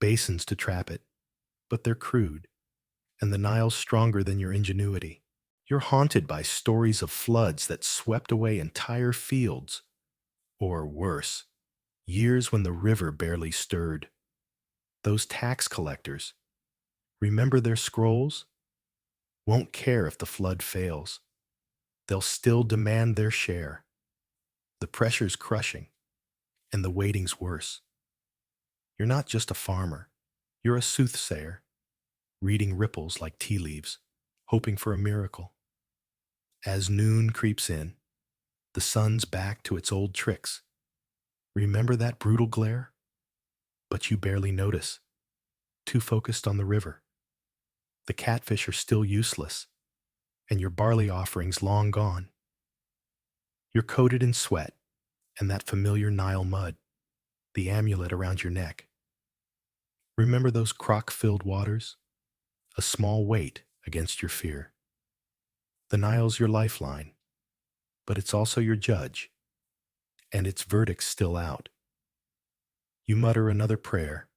basins to trap it, but they're crude, and the Nile's stronger than your ingenuity. You're haunted by stories of floods that swept away entire fields, or worse, years when the river barely stirred. Those tax collectors, remember their scrolls? Won't care if the flood fails. They'll still demand their share. The pressure's crushing, and the waiting's worse. You're not just a farmer. You're a soothsayer, reading ripples like tea leaves, hoping for a miracle. As noon creeps in, the sun's back to its old tricks. Remember that brutal glare? But you barely notice, too focused on the river. The catfish are still useless, and your barley offering's long gone. You're coated in sweat and that familiar Nile mud, the amulet around your neck. Remember those crock-filled waters? A small weight against your fear. The Nile's your lifeline, but it's also your judge, and its verdict's still out. You mutter another prayer,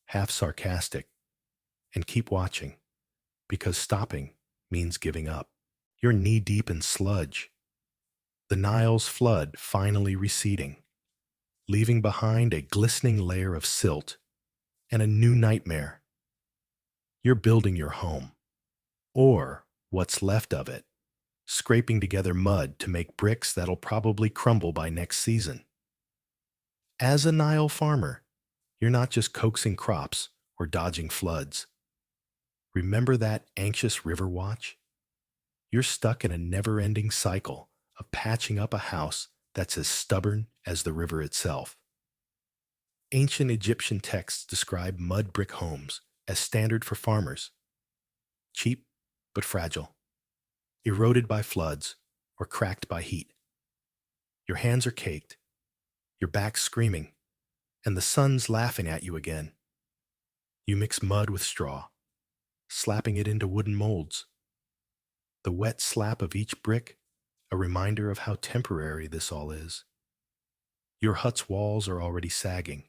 half sarcastic, and keep watching, because stopping means giving up. You're knee-deep in sludge. The Nile's flood finally receding, leaving behind a glistening layer of silt and a new nightmare. You're building your home, or what's left of it, scraping together mud to make bricks that'll probably crumble by next season. As a Nile farmer, you're not just coaxing crops or dodging floods. Remember that anxious river watch? You're stuck in a never-ending cycle of patching up a house that's as stubborn as the river itself. Ancient Egyptian texts describe mud brick homes as standard for farmers. Cheap but fragile, eroded by floods or cracked by heat. Your hands are caked, your back screaming, and the sun's laughing at you again. You mix mud with straw, slapping it into wooden molds. The wet slap of each brick, a reminder of how temporary this all is. Your hut's walls are already sagging,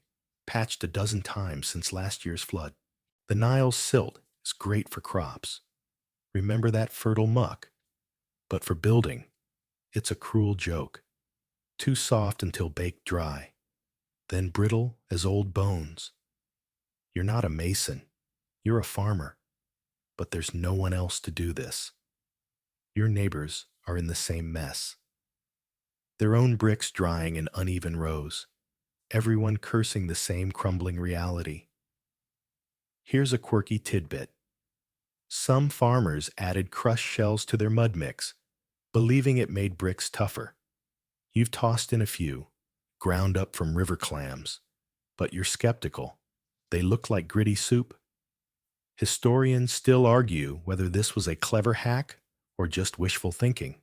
patched a dozen times since last year's flood. The Nile's silt is great for crops. Remember that fertile muck? But for building, it's a cruel joke. Too soft until baked dry, then brittle as old bones. You're not a mason, you're a farmer, but there's no one else to do this. Your neighbors are in the same mess. their own bricks drying in uneven rows, everyone cursing the same crumbling reality. Here's a quirky tidbit. Some farmers added crushed shells to their mud mix, believing it made bricks tougher. You've tossed in a few, ground up from river clams, but you're skeptical. They look like gritty soup. Historians still argue whether this was a clever hack or just wishful thinking.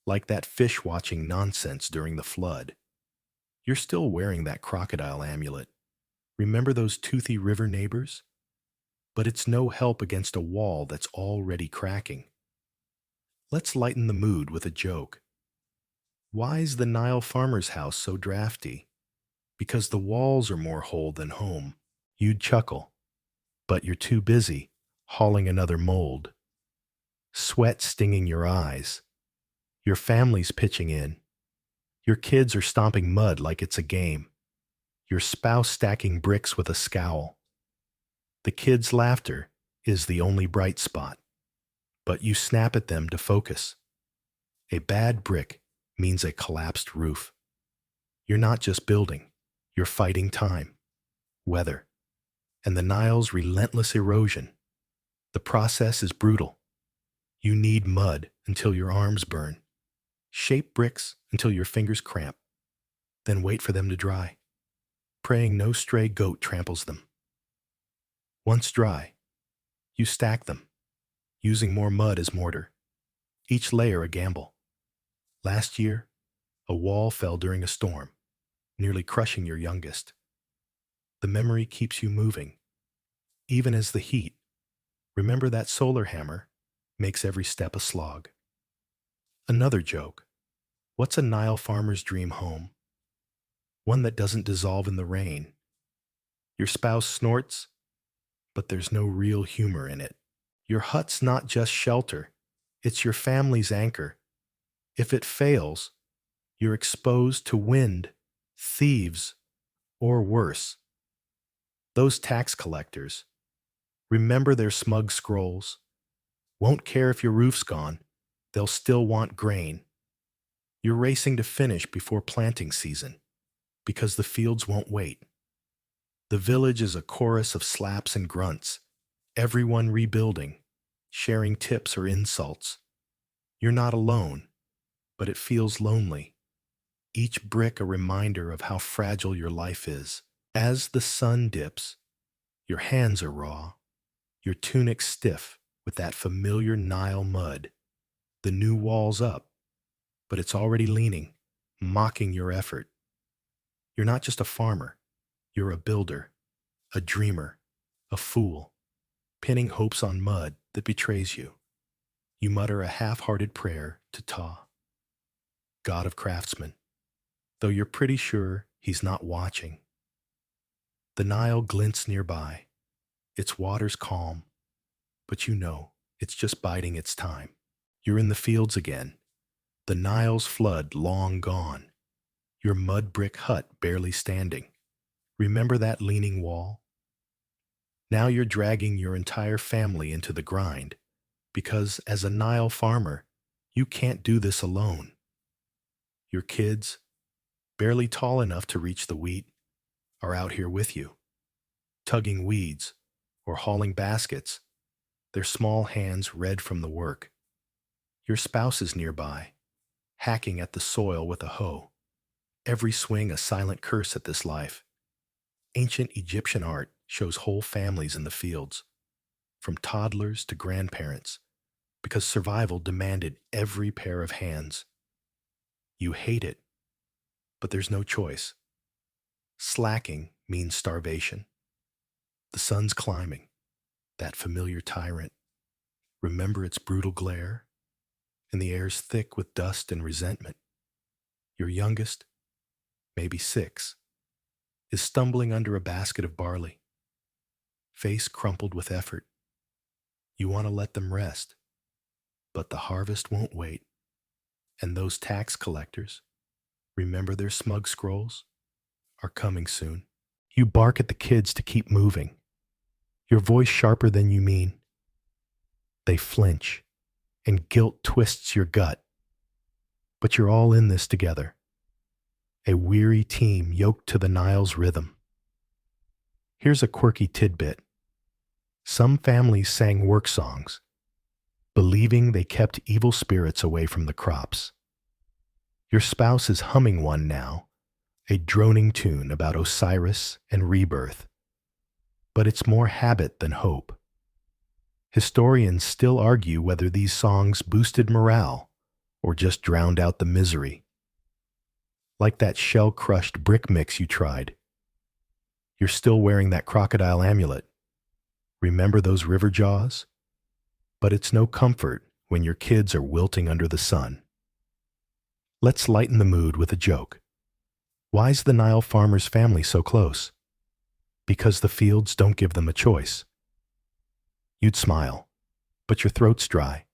Like that fish watching nonsense during the flood. You're still wearing that crocodile amulet. Remember those toothy river neighbors? But it's no help against a wall that's already cracking. Let's lighten the mood with a joke. Why's the Nile farmer's house so drafty? Because the walls are more whole than home. You'd chuckle, but you're too busy hauling another mold. Sweat stinging your eyes. Your family's pitching in. Your kids are stomping mud like it's a game. Your spouse stacking bricks with a scowl. The kids' laughter is the only bright spot, but you snap at them to focus. A bad brick means a collapsed roof. You're not just building, you're fighting time, weather, and the Nile's relentless erosion. The process is brutal. You knead mud until your arms burn, shape bricks until your fingers cramp, then wait for them to dry, praying no stray goat tramples them. Once dry, you stack them, using more mud as mortar, each layer a gamble. Last year, a wall fell during a storm, nearly crushing your youngest. The memory keeps you moving, even as the heat. Remember that solar hammer makes every step a slog. Another joke. What's a Nile farmer's dream home? One that doesn't dissolve in the rain. Your spouse snorts, but there's no real humor in it. Your hut's not just shelter, it's your family's anchor. If it fails, you're exposed to wind, thieves, or worse. Those tax collectors, remember their smug scrolls. Won't care if your roof's gone, they'll still want grain. You're racing to finish before planting season, because the fields won't wait. The village is a chorus of slaps and grunts, everyone rebuilding, sharing tips or insults. You're not alone, but it feels lonely. Each brick a reminder of how fragile your life is. As the sun dips, your hands are raw, your tunic stiff with that familiar Nile mud. The new wall's up, but it's already leaning, mocking your effort. You're not just a farmer, you're a builder, a dreamer, a fool, pinning hopes on mud that betrays you. You mutter a half-hearted prayer to Ta, God of craftsmen, though you're pretty sure he's not watching. The Nile glints nearby, its waters calm, but you know it's just biding its time. You're in the fields again, the Nile's flood long gone, your mud brick hut barely standing. Remember that leaning wall? Now you're dragging your entire family into the grind, because as a Nile farmer, you can't do this alone. Your kids, barely tall enough to reach the wheat, are out here with you, tugging weeds or hauling baskets, their small hands red from the work. Your spouse is nearby, hacking at the soil with a hoe, every swing a silent curse at this life. Ancient Egyptian art shows whole families in the fields, from toddlers to grandparents, because survival demanded every pair of hands. You hate it, but there's no choice. Slacking means starvation. The sun's climbing, that familiar tyrant. Remember its brutal glare? And the air's thick with dust and resentment. Your youngest, maybe 6, is stumbling under a basket of barley, face crumpled with effort. You want to let them rest, but the harvest won't wait. And those tax collectors, remember their smug scrolls, are coming soon. You bark at the kids to keep moving, your voice sharper than you mean. They flinch, and guilt twists your gut. but you're all in this together. A weary team yoked to the Nile's rhythm. Here's a quirky tidbit. Some families sang work songs, believing they kept evil spirits away from the crops. Your spouse is humming one now, a droning tune about Osiris and rebirth. But it's more habit than hope. Historians still argue whether these songs boosted morale or just drowned out the misery. Like that shell-crushed brick mix you tried. You're still wearing that crocodile amulet. Remember those river jaws? But it's no comfort when your kids are wilting under the sun. Let's lighten the mood with a joke. Why's the Nile farmer's family so close? Because the fields don't give them a choice. You'd smile, but your throat's dry,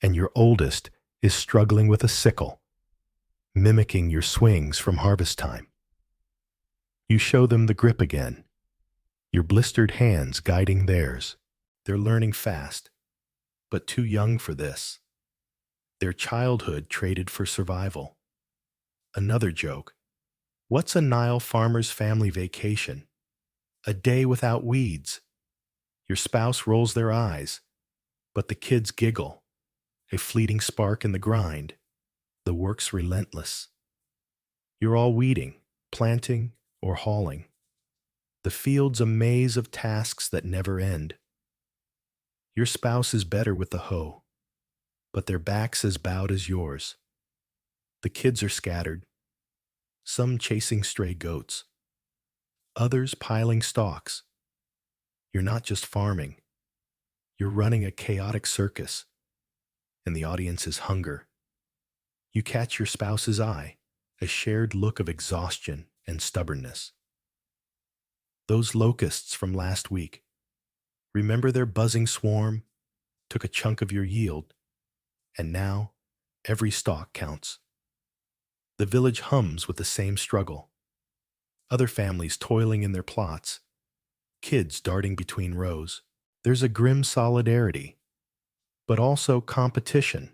and your oldest is struggling with a sickle, mimicking your swings from harvest time. You show them the grip again, your blistered hands guiding theirs. They're learning fast, but too young for this. Their childhood traded for survival. Another joke. What's a Nile farmer's family vacation? A day without weeds. Your spouse rolls their eyes, but the kids giggle. A fleeting spark in the grind. The work's relentless. You're all weeding, planting, or hauling. The field's a maze of tasks that never end. Your spouse is better with the hoe, but their back's as bowed as yours. The kids are scattered, some chasing stray goats, others piling stalks. You're not just farming, you're running a chaotic circus, and the audience is hunger. You catch your spouse's eye, a shared look of exhaustion and stubbornness. Those locusts from last week, remember their buzzing swarm, took a chunk of your yield, and now every stalk counts. The village hums with the same struggle. Other families toiling in their plots, kids darting between rows. There's a grim solidarity, but also competition.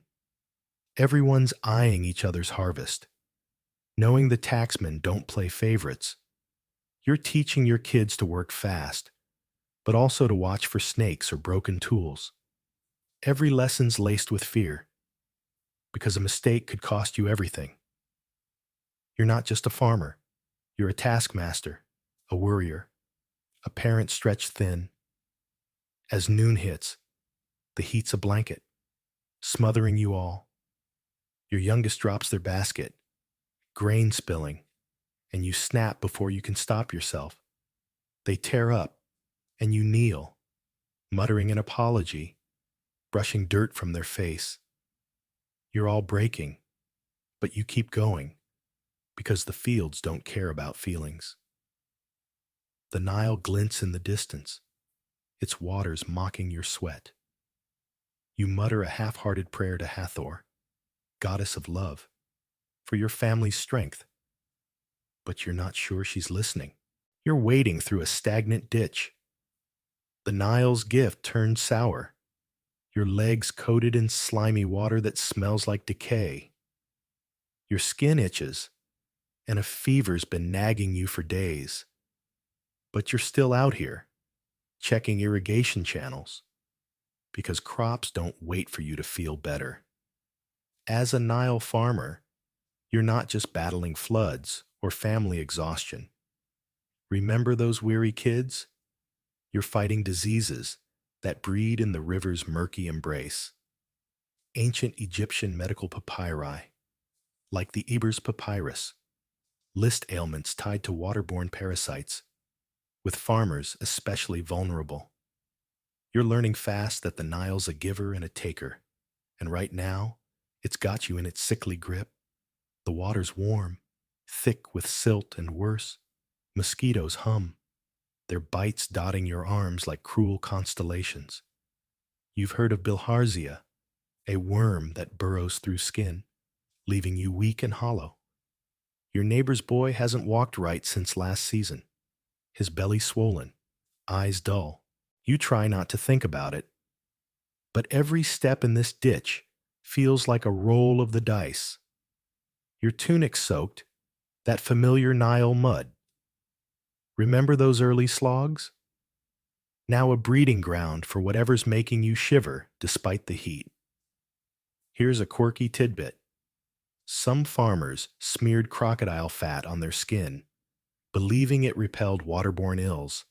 Everyone's eyeing each other's harvest. Knowing the taxmen don't play favorites, you're teaching your kids to work fast, but also to watch for snakes or broken tools. Every lesson's laced with fear, because a mistake could cost you everything. You're not just a farmer. You're a taskmaster, a worrier, a parent stretched thin. As noon hits, the heat's a blanket, smothering you all. Your youngest drops their basket, grain spilling, and you snap before you can stop yourself. They tear up, and you kneel, muttering an apology, brushing dirt from their face. You're all breaking, but you keep going, because the fields don't care about feelings. The Nile glints in the distance, its waters mocking your sweat. You mutter a half-hearted prayer to Hathor, goddess of love, for your family's strength. But you're not sure she's listening. You're wading through a stagnant ditch. The Nile's gift turned sour, your legs coated in slimy water that smells like decay. Your skin itches, and a fever's been nagging you for days. But you're still out here, checking irrigation channels, because crops don't wait for you to feel better. As a Nile farmer, you're not just battling floods or family exhaustion. Remember those weary kids? You're fighting diseases that breed in the river's murky embrace. Ancient Egyptian medical papyri, like the Eber's papyrus, list ailments tied to waterborne parasites, with farmers especially vulnerable. You're learning fast that the Nile's a giver and a taker, and right now, it's got you in its sickly grip. The water's warm, thick with silt, and worse, mosquitoes hum, their bites dotting your arms like cruel constellations. You've heard of bilharzia, a worm that burrows through skin, leaving you weak and hollow. Your neighbor's boy hasn't walked right since last season, his belly swollen, eyes dull. You try not to think about it, but every step in this ditch feels like a roll of the dice. Your tunic soaked, that familiar Nile mud. Remember those early slogs? Now a breeding ground for whatever's making you shiver despite the heat. Here's a quirky tidbit. Some farmers smeared crocodile fat on their skin, believing it repelled waterborne ills.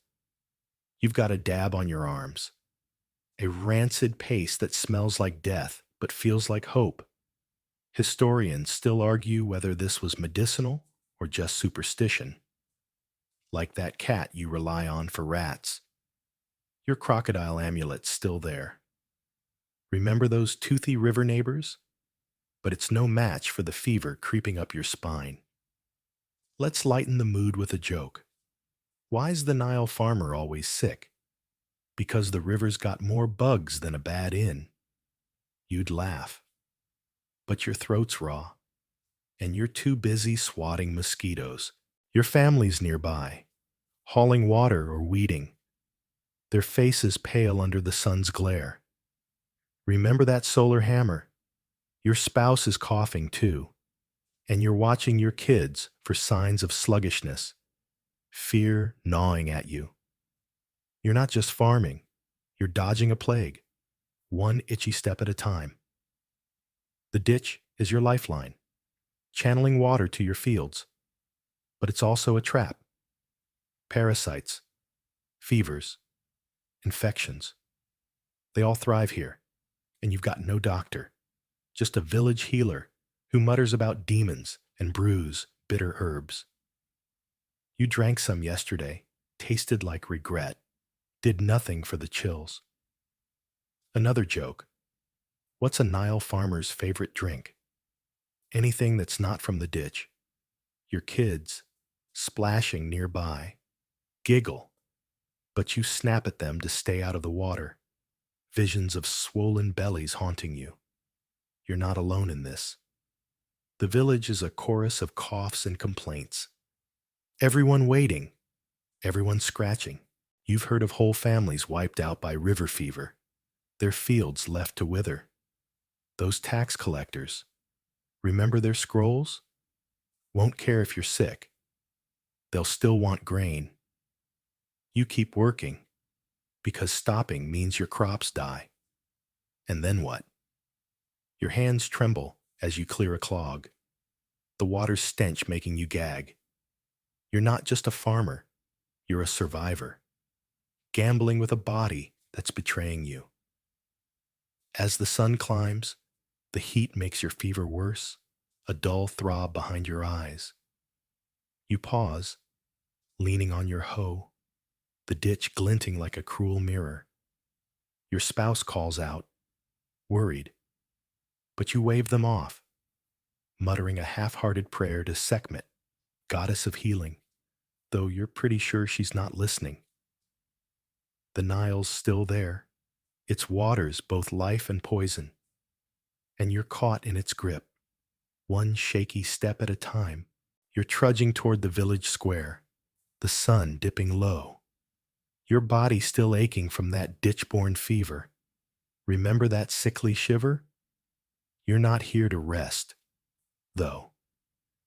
You've got a dab on your arms, a rancid paste that smells like death but feels like hope. Historians still argue whether this was medicinal or just superstition. Like that cat you rely on for rats. Your crocodile amulet's still there. Remember those toothy river neighbors? But it's no match for the fever creeping up your spine. Let's lighten the mood with a joke. Why's the Nile farmer always sick? Because the river's got more bugs than a bad inn. You'd laugh. But your throat's raw, and you're too busy swatting mosquitoes. Your family's nearby, hauling water or weeding, their faces pale under the sun's glare. Remember that solar hammer? Your spouse is coughing too, and you're watching your kids for signs of sluggishness, fear gnawing at you. You're not just farming, you're dodging a plague, one itchy step at a time. The ditch is your lifeline, channeling water to your fields, but it's also a trap. Parasites, fevers, infections, they all thrive here, and you've got no doctor, just a village healer who mutters about demons and brews bitter herbs. You drank some yesterday, tasted like regret, did nothing for the chills. Another joke. What's a Nile farmer's favorite drink? Anything that's not from the ditch. Your kids, splashing nearby, giggle, but you snap at them to stay out of the water. Visions of swollen bellies haunting you. You're not alone in this. The village is a chorus of coughs and complaints. Everyone waiting, everyone scratching. You've heard of whole families wiped out by river fever, their fields left to wither. Those tax collectors, remember their scrolls? Won't care if you're sick. They'll still want grain. You keep working, because stopping means your crops die. And then what? Your hands tremble as you clear a clog, the water's stench making you gag. You're not just a farmer, you're a survivor, gambling with a body that's betraying you. As the sun climbs, the heat makes your fever worse, a dull throb behind your eyes. You pause, leaning on your hoe, the ditch glinting like a cruel mirror. Your spouse calls out, worried, but you wave them off, muttering a half-hearted prayer to Sekhmet, goddess of healing, though you're pretty sure she's not listening. The Nile's still there, its waters both life and poison, and you're caught in its grip, one shaky step at a time. You're trudging toward the village square, the sun dipping low, your body still aching from that ditch-borne fever. Remember that sickly shiver? You're not here to rest, though.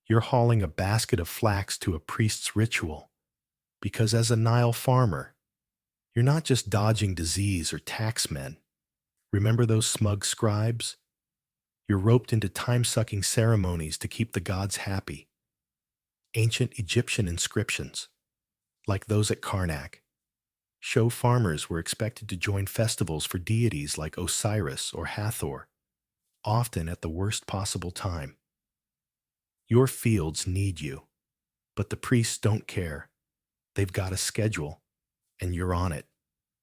You're hauling a basket of flax to a priest's ritual, because as a Nile farmer, you're not just dodging disease or taxmen. Remember those smug scribes? You're roped into time-sucking ceremonies to keep the gods happy. Ancient Egyptian inscriptions, like those at Karnak, show farmers were expected to join festivals for deities like Osiris or Hathor, often at the worst possible time. Your fields need you, but the priests don't care. They've got a schedule, and you're on it.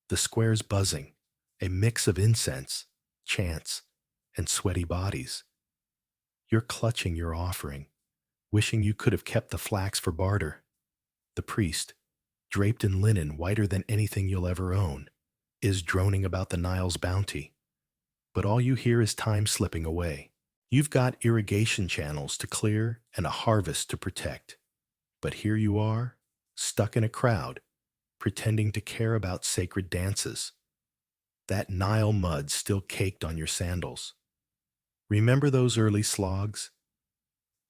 The square's buzzing, a mix of incense, chants, and sweaty bodies. You're clutching your offering, wishing you could have kept the flax for barter. The priest, draped in linen whiter than anything you'll ever own, is droning about the Nile's bounty. But all you hear is time slipping away. You've got irrigation channels to clear and a harvest to protect. But here you are, stuck in a crowd, pretending to care about sacred dances. That Nile mud still caked on your sandals. Remember those early slogs?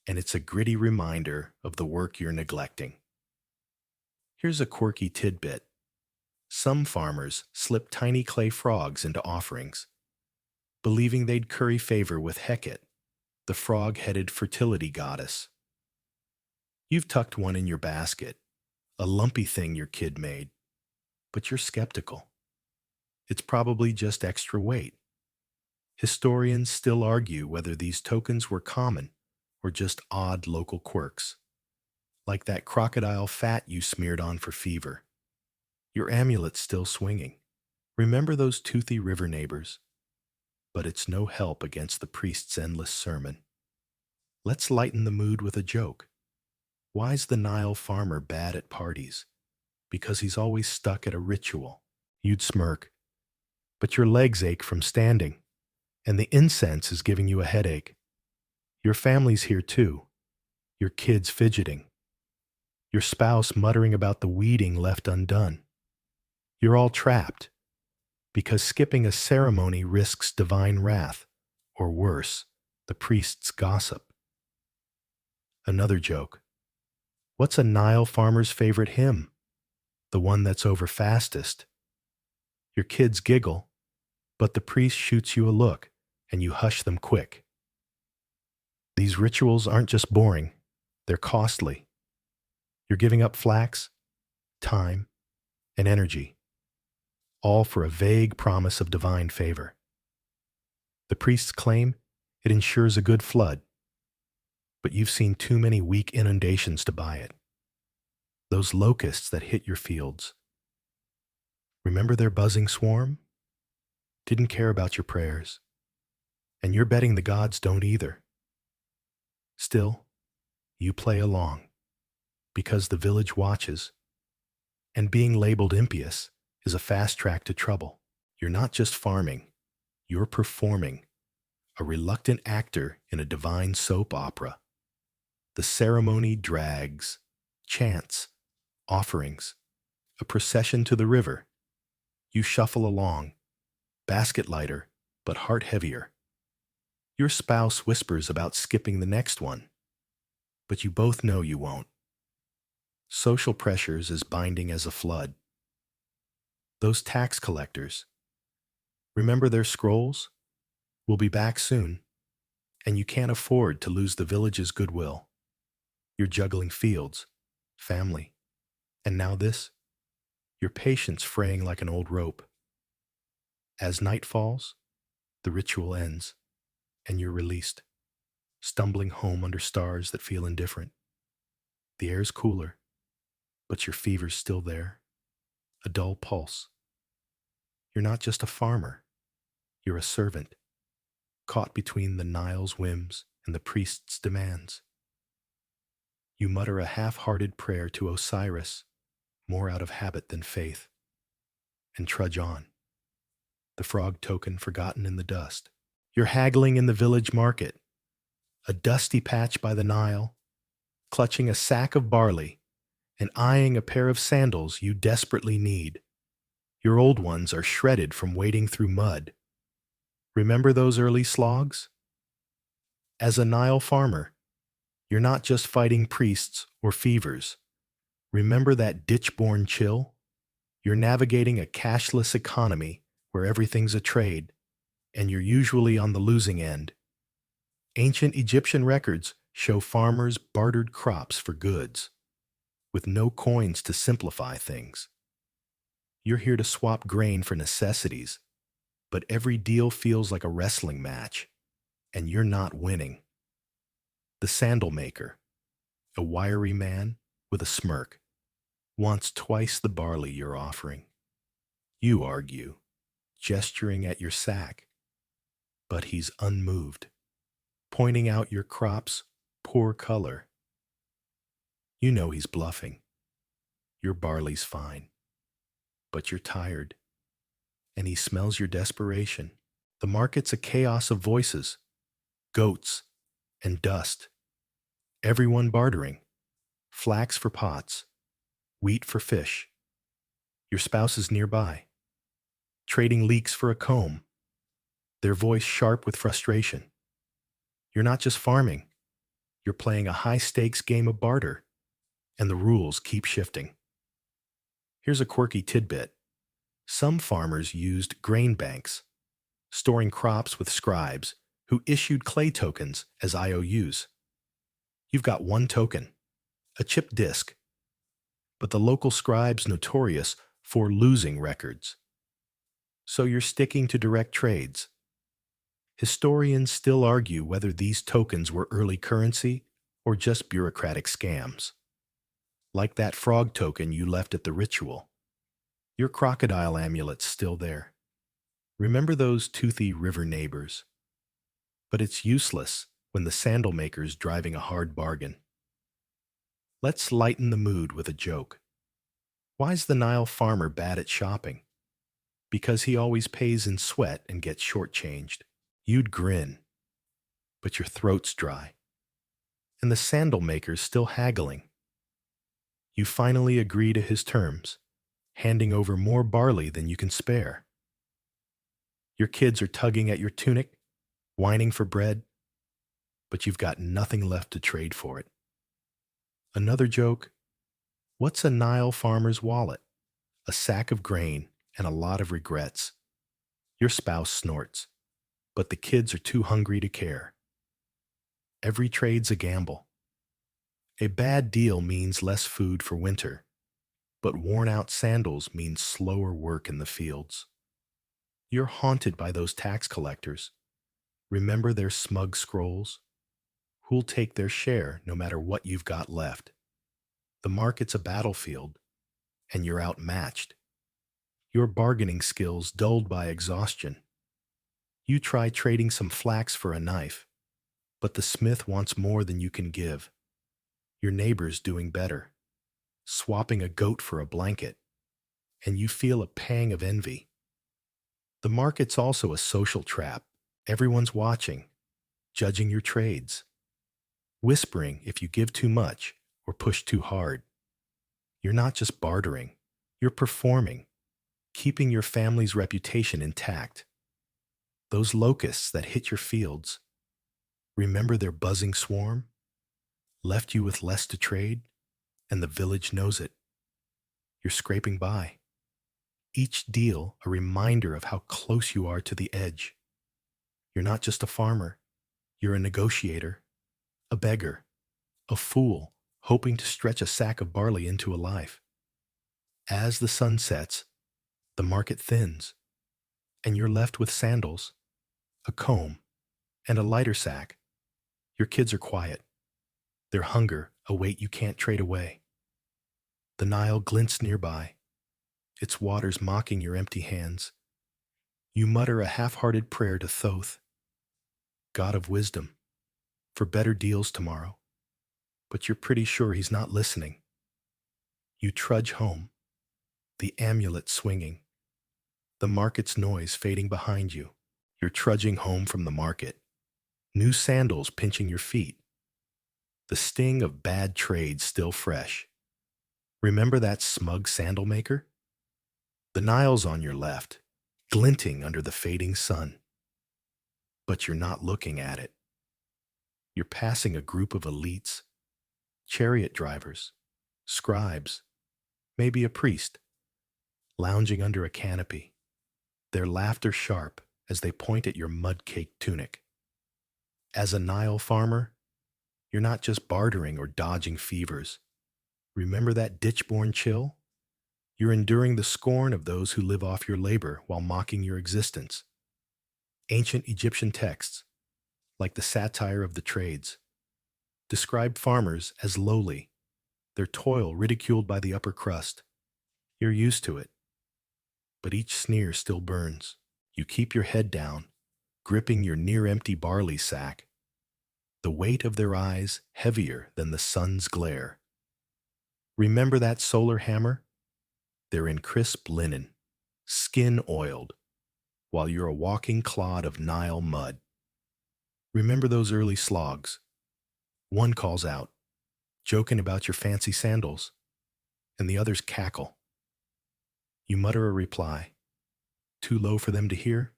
and it's a gritty reminder of the work you're neglecting. Here's a quirky tidbit. Some farmers slip tiny clay frogs into offerings, believing they'd curry favor with Hecate, the frog-headed fertility goddess. You've tucked one in your basket, a lumpy thing your kid made, but you're skeptical. It's probably just extra weight. Historians still argue whether these tokens were common or just odd local quirks, like that crocodile fat you smeared on for fever. Your amulet's still swinging. Remember those toothy river neighbors? But it's no help against the priest's endless sermon. Let's lighten the mood with a joke. Why's the Nile farmer bad at parties? Because he's always stuck at a ritual. You'd smirk, but your legs ache from standing, and the incense is giving you a headache. Your family's here too. Your kids fidgeting. Your spouse muttering about the weeding left undone. You're all trapped, because skipping a ceremony risks divine wrath, or worse, the priest's gossip. Another joke. What's a Nile farmer's favorite hymn? The one that's over fastest. Your kids giggle, but the priest shoots you a look, and you hush them quick. These rituals aren't just boring, they're costly. You're giving up flax, time, and energy, all for a vague promise of divine favor. The priests claim it ensures a good flood, but you've seen too many weak inundations to buy it. Those locusts that hit your fields. Remember their buzzing swarm? Didn't care about your prayers. And you're betting the gods don't either. Still, you play along, because the village watches, and being labeled impious is a fast track to trouble. You're not just farming, you're performing, a reluctant actor in a divine soap opera. The ceremony drags, chants, offerings, a procession to the river. You shuffle along, basket lighter, but heart heavier. Your spouse whispers about skipping the next one, but you both know you won't. Social pressures as binding as a flood. Those tax collectors, remember their scrolls? We'll be back soon, and you can't afford to lose the village's goodwill. You're juggling fields, family, and now this, your patience fraying like an old rope. As night falls, the ritual ends, and you're released, stumbling home under stars that feel indifferent. The air's cooler, but your fever's still there, a dull pulse. You're not just a farmer, you're a servant, caught between the Nile's whims and the priest's demands. You mutter a half-hearted prayer to Osiris, more out of habit than faith, and trudge on, the frog token forgotten in the dust. You're haggling in the village market, a dusty patch by the Nile, clutching a sack of barley and eyeing a pair of sandals you desperately need. Your old ones are shredded from wading through mud. Remember those early slogs? As a Nile farmer, you're not just fighting priests or fevers. Remember that ditch-born chill? You're navigating a cashless economy where everything's a trade, and you're usually on the losing end. Ancient Egyptian records show farmers bartered crops for goods, with no coins to simplify things. You're here to swap grain for necessities, but every deal feels like a wrestling match, and you're not winning. The sandal maker, a wiry man with a smirk, wants twice the barley you're offering. You argue, gesturing at your sack, but he's unmoved, pointing out your crop's poor color. You know he's bluffing. Your barley's fine, but you're tired, and he smells your desperation. The market's a chaos of voices, goats, and dust. Everyone bartering, flax for pots, wheat for fish. Your spouse is nearby, trading leeks for a comb, their voice sharp with frustration. You're not just farming, You're playing a high-stakes game of barter, and the rules keep shifting. Here's a quirky tidbit. Some farmers used grain banks, storing crops with scribes who issued clay tokens as IOUs. You've got one token, a chipped disc, but the local scribe's notorious for losing records. So you're sticking to direct trades. Historians still argue whether these tokens were early currency or just bureaucratic scams. Like that frog token you left at the ritual. Your crocodile amulet's still there. Remember those toothy river neighbors? But it's useless when the sandal maker's driving a hard bargain. Let's lighten the mood with a joke. Why's the Nile farmer bad at shopping? Because he always pays in sweat and gets shortchanged. You'd grin, but your throat's dry. And the sandal maker's still haggling. You finally agree to his terms, handing over more barley than you can spare. Your kids are tugging at your tunic, whining for bread, but you've got nothing left to trade for it. Another joke. What's a Nile farmer's wallet? A sack of grain and a lot of regrets. Your spouse snorts, but the kids are too hungry to care. Every trade's a gamble. A bad deal means less food for winter, but worn-out sandals means slower work in the fields. You're haunted by those tax collectors. Remember their smug scrolls? Who'll take their share no matter what you've got left? The market's a battlefield, and you're outmatched. Your bargaining skills dulled by exhaustion. You try trading some flax for a knife, but the smith wants more than you can give. Your neighbor's doing better, swapping a goat for a blanket, and you feel a pang of envy. The market's also a social trap. Everyone's watching, judging your trades, whispering if you give too much or push too hard. You're not just bartering, you're performing, keeping your family's reputation intact. Those locusts that hit your fields, remember their buzzing swarm? Left you with less to trade, and the village knows it. You're scraping by. Each deal a reminder of how close you are to the edge. You're not just a farmer, you're a negotiator, a beggar, a fool hoping to stretch a sack of barley into a life. As the sun sets, the market thins, and you're left with sandals, a comb, and a lighter sack. Your kids are quiet. Their hunger a weight you can't trade away. The Nile glints nearby, its waters mocking your empty hands. You mutter a half-hearted prayer to Thoth, God of wisdom, for better deals tomorrow, but you're pretty sure he's not listening. You trudge home, the amulet swinging, the market's noise fading behind you. You're trudging home from the market, new sandals pinching your feet, the sting of bad trade still fresh. Remember that smug sandal maker? The Nile's on your left, glinting under the fading sun. But you're not looking at it. You're passing a group of elites, chariot drivers, scribes, maybe a priest, lounging under a canopy, their laughter sharp as they point at your mud-caked tunic. As a Nile farmer, you're not just bartering or dodging fevers. Remember that ditch-born chill? You're enduring the scorn of those who live off your labor while mocking your existence. Ancient Egyptian texts, like the satire of the trades, described farmers as lowly, their toil ridiculed by the upper crust. You're used to it, but each sneer still burns. You keep your head down, gripping your near-empty barley sack, the weight of their eyes heavier than the sun's glare. Remember that solar hammer? They're in crisp linen, skin-oiled, while you're a walking clod of Nile mud. Remember those early slogs? One calls out, joking about your fancy sandals, and the others cackle. You mutter a reply, too low for them to hear,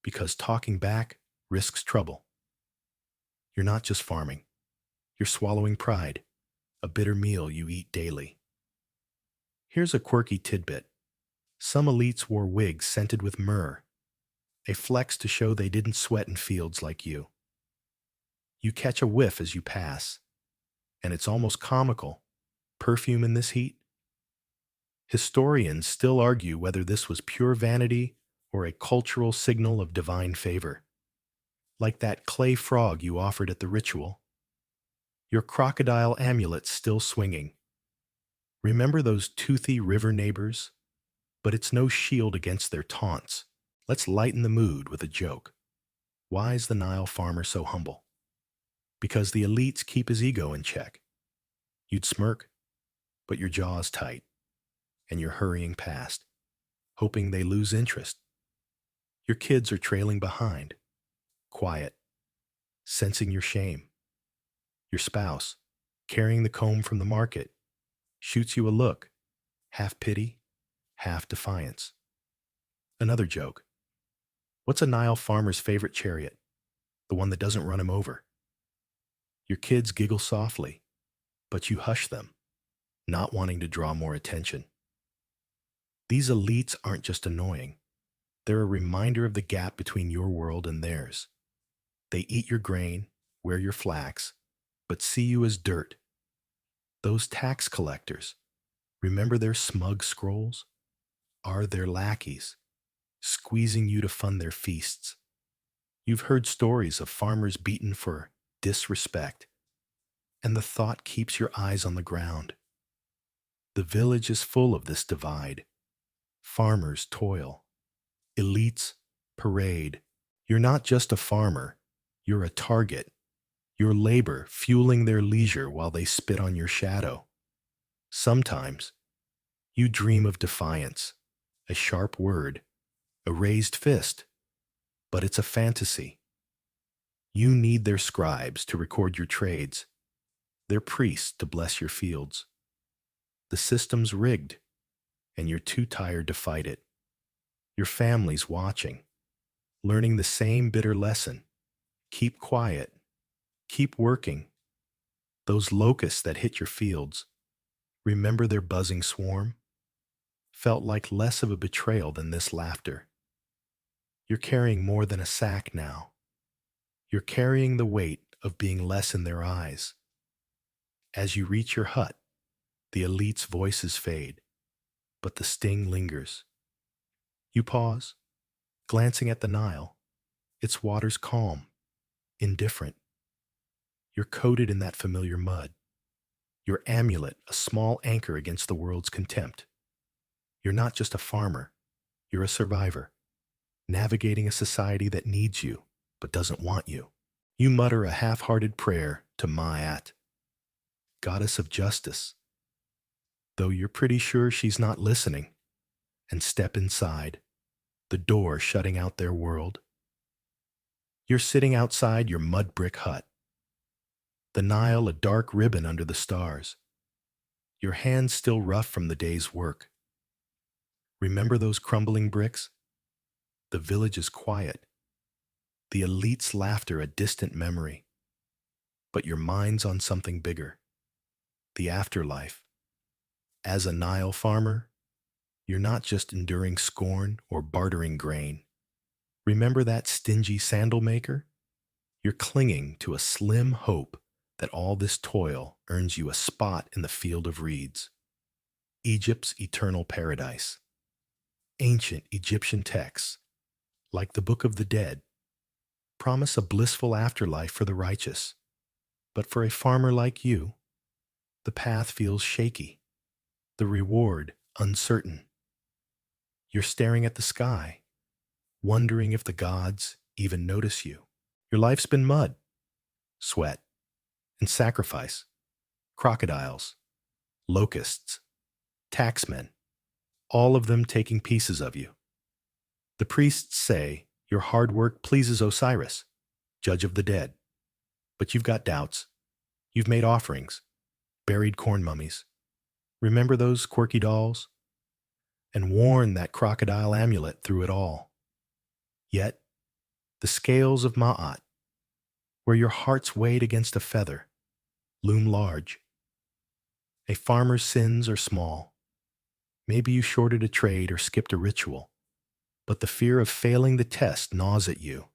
because talking back risks trouble. You're not just farming. You're swallowing pride, a bitter meal you eat daily. Here's a quirky tidbit. Some elites wore wigs scented with myrrh, a flex to show they didn't sweat in fields like you. You catch a whiff as you pass, and it's almost comical. Perfume in this heat? Historians still argue whether this was pure vanity or a cultural signal of divine favor. Like that clay frog you offered at the ritual. Your crocodile amulet still swinging. Remember those toothy river neighbors? But it's no shield against their taunts. Let's lighten the mood with a joke. Why is the Nile farmer so humble? Because the elites keep his ego in check. You'd smirk, but your jaw's tight, and you're hurrying past, hoping they lose interest. Your kids are trailing behind, quiet, sensing your shame. Your spouse, carrying the comb from the market, shoots you a look, half pity, half defiance. Another joke. What's a Nile farmer's favorite chariot? The one that doesn't run him over. Your kids giggle softly, but you hush them, not wanting to draw more attention. These elites aren't just annoying. They're a reminder of the gap between your world and theirs. They eat your grain, wear your flax, but see you as dirt. Those tax collectors, remember their smug scrolls? Are their lackeys, squeezing you to fund their feasts. You've heard stories of farmers beaten for disrespect, and the thought keeps your eyes on the ground. The village is full of this divide. Farmers toil. Elites parade. You're not just a farmer, you're a target. Your labor fueling their leisure while they spit on your shadow. Sometimes, you dream of defiance, a sharp word, a raised fist, but it's a fantasy. You need their scribes to record your trades, their priests to bless your fields. The system's rigged, and you're too tired to fight it. Your family's watching, learning the same bitter lesson. Keep quiet. Keep working. Those locusts that hit your fields, remember their buzzing swarm? Felt like less of a betrayal than this laughter. You're carrying more than a sack now. You're carrying the weight of being less in their eyes. As you reach your hut, the elite's voices fade, but the sting lingers. You pause, glancing at the Nile. Its waters calm, indifferent. You're coated in that familiar mud. Your amulet, a small anchor against the world's contempt. You're not just a farmer, you're a survivor, navigating a society that needs you, but doesn't want you. You mutter a half-hearted prayer to Ma'at, goddess of justice, though you're pretty sure she's not listening, and step inside, the door shutting out their world. You're sitting outside your mud brick hut, the Nile a dark ribbon under the stars, your hands still rough from the day's work. Remember those crumbling bricks? The village is quiet, the elite's laughter a distant memory, but your mind's on something bigger, the afterlife. As a Nile farmer, you're not just enduring scorn or bartering grain. Remember that stingy sandal maker? You're clinging to a slim hope that all this toil earns you a spot in the field of reeds. Egypt's eternal paradise. Ancient Egyptian texts, like the Book of the Dead, promise a blissful afterlife for the righteous. But for a farmer like you, the path feels shaky, the reward uncertain. You're staring at the sky, wondering if the gods even notice you. Your life's been mud, sweat, and sacrifice. Crocodiles, locusts, taxmen, all of them taking pieces of you. The priests say your hard work pleases Osiris, judge of the dead. But you've got doubts. You've made offerings, buried corn mummies. Remember those quirky dolls? And worn that crocodile amulet through it all. Yet, the scales of Ma'at, where your heart's weighed against a feather, loom large. A farmer's sins are small. Maybe you shorted a trade or skipped a ritual, but the fear of failing the test gnaws at you.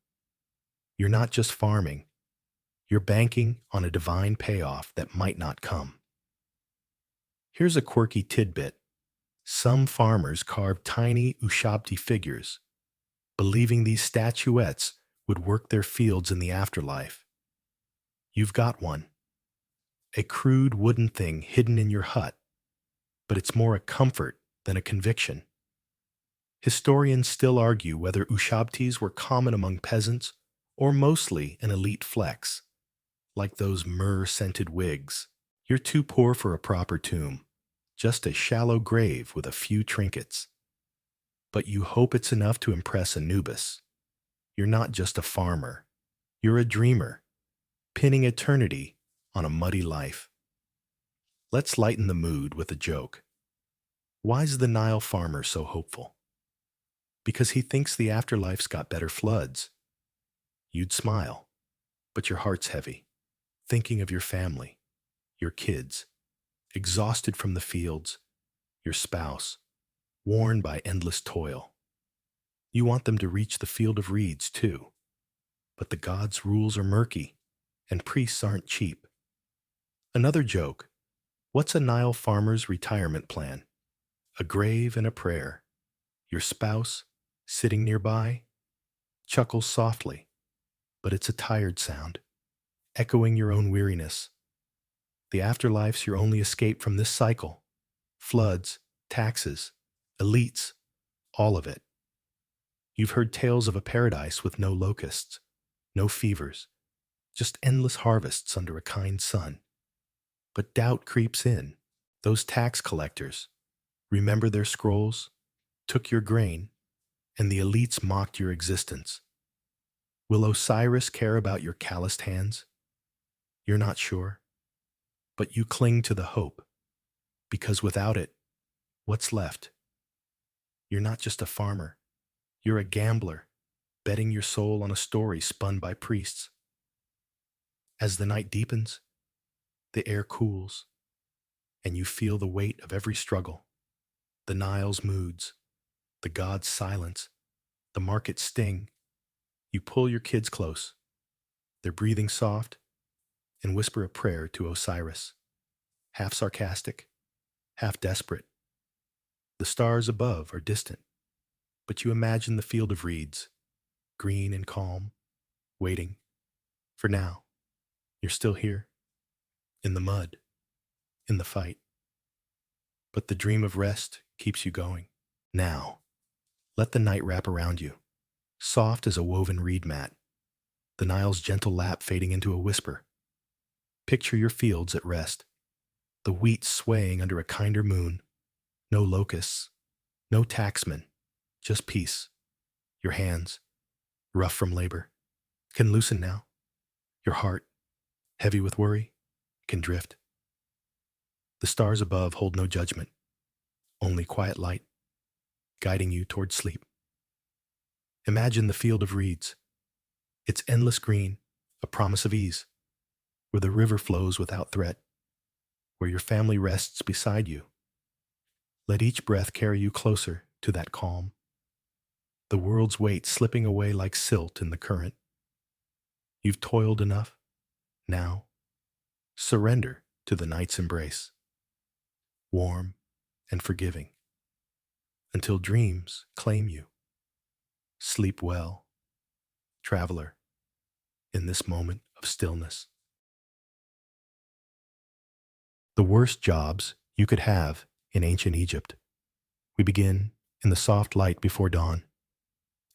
You're not just farming, you're banking on a divine payoff that might not come. Here's a quirky tidbit. Some farmers carve tiny Ushabti figures, believing these statuettes would work their fields in the afterlife. You've got one. A crude wooden thing hidden in your hut, but it's more a comfort than a conviction. Historians still argue whether Ushabtis were common among peasants or mostly an elite flex, like those myrrh-scented wigs. You're too poor for a proper tomb, just a shallow grave with a few trinkets. But you hope it's enough to impress Anubis. You're not just a farmer. You're a dreamer, pinning eternity on a muddy life. Let's lighten the mood with a joke. Why's the Nile farmer so hopeful? Because he thinks the afterlife's got better floods. You'd smile, but your heart's heavy, thinking of your family, your kids, exhausted from the fields, your spouse, worn by endless toil. You want them to reach the field of reeds, too. But the gods' rules are murky, and priests aren't cheap. Another joke. What's a Nile farmer's retirement plan? A grave and a prayer. Your spouse, sitting nearby, chuckles softly, but it's a tired sound, echoing your own weariness. The afterlife's your only escape from this cycle. Floods, taxes, elites, all of it. You've heard tales of a paradise with no locusts, no fevers, just endless harvests under a kind sun. But doubt creeps in. Those tax collectors, remember their scrolls, took your grain, and the elites mocked your existence. Will Osiris care about your calloused hands? You're not sure. But you cling to the hope, because without it, what's left? You're not just a farmer. You're a gambler, betting your soul on a story spun by priests. As the night deepens, the air cools, and you feel the weight of every struggle, the Nile's moods, the gods' silence, the market's sting. You pull your kids close, their breathing soft, and whisper a prayer to Osiris, half sarcastic, half desperate. The stars above are distant, but you imagine the field of reeds, green and calm, waiting. For now, you're still here, in the mud, in the fight. But the dream of rest keeps you going. Now, let the night wrap around you, soft as a woven reed mat, the Nile's gentle lap fading into a whisper. Picture your fields at rest, the wheat swaying under a kinder moon. No locusts, no taxmen, just peace. Your hands, rough from labor, can loosen now. Your heart, heavy with worry, can drift. The stars above hold no judgment, only quiet light, guiding you toward sleep. Imagine the field of reeds, its endless green, a promise of ease, where the river flows without threat, where your family rests beside you. Let each breath carry you closer to that calm, the world's weight slipping away like silt in the current. You've toiled enough. Now, surrender to the night's embrace, warm and forgiving, until dreams claim you. Sleep well, traveler, in this moment of stillness. The worst jobs you could have in ancient Egypt. We begin in the soft light before dawn,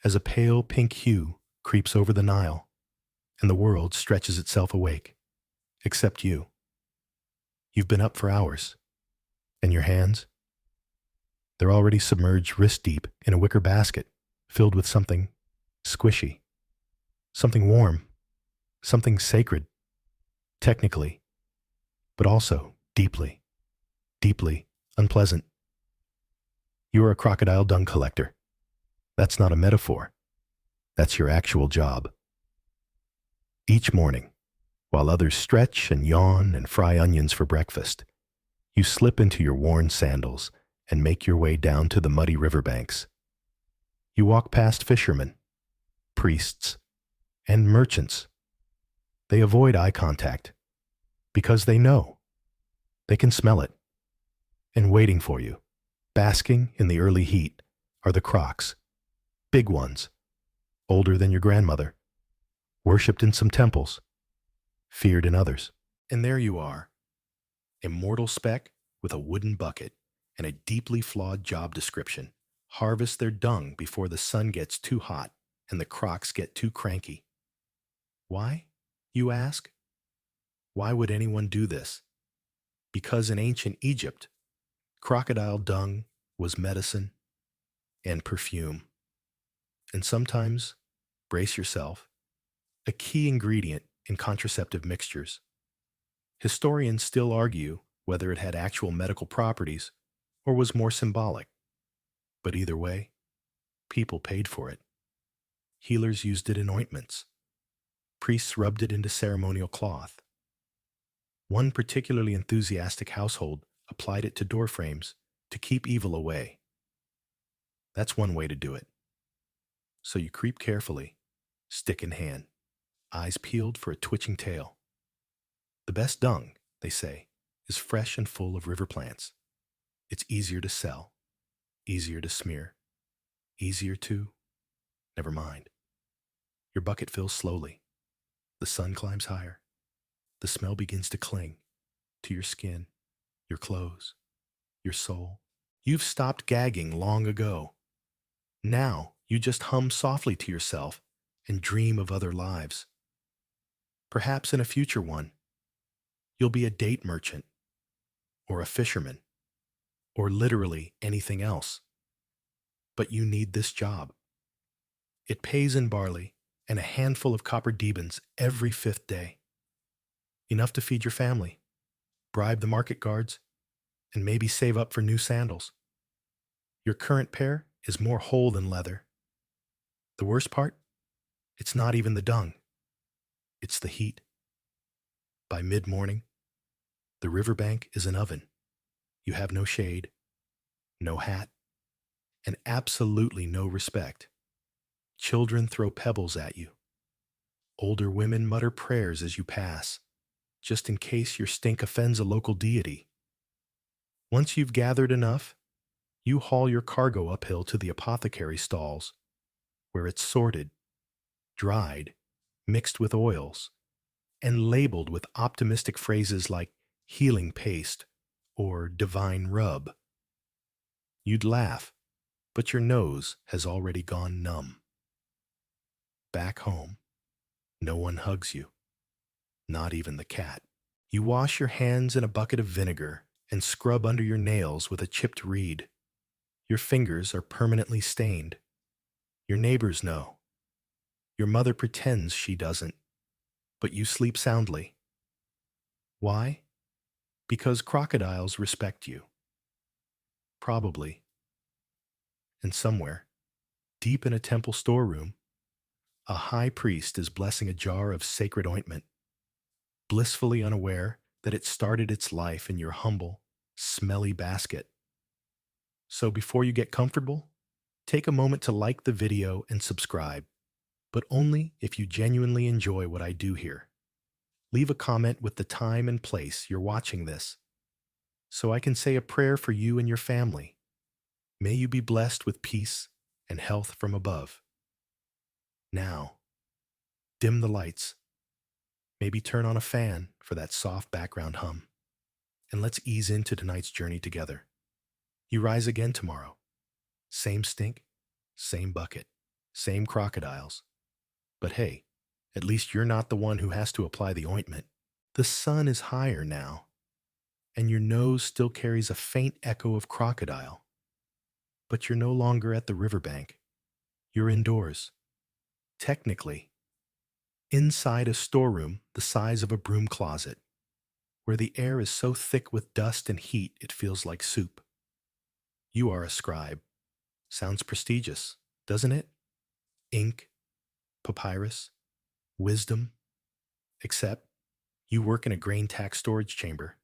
as a pale pink hue creeps over the Nile, and the world stretches itself awake, except you. You've been up for hours, and your hands? They're already submerged wrist deep in a wicker basket filled with something squishy, something warm, something sacred, technically, but also deeply, deeply unpleasant. You're a crocodile dung collector. That's not a metaphor. That's your actual job. Each morning, While others stretch and yawn and fry onions for breakfast, you slip into your worn sandals and make your way down to the muddy riverbanks. You walk past fishermen, priests, and merchants. They avoid eye contact because they know they can smell it. And waiting for you, basking in the early heat, are the crocs, big ones, older than your grandmother, worshipped in some temples, feared in others. And there you are, a mortal speck with a wooden bucket and a deeply flawed job description. Harvest their dung before the sun gets too hot and the crocs get too cranky. Why, you ask? Why would anyone do this? Because in ancient Egypt, crocodile dung was medicine and perfume. And sometimes, brace yourself, a key ingredient in contraceptive mixtures. Historians still argue whether it had actual medical properties or was more symbolic. But either way, people paid for it. Healers used it in ointments. Priests rubbed it into ceremonial cloth. One particularly enthusiastic household applied it to door frames to keep evil away. That's one way to do it. So you creep carefully, stick in hand, eyes peeled for a twitching tail. The best dung, they say, is fresh and full of river plants. It's easier to sell, easier to smear, easier to... Never mind. Your bucket fills slowly. The sun climbs higher. The smell begins to cling to your skin, your clothes, your soul. You've stopped gagging long ago. Now you just hum softly to yourself and dream of other lives. Perhaps in a future one, you'll be a date merchant, or a fisherman, or literally anything else. But you need this job. It pays in barley and a handful of copper debens every 5th day. Enough to feed your family, bribe the market guards, and maybe save up for new sandals. Your current pair is more whole than leather. The worst part? It's not even the dung. It's the heat. By mid-morning, the riverbank is an oven. You have no shade, no hat, and absolutely no respect. Children throw pebbles at you. Older women mutter prayers as you pass, just in case your stink offends a local deity. Once you've gathered enough, you haul your cargo uphill to the apothecary stalls, where it's sorted, dried, mixed with oils, and labeled with optimistic phrases like healing paste or divine rub. You'd laugh, but your nose has already gone numb. Back home, no one hugs you, not even the cat. You wash your hands in a bucket of vinegar and scrub under your nails with a chipped reed. Your fingers are permanently stained. Your neighbors know. Your mother pretends she doesn't, but you sleep soundly. Why? Because crocodiles respect you. Probably. And somewhere, deep in a temple storeroom, a high priest is blessing a jar of sacred ointment, blissfully unaware that it started its life in your humble, smelly basket. So before you get comfortable, take a moment to like the video and subscribe, but only if you genuinely enjoy what I do here. Leave a comment with the time and place you're watching this, so I can say a prayer for you and your family. May you be blessed with peace and health from above. Now, dim the lights. Maybe turn on a fan for that soft background hum. And let's ease into tonight's journey together. You rise again tomorrow. Same stink, same bucket, same crocodiles. But hey, at least you're not the one who has to apply the ointment. The sun is higher now, and your nose still carries a faint echo of crocodile. But you're no longer at the riverbank. You're indoors. Technically, inside a storeroom the size of a broom closet, where the air is so thick with dust and heat it feels like soup. You are a scribe. Sounds prestigious, doesn't it? Ink, papyrus, wisdom. Except You work in a grain tax storage chamber,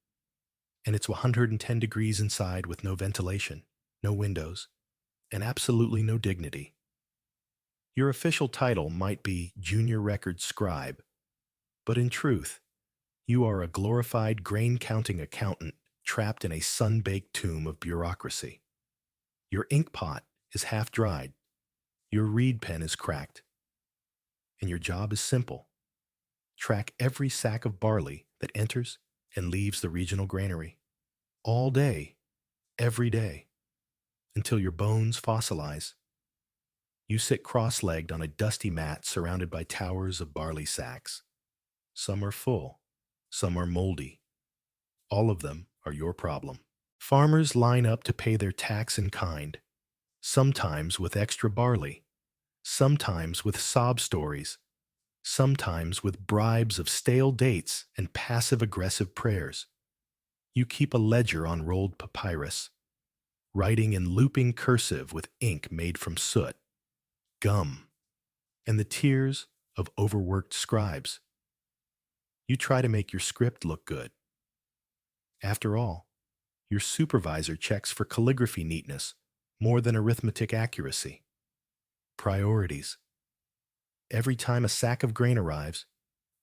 and it's 110 degrees inside with no ventilation, no windows, and absolutely no dignity. Your official title might be Junior Record Scribe, but in truth, you are a glorified grain-counting accountant trapped in a sun-baked tomb of bureaucracy. Your ink pot is half-dried, your reed pen is cracked, and your job is simple. Track every sack of barley that enters and leaves the regional granary, all day, every day, until your bones fossilize. You sit cross-legged on a dusty mat surrounded by towers of barley sacks. Some are full, some are moldy. All of them are your problem. Farmers line up to pay their tax in kind, sometimes with extra barley, sometimes with sob stories, sometimes with bribes of stale dates and passive-aggressive prayers. You keep a ledger on rolled papyrus, writing in looping cursive with ink made from soot, gum, and the tears of overworked scribes. You try to make your script look good. After all, your supervisor checks for calligraphy neatness more than arithmetic accuracy. Priorities. Every time a sack of grain arrives,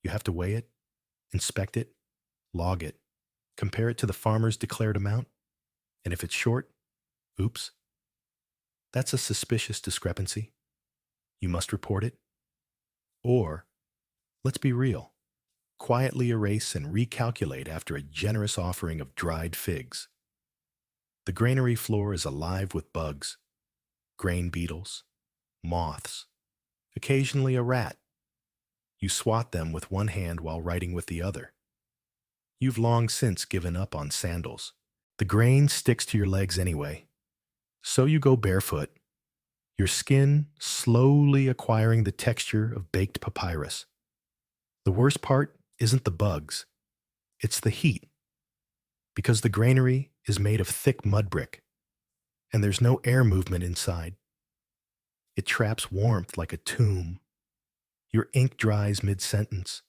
you have to weigh it, inspect it, log it, compare it to the farmer's declared amount, and if it's short, oops, that's a suspicious discrepancy. You must report it. Or, let's be real, quietly erase and recalculate after a generous offering of dried figs. The granary floor is alive with bugs, grain beetles, moths, occasionally a rat. You swat them with one hand while writing with the other. You've long since given up on sandals. The grain sticks to your legs anyway. So you go barefoot, your skin slowly acquiring the texture of baked papyrus. The worst part isn't the bugs, it's the heat. Because the granary is made of thick mud brick, and there's no air movement inside. It traps warmth like a tomb. Your ink dries mid-sentence.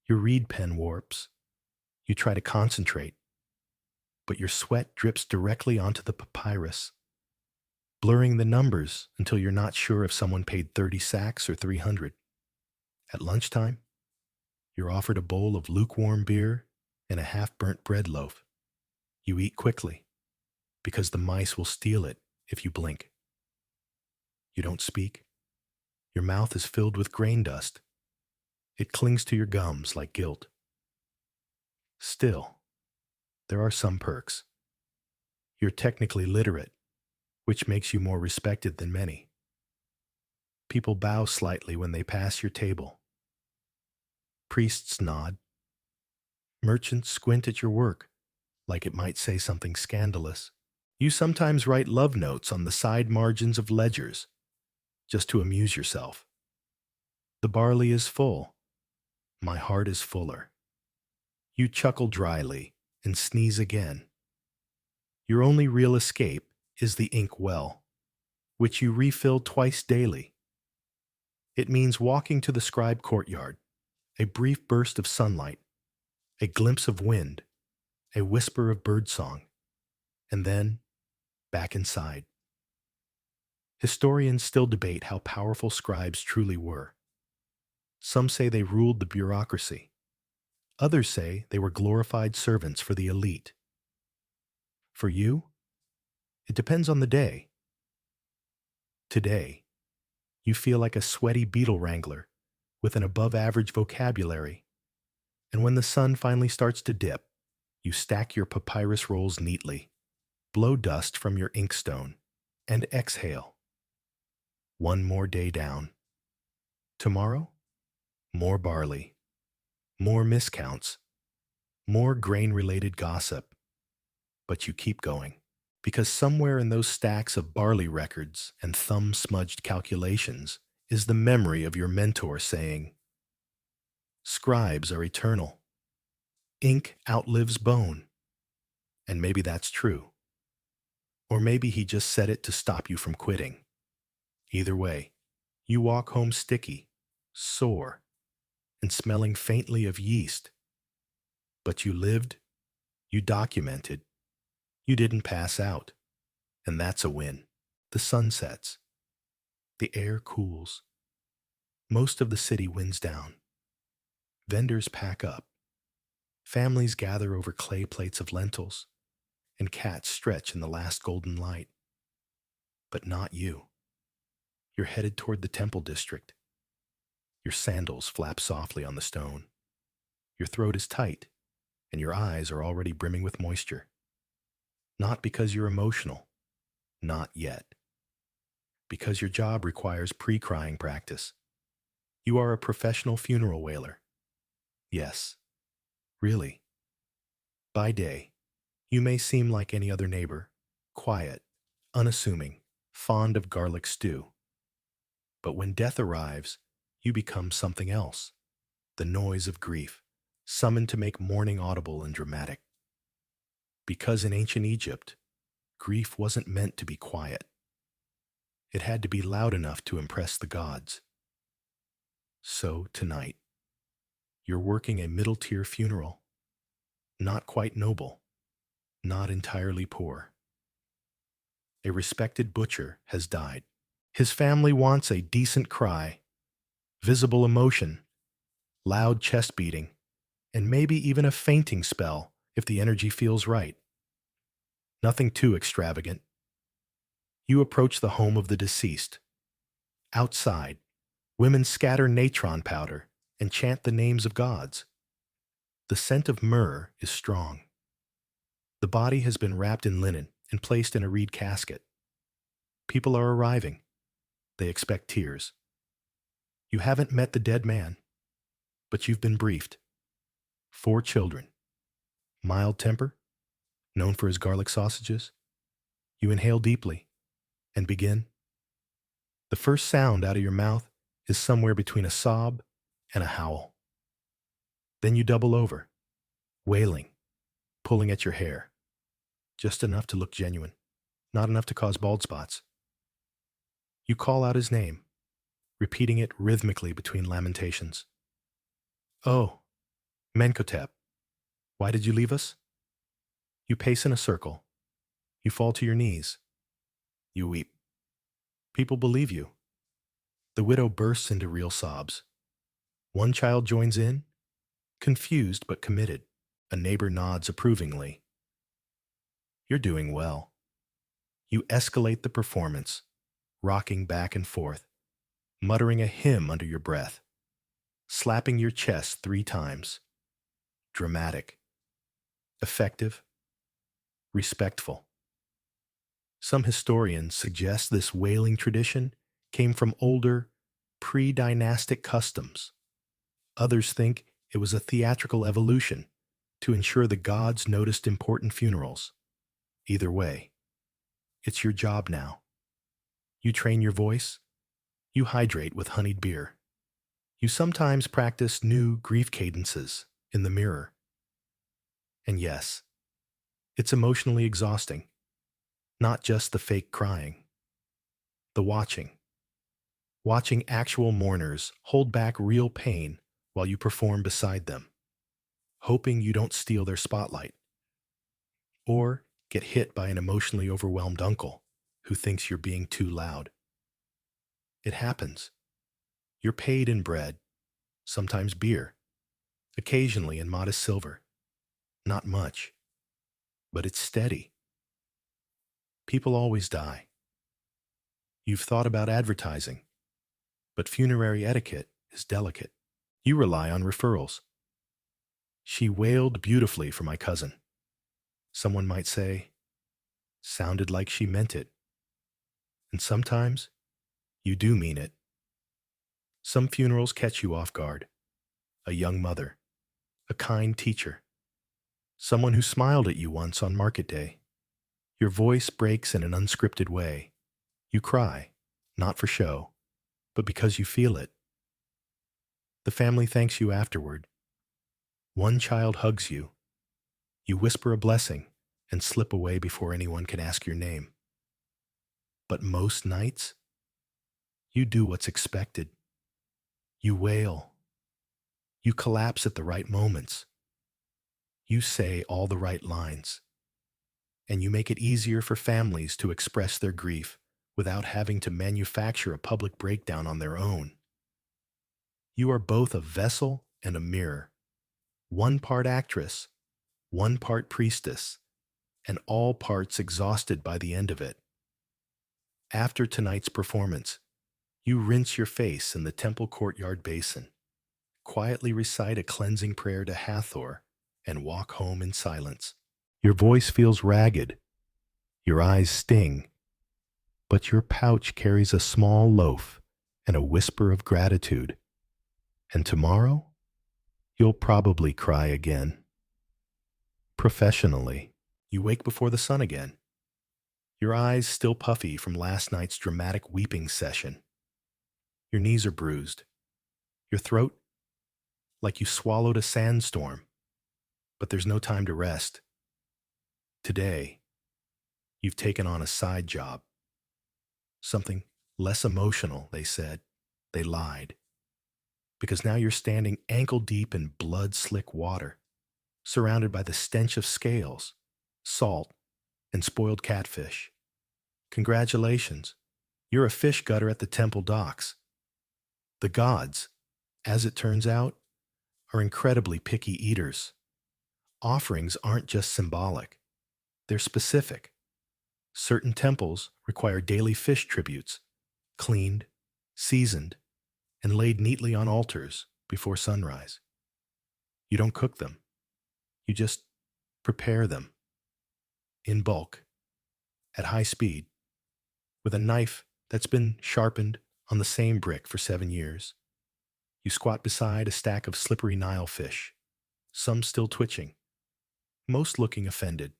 Your reed pen warps. You try to concentrate, but your sweat drips directly onto the papyrus, blurring the numbers until you're not sure if someone paid 30 sacks or 300. At lunchtime, you're offered a bowl of lukewarm beer and a half-burnt bread loaf. You eat quickly, because the mice will steal it if you blink. You don't speak. Your mouth is filled with grain dust. It clings to your gums like guilt. Still, there are some perks. You're technically literate, which makes you more respected than many. People bow slightly when they pass your table. Priests nod. Merchants squint at your work, like it might say something scandalous. You sometimes write love notes on the side margins of ledgers, just to amuse yourself. The barley is full. My heart is fuller. You chuckle dryly and sneeze again. Your only real escape is the ink well, which you refill twice daily. It means walking to the scribe courtyard, a brief burst of sunlight, a glimpse of wind, a whisper of birdsong, and then back inside. Historians still debate how powerful scribes truly were. Some say they ruled the bureaucracy. Others say they were glorified servants for the elite. For you, it depends on the day. Today, you feel like a sweaty beetle wrangler with an above-average vocabulary. And when the sun finally starts to dip, you stack your papyrus rolls neatly, blow dust from your inkstone, and exhale. One more day down. Tomorrow, more barley, more miscounts, more grain-related gossip. But you keep going, because somewhere in those stacks of barley records and thumb-smudged calculations is the memory of your mentor saying, "Scribes are eternal. Ink outlives bone." And maybe that's true. Or maybe he just said it to stop you from quitting. Either way, you walk home sticky, sore, and smelling faintly of yeast. But you lived, you documented, you didn't pass out, and that's a win. The sun sets, the air cools, most of the city winds down, vendors pack up, families gather over clay plates of lentils, and cats stretch in the last golden light. But not you. You're headed toward the temple district. Your sandals flap softly on the stone. Your throat is tight, and your eyes are already brimming with moisture. Not because you're emotional, not yet. Because your job requires pre-crying practice. You are a professional funeral wailer. Yes, really. By day, you may seem like any other neighbor, quiet, unassuming, fond of garlic stew. But when death arrives, you become something else. The noise of grief, summoned to make mourning audible and dramatic. Because in ancient Egypt, grief wasn't meant to be quiet. It had to be loud enough to impress the gods. So tonight, you're working a middle-tier funeral. Not quite noble, not entirely poor. A respected butcher has died. His family wants a decent cry, visible emotion, loud chest beating, and maybe even a fainting spell if the energy feels right. Nothing too extravagant. You approach the home of the deceased. Outside, women scatter natron powder and chant the names of gods. The scent of myrrh is strong. The body has been wrapped in linen and placed in a reed casket. People are arriving. They expect tears. You haven't met the dead man, but you've been briefed. 4 children. Mild temper, known for his garlic sausages. You inhale deeply and begin. The first sound out of your mouth is somewhere between a sob and a howl. Then you double over, wailing, pulling at your hair. Just enough to look genuine, not enough to cause bald spots. You call out his name, repeating it rhythmically between lamentations. Oh, Menkotep, why did you leave us? You pace in a circle. You fall to your knees. You weep. People believe you. The widow bursts into real sobs. One child joins in, confused but committed. A neighbor nods approvingly. You're doing well. You escalate the performance, rocking back and forth, muttering a hymn under your breath, slapping your chest 3 times. Dramatic, effective, respectful. Some historians suggest this wailing tradition came from older, pre-dynastic customs. Others think it was a theatrical evolution to ensure the gods noticed important funerals. Either way, it's your job now. You train your voice. You hydrate with honeyed beer. You sometimes practice new grief cadences in the mirror. And yes, it's emotionally exhausting. Not just the fake crying. The watching. Watching actual mourners hold back real pain while you perform beside them, hoping you don't steal their spotlight. Or get hit by an emotionally overwhelmed uncle who thinks you're being too loud. It happens. You're paid in bread, sometimes beer, occasionally in modest silver. Not much, but it's steady. People always die. You've thought about advertising, but funerary etiquette is delicate. You rely on referrals. She wailed beautifully for my cousin. Someone might say, sounded like she meant it. And sometimes, you do mean it. Some funerals catch you off guard. A young mother, a kind teacher, someone who smiled at you once on market day. Your voice breaks in an unscripted way. You cry, not for show, but because you feel it. The family thanks you afterward. One child hugs you. You whisper a blessing and slip away before anyone can ask your name. But most nights, you do what's expected. You wail. You collapse at the right moments. You say all the right lines, and you make it easier for families to express their grief without having to manufacture a public breakdown on their own. You are both a vessel and a mirror, one part actress, one part priestess, and all parts exhausted by the end of it. After tonight's performance, you rinse your face in the temple courtyard basin, quietly recite a cleansing prayer to Hathor, and walk home in silence. Your voice feels ragged, your eyes sting, but your pouch carries a small loaf and a whisper of gratitude. And tomorrow, you'll probably cry again. Professionally, you wake before the sun again, your eyes still puffy from last night's dramatic weeping session. Your knees are bruised, your throat like you swallowed a sandstorm, but there's no time to rest. Today, you've taken on a side job. Something less emotional, they said. They lied. Because now you're standing ankle deep in blood-slick water, surrounded by the stench of scales, salt, and spoiled catfish. Congratulations, you're a fish gutter at the temple docks. The gods, as it turns out, are incredibly picky eaters. Offerings aren't just symbolic, they're specific. Certain temples require daily fish tributes, cleaned, seasoned, and laid neatly on altars before sunrise. You don't cook them, you just prepare them. In bulk, at high speed, with a knife that's been sharpened on the same brick for 7 years. You squat beside a stack of slippery Nile fish, some still twitching, most looking offended.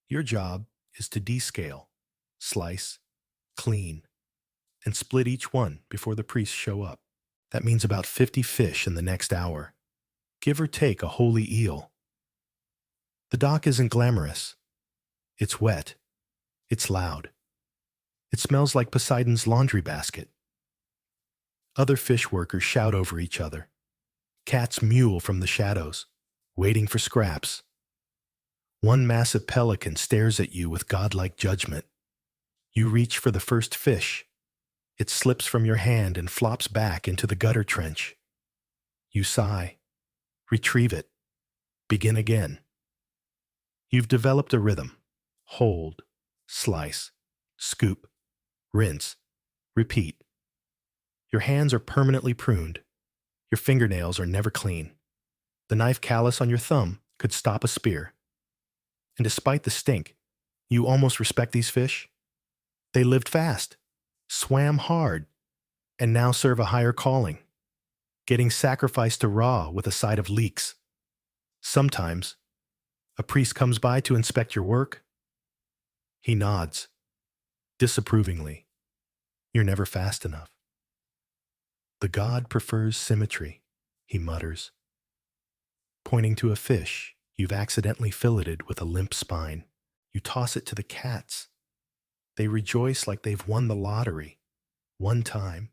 Your job is to descale, slice, clean, and split each one before the priests show up. That means about 50 fish in the next hour, give or take a holy eel. The dock isn't glamorous. It's wet. It's loud. It smells like Poseidon's laundry basket. Other fish workers shout over each other. Cats mewl from the shadows, waiting for scraps. One massive pelican stares at you with godlike judgment. You reach for the first fish. It slips from your hand and flops back into the gutter trench. You sigh, retrieve it, begin again. You've developed a rhythm. Hold, slice, scoop, rinse, repeat. Your hands are permanently pruned. Your fingernails are never clean. The knife callus on your thumb could stop a spear. And despite the stink, you almost respect these fish. They lived fast, swam hard, and now serve a higher calling, getting sacrificed to Ra with a side of leeks. Sometimes, a priest comes by to inspect your work. He nods, disapprovingly. You're never fast enough. The god prefers symmetry, he mutters, pointing to a fish you've accidentally filleted with a limp spine. You toss it to the cats. They rejoice like they've won the lottery. One time,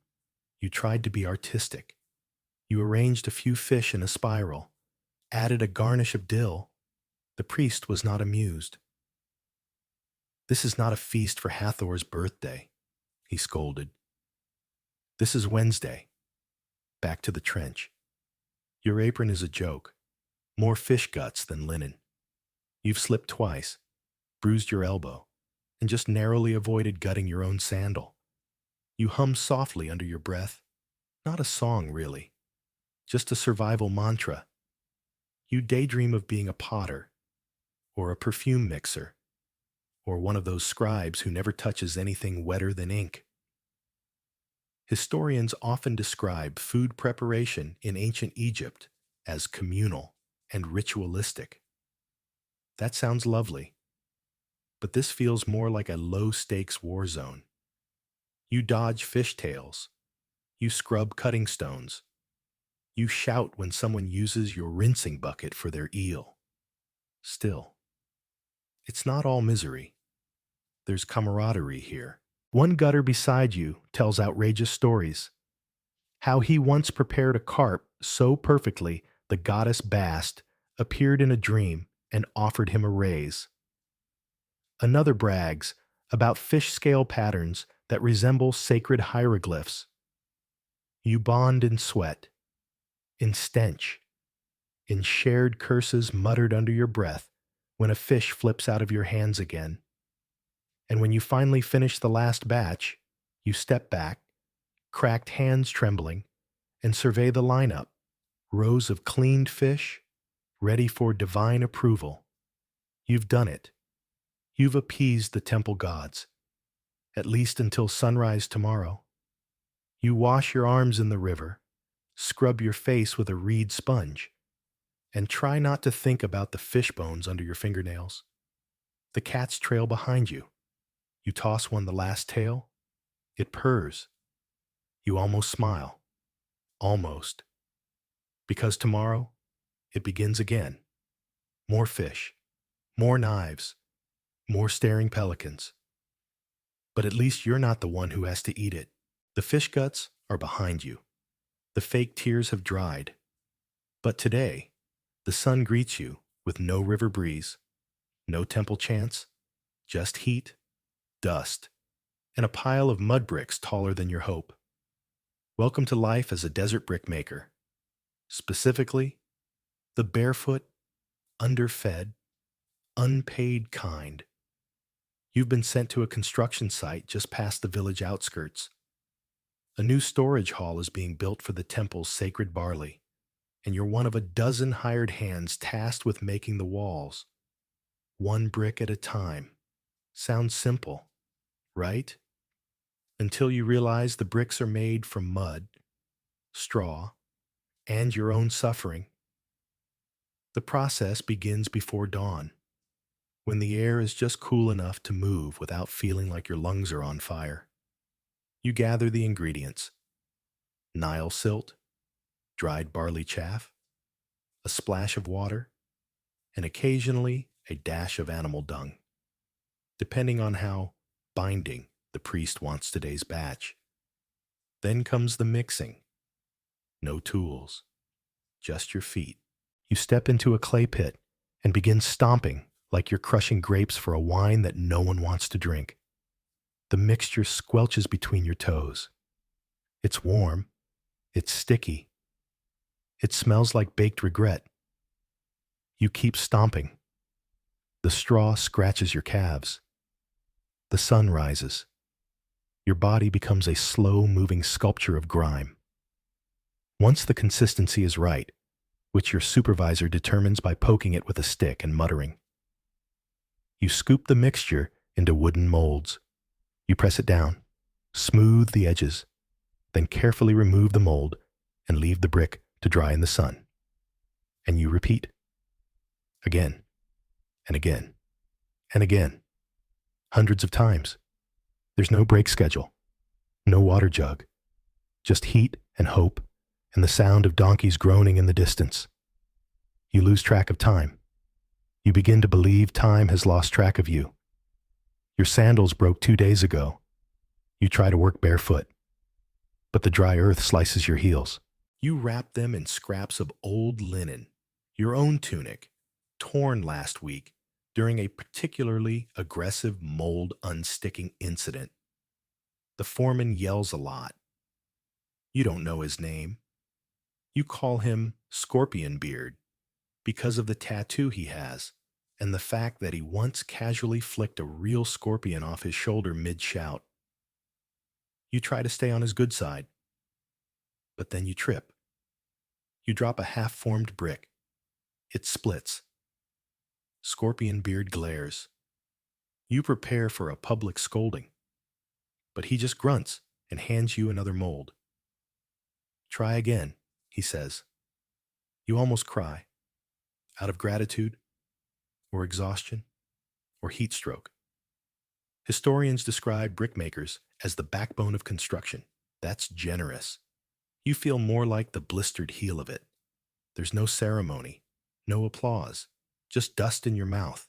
you tried to be artistic. You arranged a few fish in a spiral, added a garnish of dill. The priest was not amused. This is not a feast for Hathor's birthday, he scolded. This is Wednesday. Back to the trench. Your apron is a joke. More fish guts than linen. You've slipped twice, bruised your elbow, and just narrowly avoided gutting your own sandal. You hum softly under your breath. Not a song, really. Just a survival mantra. You daydream of being a potter, or a perfume mixer, or one of those scribes who never touches anything wetter than ink. Historians often describe food preparation in ancient Egypt as communal and ritualistic. That sounds lovely, but this feels more like a low-stakes war zone. You dodge fishtails. You scrub cutting stones. You shout when someone uses your rinsing bucket for their eel. Still, it's not all misery. There's camaraderie here. One gutter beside you tells outrageous stories. How he once prepared a carp so perfectly the goddess Bast appeared in a dream and offered him a raise. Another brags about fish scale patterns that resemble sacred hieroglyphs. You bond in sweat, in stench, in shared curses muttered under your breath when a fish flips out of your hands again. And when you finally finish the last batch, you step back, cracked hands trembling, and survey the lineup. Rows of cleaned fish, ready for divine approval. You've done it. You've appeased the temple gods, at least until sunrise tomorrow. You wash your arms in the river, scrub your face with a reed sponge, and try not to think about the fish bones under your fingernails. The cats trail behind you. You toss one the last tail. It purrs. You almost smile. Almost. Because tomorrow, it begins again. More fish. More knives. More staring pelicans. But at least you're not the one who has to eat it. The fish guts are behind you. The fake tears have dried. But today, the sun greets you with no river breeze, no temple chants, just heat, dust, and a pile of mud bricks taller than your hope. Welcome to life as a desert brick maker. Specifically, the barefoot, underfed, unpaid kind. You've been sent to a construction site just past the village outskirts. A new storage hall is being built for the temple's sacred barley, and you're one of a dozen hired hands tasked with making the walls. One brick at a time. Sounds simple, right? Until you realize the bricks are made from mud, straw, and your own suffering. The process begins before dawn, when the air is just cool enough to move without feeling like your lungs are on fire. You gather the ingredients: Nile silt, dried barley chaff, a splash of water, and occasionally a dash of animal dung, depending on how binding the priest wants today's batch. Then comes the mixing. No tools, just your feet. You step into a clay pit and begin stomping like you're crushing grapes for a wine that no one wants to drink. The mixture squelches between your toes. It's warm. It's sticky. It smells like baked regret. You keep stomping. The straw scratches your calves. The sun rises. Your body becomes a slow-moving sculpture of grime. Once the consistency is right, which your supervisor determines by poking it with a stick and muttering, you scoop the mixture into wooden molds. You press it down, smooth the edges, then carefully remove the mold and leave the brick to dry in the sun. And you repeat. Again, and again, and again. Hundreds of times. There's no break schedule, no water jug, just heat and hope and the sound of donkeys groaning in the distance. You lose track of time. You begin to believe time has lost track of you. Your sandals broke 2 days ago. You try to work barefoot, but the dry earth slices your heels. You wrap them in scraps of old linen, your own tunic, torn last week during a particularly aggressive mold unsticking incident. The foreman yells a lot. You don't know his name. You call him Scorpion Beard because of the tattoo he has and the fact that he once casually flicked a real scorpion off his shoulder mid-shout. You try to stay on his good side, but then you trip. You drop a half-formed brick. It splits. Scorpion Beard glares. You prepare for a public scolding, but he just grunts and hands you another mold. Try again, he says. You almost cry, out of gratitude, or exhaustion, or heat stroke. Historians describe brickmakers as the backbone of construction. That's generous. You feel more like the blistered heel of it. There's no ceremony, no applause, just dust in your mouth,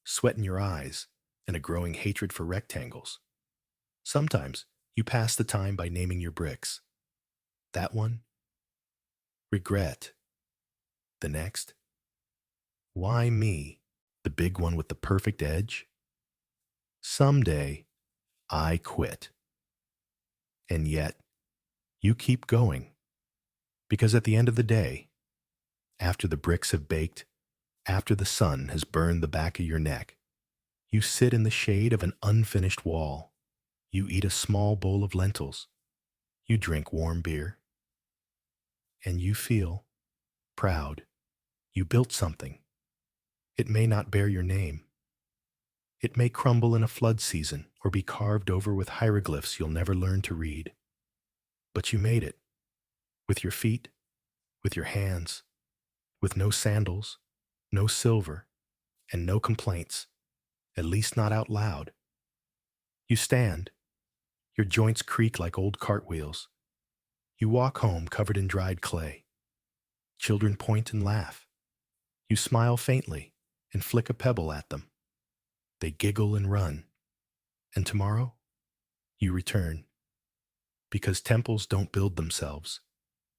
sweat in your eyes, and a growing hatred for rectangles. Sometimes you pass the time by naming your bricks. That one, regret. The next, Why me? The big one with the perfect edge? Someday, I quit. And yet, you keep going. Because at the end of the day, after the bricks have baked, after the sun has burned the back of your neck, you sit in the shade of an unfinished wall. You eat a small bowl of lentils. You drink warm beer. And you feel proud. You built something. It may not bear your name. It may crumble in a flood season or be carved over with hieroglyphs you'll never learn to read. But you made it. With your feet, with your hands, with no sandals, no silver, and no complaints, at least not out loud. You stand. Your joints creak like old cartwheels. You walk home covered in dried clay. Children point and laugh. You smile faintly and flick a pebble at them. They giggle and run. And tomorrow, you return. Because temples don't build themselves,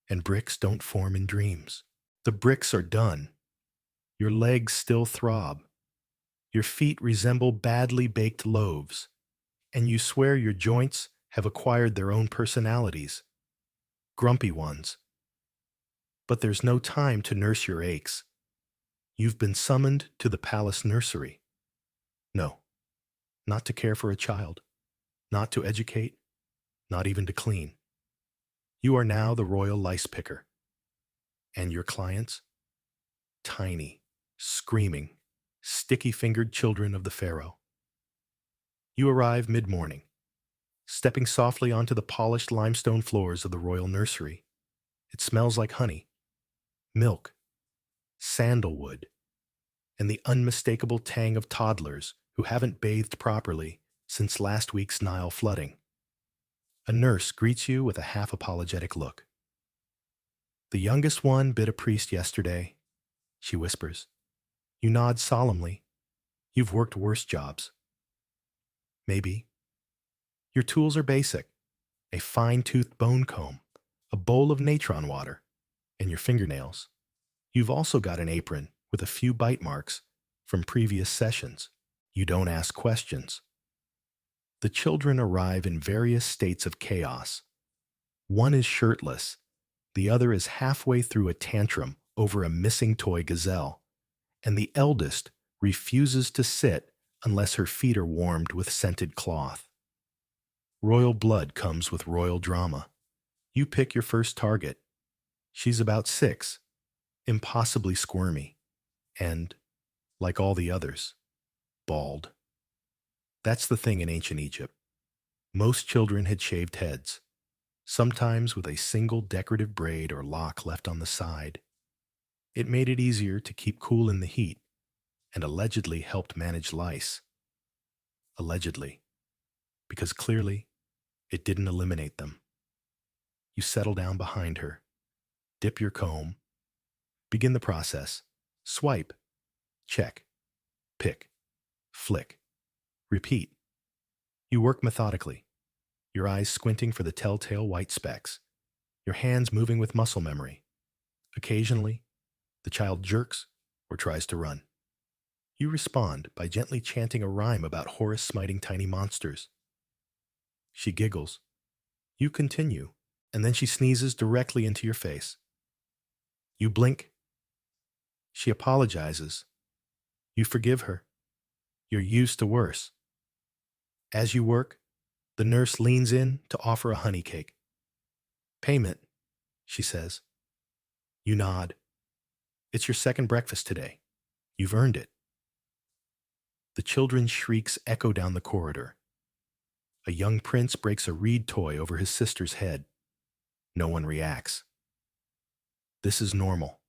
and bricks don't form in dreams. The bricks are done. Your legs still throb. Your feet resemble badly baked loaves, and you swear your joints have acquired their own personalities, grumpy ones. But there's no time to nurse your aches. You've been summoned to the palace nursery. No, not to care for a child, not to educate, not even to clean. You are now the royal lice picker. And your clients? Tiny, screaming, sticky-fingered children of the pharaoh. You arrive mid-morning, stepping softly onto the polished limestone floors of the royal nursery. It smells like honey, milk, sandalwood, and the unmistakable tang of toddlers who haven't bathed properly since last week's Nile flooding. A nurse greets you with a half-apologetic look. "The youngest one bit a priest yesterday," she whispers. You nod solemnly. You've worked worse jobs. Maybe. Your tools are basic. A fine-toothed bone comb, a bowl of natron water, and your fingernails. You've also got an apron with a few bite marks from previous sessions. You don't ask questions. The children arrive in various states of chaos. One is shirtless. The other is halfway through a tantrum over a missing toy gazelle. And the eldest refuses to sit unless her feet are warmed with scented cloth. Royal blood comes with royal drama. You pick your first target. She's about 6, impossibly squirmy, and, like all the others, bald. That's the thing in ancient Egypt. Most children had shaved heads, sometimes with a single decorative braid or lock left on the side. It made it easier to keep cool in the heat, and allegedly helped manage lice. Allegedly, because clearly, it didn't eliminate them. You settle down behind her, dip your comb, begin the process, swipe, check, pick, flick, repeat. You work methodically, your eyes squinting for the telltale white specks, your hands moving with muscle memory. Occasionally, the child jerks or tries to run. You respond by gently chanting a rhyme about Horus smiting tiny monsters. She giggles. You continue, and then she sneezes directly into your face. You blink. She apologizes. You forgive her. You're used to worse. As you work, the nurse leans in to offer a honey cake. "Payment," she says. You nod. It's your second breakfast today. You've earned it. The children's shrieks echo down the corridor. A young prince breaks a reed toy over his sister's head. No one reacts. This is normal.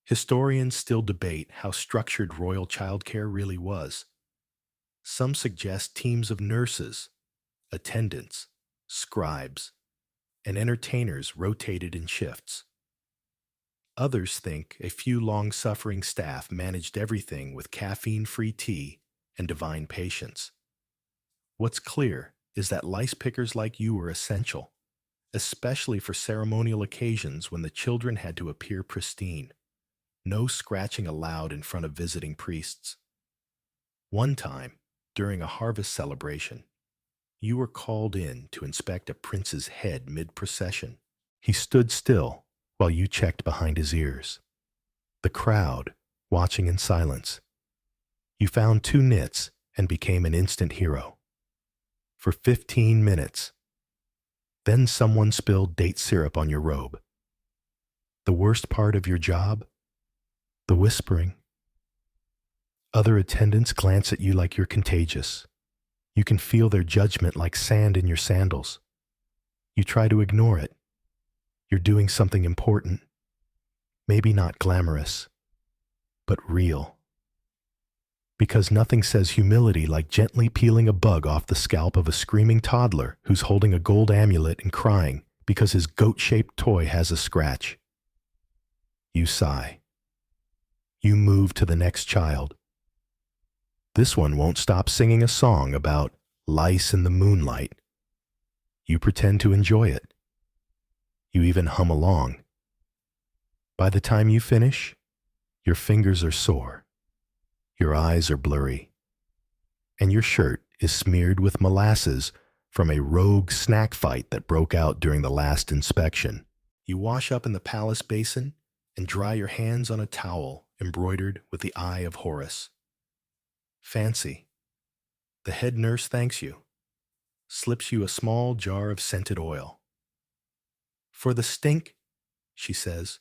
Historians still debate how structured royal childcare really was. Some suggest teams of nurses, attendants, scribes, and entertainers rotated in shifts. Others think a few long-suffering staff managed everything with caffeine-free tea and divine patience. What's clear is that lice pickers like you were essential, especially for ceremonial occasions when the children had to appear pristine. No scratching allowed in front of visiting priests. One time, during a harvest celebration, you were called in to inspect a prince's head mid-procession. He stood still while you checked behind his ears. The crowd, watching in silence. You found two nits and became an instant hero. For 15 minutes. Then someone spilled date syrup on your robe. The worst part of your job? The whispering. Other attendants glance at you like you're contagious. You can feel their judgment like sand in your sandals. You try to ignore it. You're doing something important. Maybe not glamorous, but real. Because nothing says humility like gently peeling a bug off the scalp of a screaming toddler who's holding a gold amulet and crying because his goat-shaped toy has a scratch. You sigh. You move to the next child. This one won't stop singing a song about lice in the moonlight. You pretend to enjoy it. You even hum along. By the time you finish, your fingers are sore, your eyes are blurry, and your shirt is smeared with molasses from a rogue snack fight that broke out during the last inspection. You wash up in the palace basin and dry your hands on a towel embroidered with the eye of Horus. Fancy. The head nurse thanks you, slips you a small jar of scented oil. For the stink, she says.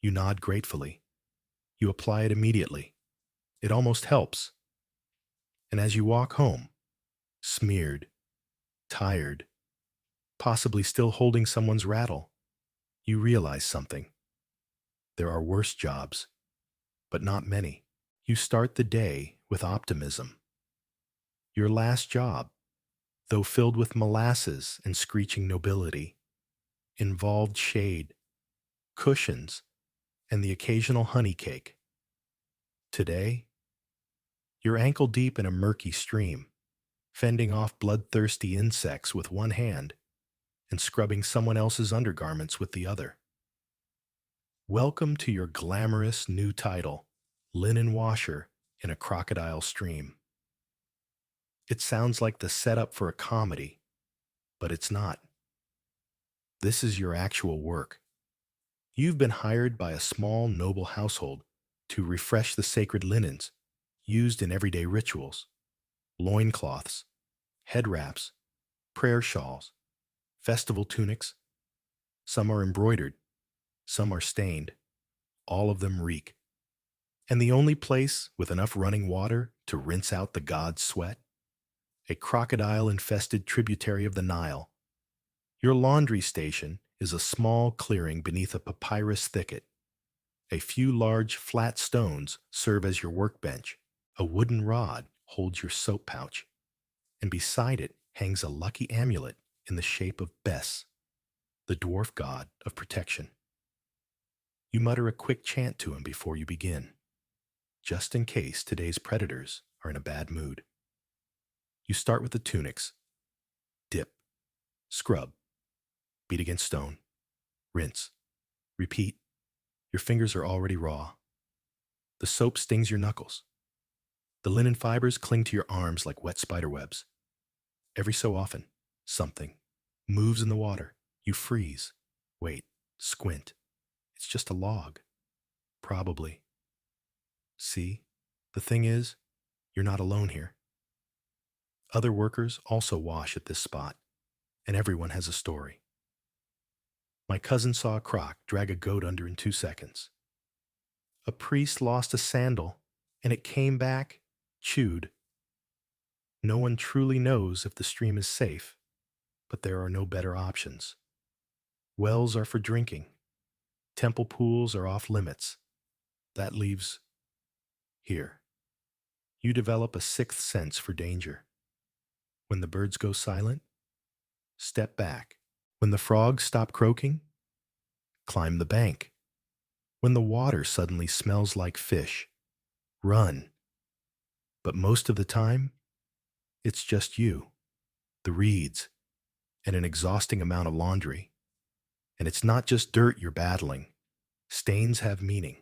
You nod gratefully. You apply it immediately. It almost helps. And as you walk home, smeared, tired, possibly still holding someone's rattle, you realize something. There are worse jobs, but not many. You start the day with optimism. Your last job, though filled with molasses and screeching nobility, involved shade, cushions, and the occasional honey cake. Today, you're ankle deep in a murky stream, fending off bloodthirsty insects with one hand and scrubbing someone else's undergarments with the other. Welcome to your glamorous new title, linen washer in a crocodile stream. It sounds like the setup for a comedy, but it's not. This is your actual work. You've been hired by a small, noble household to refresh the sacred linens used in everyday rituals, loincloths, head wraps, prayer shawls, festival tunics. Some are embroidered, some are stained. All of them reek. And the only place with enough running water to rinse out the god's sweat? A crocodile-infested tributary of the Nile. Your laundry station is a small clearing beneath a papyrus thicket. A few large, flat stones serve as your workbench. A wooden rod holds your soap pouch. And beside it hangs a lucky amulet in the shape of Bes, the dwarf god of protection. You mutter a quick chant to him before you begin, just in case today's predators are in a bad mood. You start with the tunics. Dip. Scrub. Beat against stone. Rinse. Repeat. Your fingers are already raw. The soap stings your knuckles. The linen fibers cling to your arms like wet spiderwebs. Every so often, something moves in the water. You freeze. Wait. Squint. It's just a log. Probably. See? The thing is, you're not alone here. Other workers also wash at this spot, and everyone has a story. My cousin saw a croc drag a goat under in 2 seconds. A priest lost a sandal, and it came back, chewed. No one truly knows if the stream is safe, but there are no better options. Wells are for drinking. Temple pools are off limits. That leaves here. You develop a sixth sense for danger. When the birds go silent, step back. When the frogs stop croaking, climb the bank. When the water suddenly smells like fish, run. But most of the time, it's just you, the reeds, and an exhausting amount of laundry. And it's not just dirt you're battling. Stains have meaning.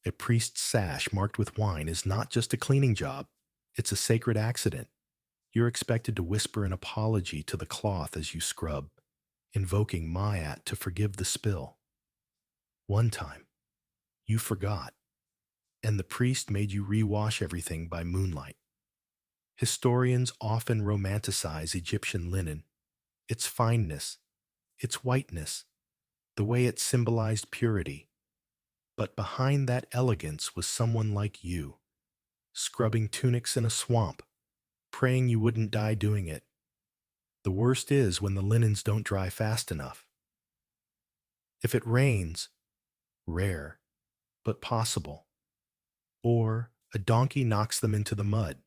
A priest's sash marked with wine is not just a cleaning job, it's a sacred accident. You're expected to whisper an apology to the cloth as you scrub, invoking Mayat to forgive the spill. One time, you forgot, and the priest made you rewash everything by moonlight. Historians often romanticize Egyptian linen, its fineness, its whiteness, the way it symbolized purity. But behind that elegance was someone like you, scrubbing tunics in a swamp, praying you wouldn't die doing it. The worst is when the linens don't dry fast enough. If it rains, rare, but possible, or a donkey knocks them into the mud,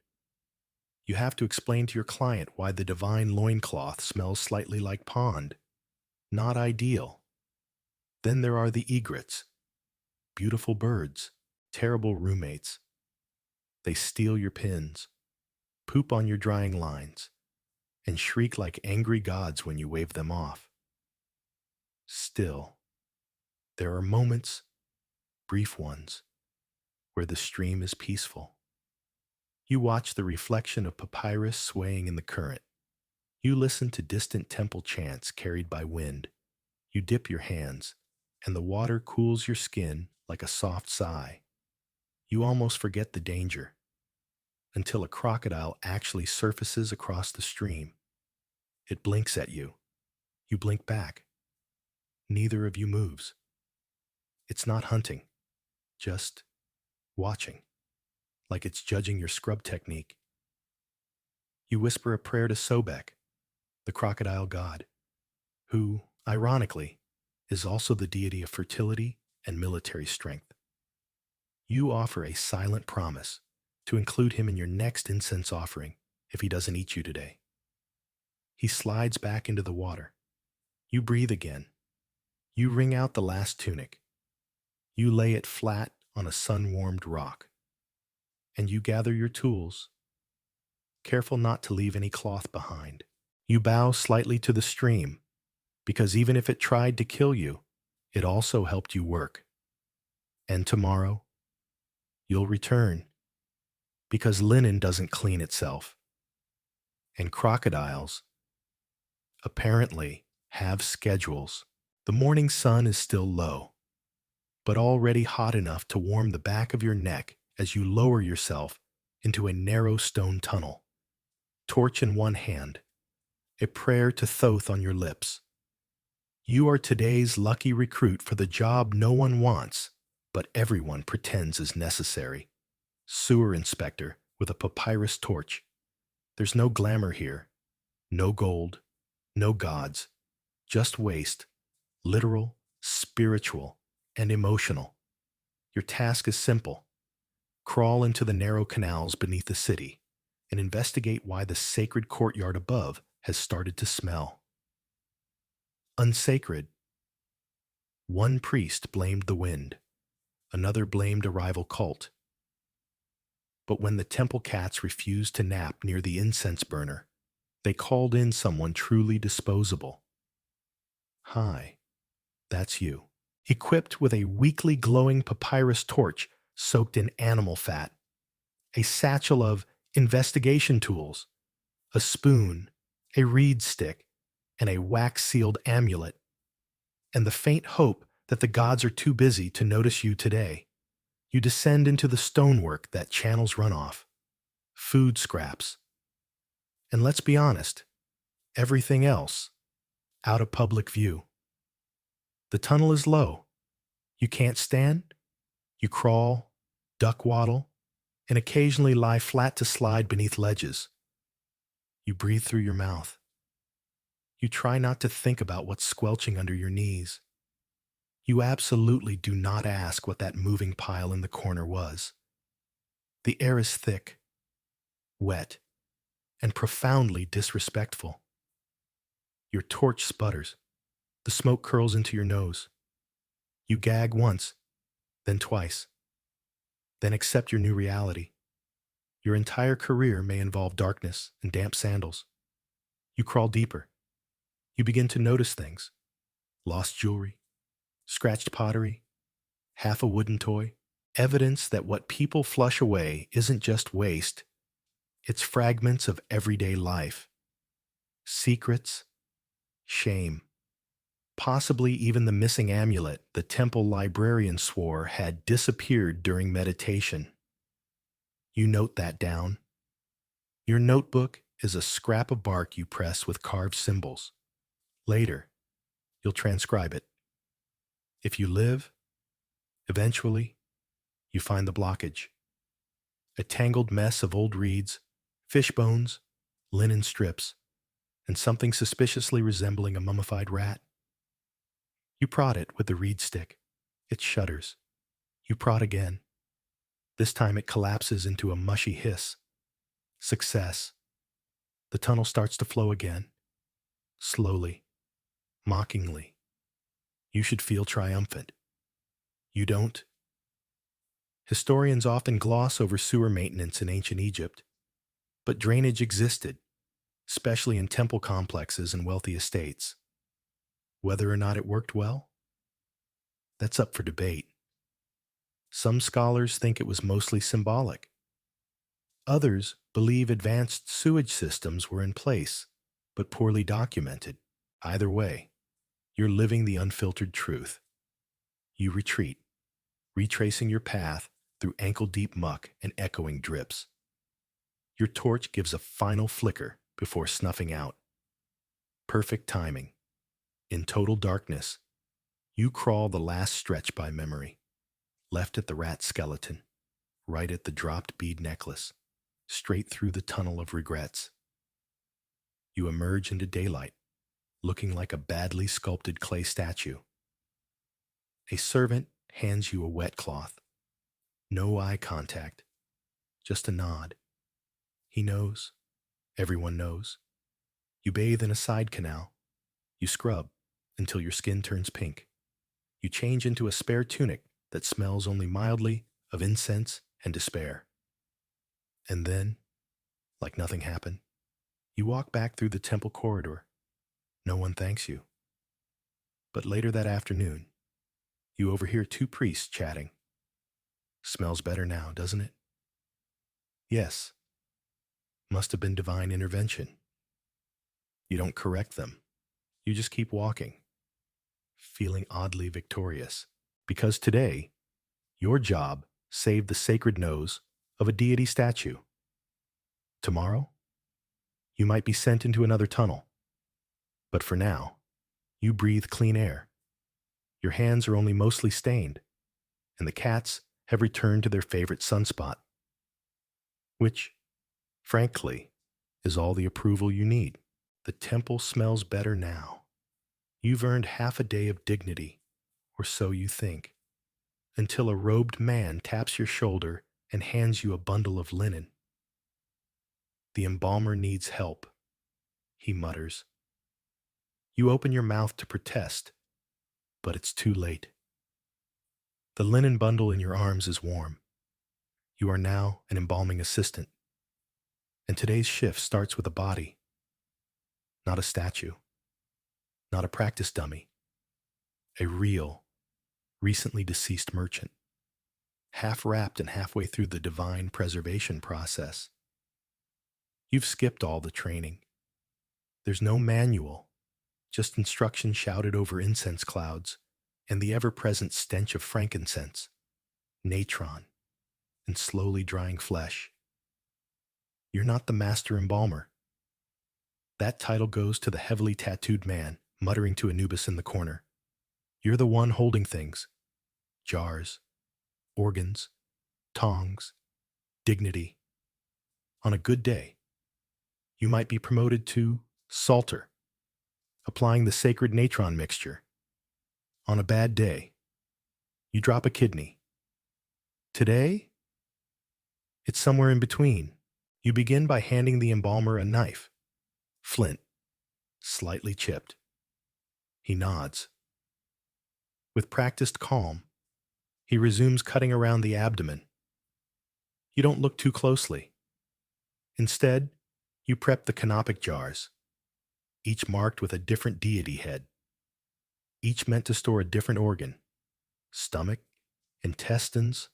you have to explain to your client why the divine loincloth smells slightly like pond. Not ideal. Then there are the egrets, beautiful birds, terrible roommates. They steal your pins, poop on your drying lines, and shriek like angry gods when you wave them off. Still, there are moments, brief ones, where the stream is peaceful. You watch the reflection of papyrus swaying in the current. You listen to distant temple chants carried by wind. You dip your hands, and the water cools your skin like a soft sigh. You almost forget the danger until a crocodile actually surfaces across the stream. It blinks at you. You blink back. Neither of you moves. It's not hunting, just watching, like it's judging your scrub technique. You whisper a prayer to Sobek, the crocodile god, who, ironically, is also the deity of fertility and military strength. You offer a silent promise to include him in your next incense offering if he doesn't eat you today. He slides back into the water. You breathe again. You wring out the last tunic. You lay it flat on a sun-warmed rock. And you gather your tools, careful not to leave any cloth behind. You bow slightly to the stream, because even if it tried to kill you, it also helped you work. And tomorrow, you'll return, because linen doesn't clean itself. And crocodiles, apparently, have schedules. The morning sun is still low, but already hot enough to warm the back of your neck as you lower yourself into a narrow stone tunnel, torch in one hand, a prayer to Thoth on your lips. You are today's lucky recruit for the job no one wants, but everyone pretends is necessary. Sewer inspector with a papyrus torch. There's no glamour here, no gold, no gods, just waste, literal, spiritual, and emotional. Your task is simple. Crawl into the narrow canals beneath the city and investigate why the sacred courtyard above has started to smell. Unsacred. One priest blamed the wind. Another blamed a rival cult. But when the temple cats refused to nap near the incense burner, they called in someone truly disposable. Hi, that's you. Equipped with a weakly glowing papyrus torch soaked in animal fat, a satchel of investigation tools, a spoon, a reed stick, and a wax-sealed amulet, and the faint hope that the gods are too busy to notice you today. You descend into the stonework that channels runoff, food scraps, and let's be honest, everything else out of public view. The tunnel is low. You can't stand. You crawl, duck waddle, and occasionally lie flat to slide beneath ledges. You breathe through your mouth. You try not to think about what's squelching under your knees. You absolutely do not ask what that moving pile in the corner was. The air is thick, wet, and profoundly disrespectful. Your torch sputters. The smoke curls into your nose. You gag once, then twice. Then accept your new reality. Your entire career may involve darkness and damp sandals. You crawl deeper. You begin to notice things. Lost jewelry, scratched pottery, half a wooden toy. Evidence that what people flush away isn't just waste, it's fragments of everyday life, secrets, shame, possibly even the missing amulet the temple librarian swore had disappeared during meditation. You note that down. Your notebook is a scrap of bark you press with carved symbols. Later, you'll transcribe it. If you live, eventually, you find the blockage. A tangled mess of old reeds, fish bones, linen strips, and something suspiciously resembling a mummified rat. You prod it with the reed stick. It shudders. You prod again. This time it collapses into a mushy hiss. Success. The tunnel starts to flow again. Slowly. Mockingly. You should feel triumphant. You don't. Historians often gloss over sewer maintenance in ancient Egypt, but drainage existed, especially in temple complexes and wealthy estates. Whether or not it worked well? That's up for debate. Some scholars think it was mostly symbolic. Others believe advanced sewage systems were in place, but poorly documented. Either way, you're living the unfiltered truth. You retreat, retracing your path through ankle-deep muck and echoing drips. Your torch gives a final flicker before snuffing out. Perfect timing. In total darkness, you crawl the last stretch by memory, left at the rat skeleton, right at the dropped bead necklace, straight through the tunnel of regrets. You emerge into daylight, looking like a badly sculpted clay statue. A servant hands you a wet cloth. No eye contact, just a nod. He knows. Everyone knows. You bathe in a side canal. You scrub until your skin turns pink. You change into a spare tunic that smells only mildly of incense and despair. And then, like nothing happened, you walk back through the temple corridor. No one thanks you. But later that afternoon, you overhear two priests chatting. Smells better now, doesn't it? Yes. Must have been divine intervention. You don't correct them. You just keep walking, feeling oddly victorious. Because today, your job saved the sacred nose of a deity statue. Tomorrow, you might be sent into another tunnel. But for now, you breathe clean air. Your hands are only mostly stained, and the cats have returned to their favorite sunspot, which, frankly, is all the approval you need. The temple smells better now. You've earned half a day of dignity, or so you think, until a robed man taps your shoulder and hands you a bundle of linen. The embalmer needs help, he mutters. You open your mouth to protest, but it's too late. The linen bundle in your arms is warm. You are now an embalming assistant. And today's shift starts with a body, not a statue, not a practice dummy, a real, recently deceased merchant, half wrapped and halfway through the divine preservation process. You've skipped all the training. There's no manual, just instruction shouted over incense clouds and the ever-present stench of frankincense, natron, and slowly drying flesh. You're not the master embalmer. That title goes to the heavily tattooed man muttering to Anubis in the corner. You're the one holding things. Jars, organs, tongs, dignity. On a good day, you might be promoted to salter, applying the sacred natron mixture. On a bad day, you drop a kidney. Today, it's somewhere in between. You begin by handing the embalmer a knife, flint, slightly chipped. He nods. With practiced calm, he resumes cutting around the abdomen. You don't look too closely. Instead, you prep the canopic jars, each marked with a different deity head, each meant to store a different organ: stomach, intestines,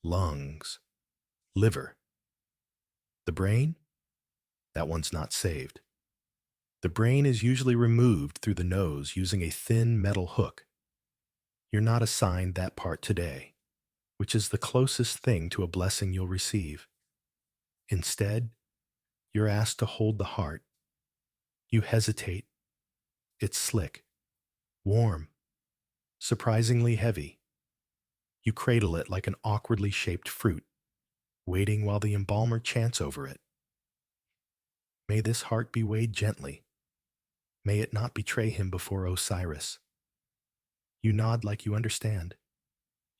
lungs, liver. The brain? That one's not saved. The brain is usually removed through the nose using a thin metal hook. You're not assigned that part today, which is the closest thing to a blessing you'll receive. Instead, you're asked to hold the heart. You hesitate. It's slick, warm, surprisingly heavy. You cradle it like an awkwardly shaped fruit, waiting while the embalmer chants over it. May this heart be weighed gently. May it not betray him before Osiris. You nod like you understand.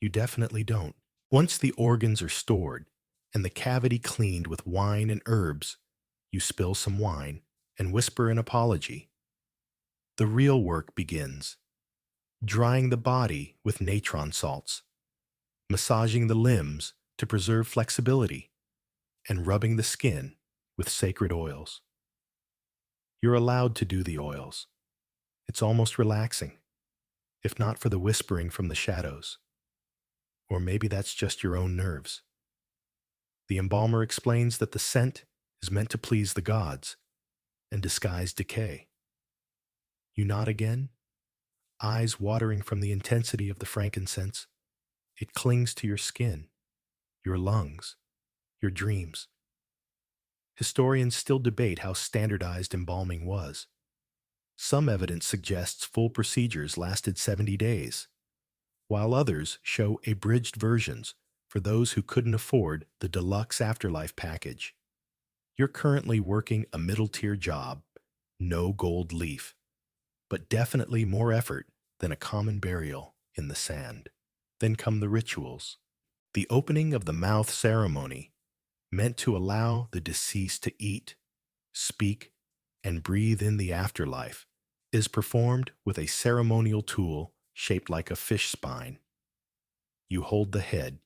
You definitely don't. Once the organs are stored and the cavity cleaned with wine and herbs, you spill some wine and whisper an apology. The real work begins. Drying the body with natron salts, massaging the limbs to preserve flexibility, and rubbing the skin with sacred oils. You're allowed to do the oils. It's almost relaxing, if not for the whispering from the shadows. Or maybe that's just your own nerves. The embalmer explains that the scent is meant to please the gods and disguise decay. You nod again, eyes watering from the intensity of the frankincense. It clings to your skin, your lungs, your dreams. Historians still debate how standardized embalming was. Some evidence suggests full procedures lasted 70 days, while others show abridged versions for those who couldn't afford the deluxe afterlife package. You're currently working a middle-tier job, no gold leaf, but definitely more effort than a common burial in the sand. Then come the rituals. The opening of the mouth ceremony, meant to allow the deceased to eat, speak, and breathe in the afterlife, is performed with a ceremonial tool shaped like a fish spine. You hold the head.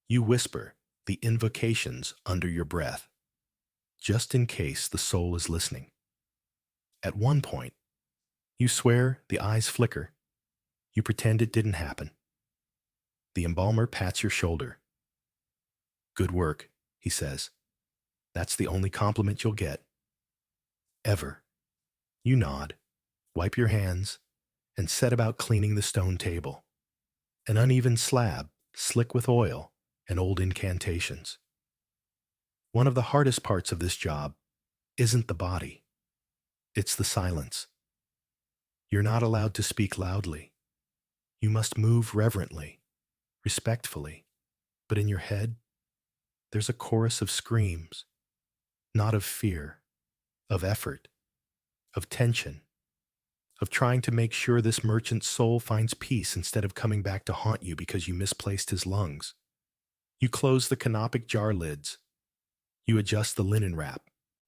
You whisper the invocations under your breath, just in case the soul is listening. At one point, you swear the eyes flicker. You pretend it didn't happen. The embalmer pats your shoulder. Good work, he says. That's the only compliment you'll get. Ever. You nod, wipe your hands, and set about cleaning the stone table. An uneven slab, slick with oil and old incantations. One of the hardest parts of this job isn't the body. It's the silence. You're not allowed to speak loudly. You must move reverently, respectfully, but in your head, there's a chorus of screams, not of fear, of effort, of tension, of trying to make sure this merchant's soul finds peace instead of coming back to haunt you because you misplaced his lungs. You close the canopic jar lids. You adjust the linen wrap.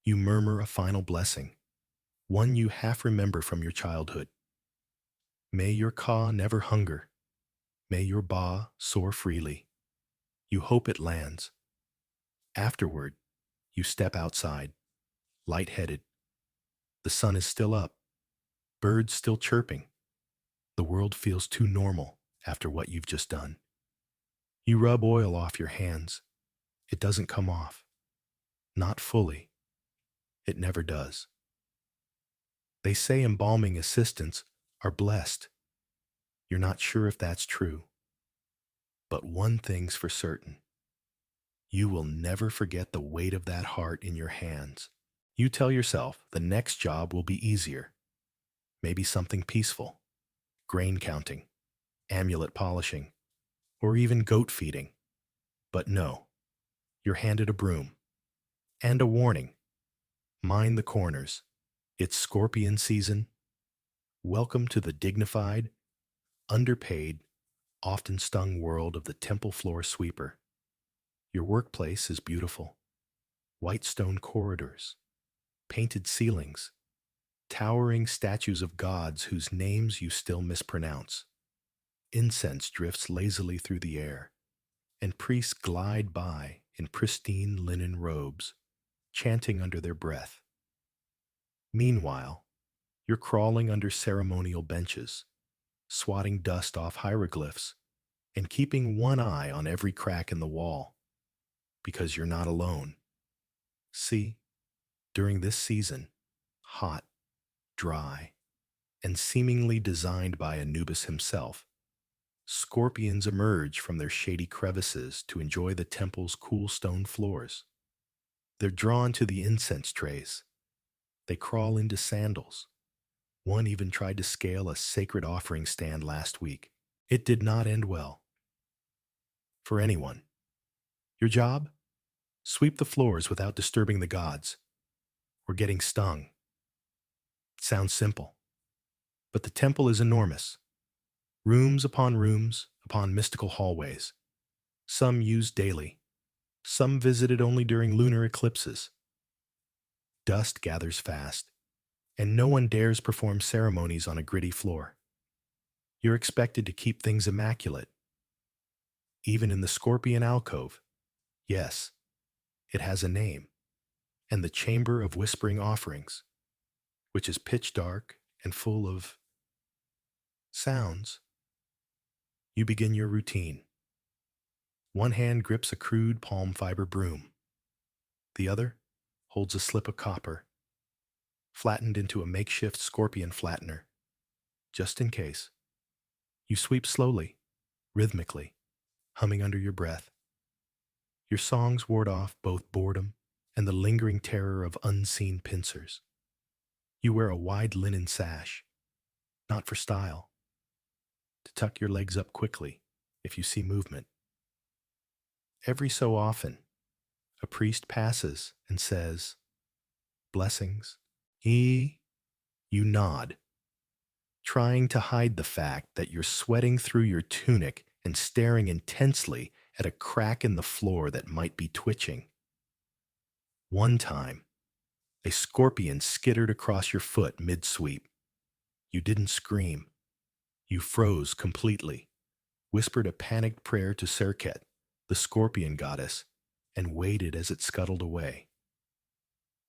You murmur a final blessing, one you half remember from your childhood. May your ka never hunger. May your ba soar freely. You hope it lands. Afterward, you step outside, light-headed. The sun is still up, birds still chirping. The world feels too normal after what you've just done. You rub oil off your hands. It doesn't come off. Not fully. It never does. They say embalming assistants are blessed. You're not sure if that's true. But one thing's for certain. You will never forget the weight of that heart in your hands. You tell yourself the next job will be easier. Maybe something peaceful. Grain counting, amulet polishing, or even goat feeding. But no, you're handed a broom. And a warning. Mind the corners. It's scorpion season. Welcome to the dignified, underpaid, often stung world of the temple floor sweeper. Your workplace is beautiful. White stone corridors, painted ceilings, towering statues of gods whose names you still mispronounce. Incense drifts lazily through the air, and priests glide by in pristine linen robes, chanting under their breath. Meanwhile, you're crawling under ceremonial benches, swatting dust off hieroglyphs, and keeping one eye on every crack in the wall, because you're not alone. See, during this season, hot, dry, and seemingly designed by Anubis himself, scorpions emerge from their shady crevices to enjoy the temple's cool stone floors. They're drawn to the incense trays. They crawl into sandals. One even tried to scale a sacred offering stand last week. It did not end well for anyone. Your job? Sweep the floors without disturbing the gods or getting stung. Sounds simple, but the temple is enormous. Rooms upon mystical hallways. Some used daily, some visited only during lunar eclipses. Dust gathers fast, and no one dares perform ceremonies on a gritty floor. You're expected to keep things immaculate, even in the scorpion alcove. Yes, it has a name, and the chamber of whispering offerings, which is pitch dark and full of sounds. You begin your routine. One hand grips a crude palm fiber broom. The other holds a slip of copper, flattened into a makeshift scorpion flattener, just in case. You sweep slowly, rhythmically, humming under your breath. Your songs ward off both boredom and the lingering terror of unseen pincers. You wear a wide linen sash, not for style, to tuck your legs up quickly if you see movement. Every so often, a priest passes and says, "Blessings." You nod, trying to hide the fact that you're sweating through your tunic and staring intensely at a crack in the floor that might be twitching. One time, a scorpion skittered across your foot mid-sweep. You didn't scream. You froze completely, whispered a panicked prayer to Serket, the scorpion goddess, and waited as it scuttled away.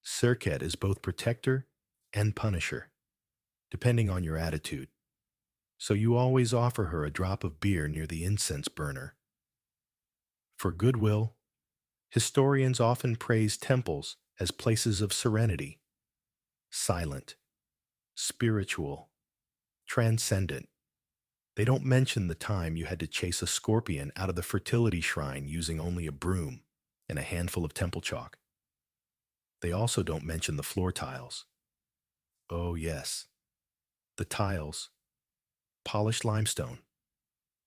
Serket is both protector and punisher, depending on your attitude. So you always offer her a drop of beer near the incense burner. For goodwill, historians often praise temples as places of serenity, silent, spiritual, transcendent. They don't mention the time you had to chase a scorpion out of the fertility shrine using only a broom and a handful of temple chalk. They also don't mention the floor tiles. Oh yes, the tiles, polished limestone,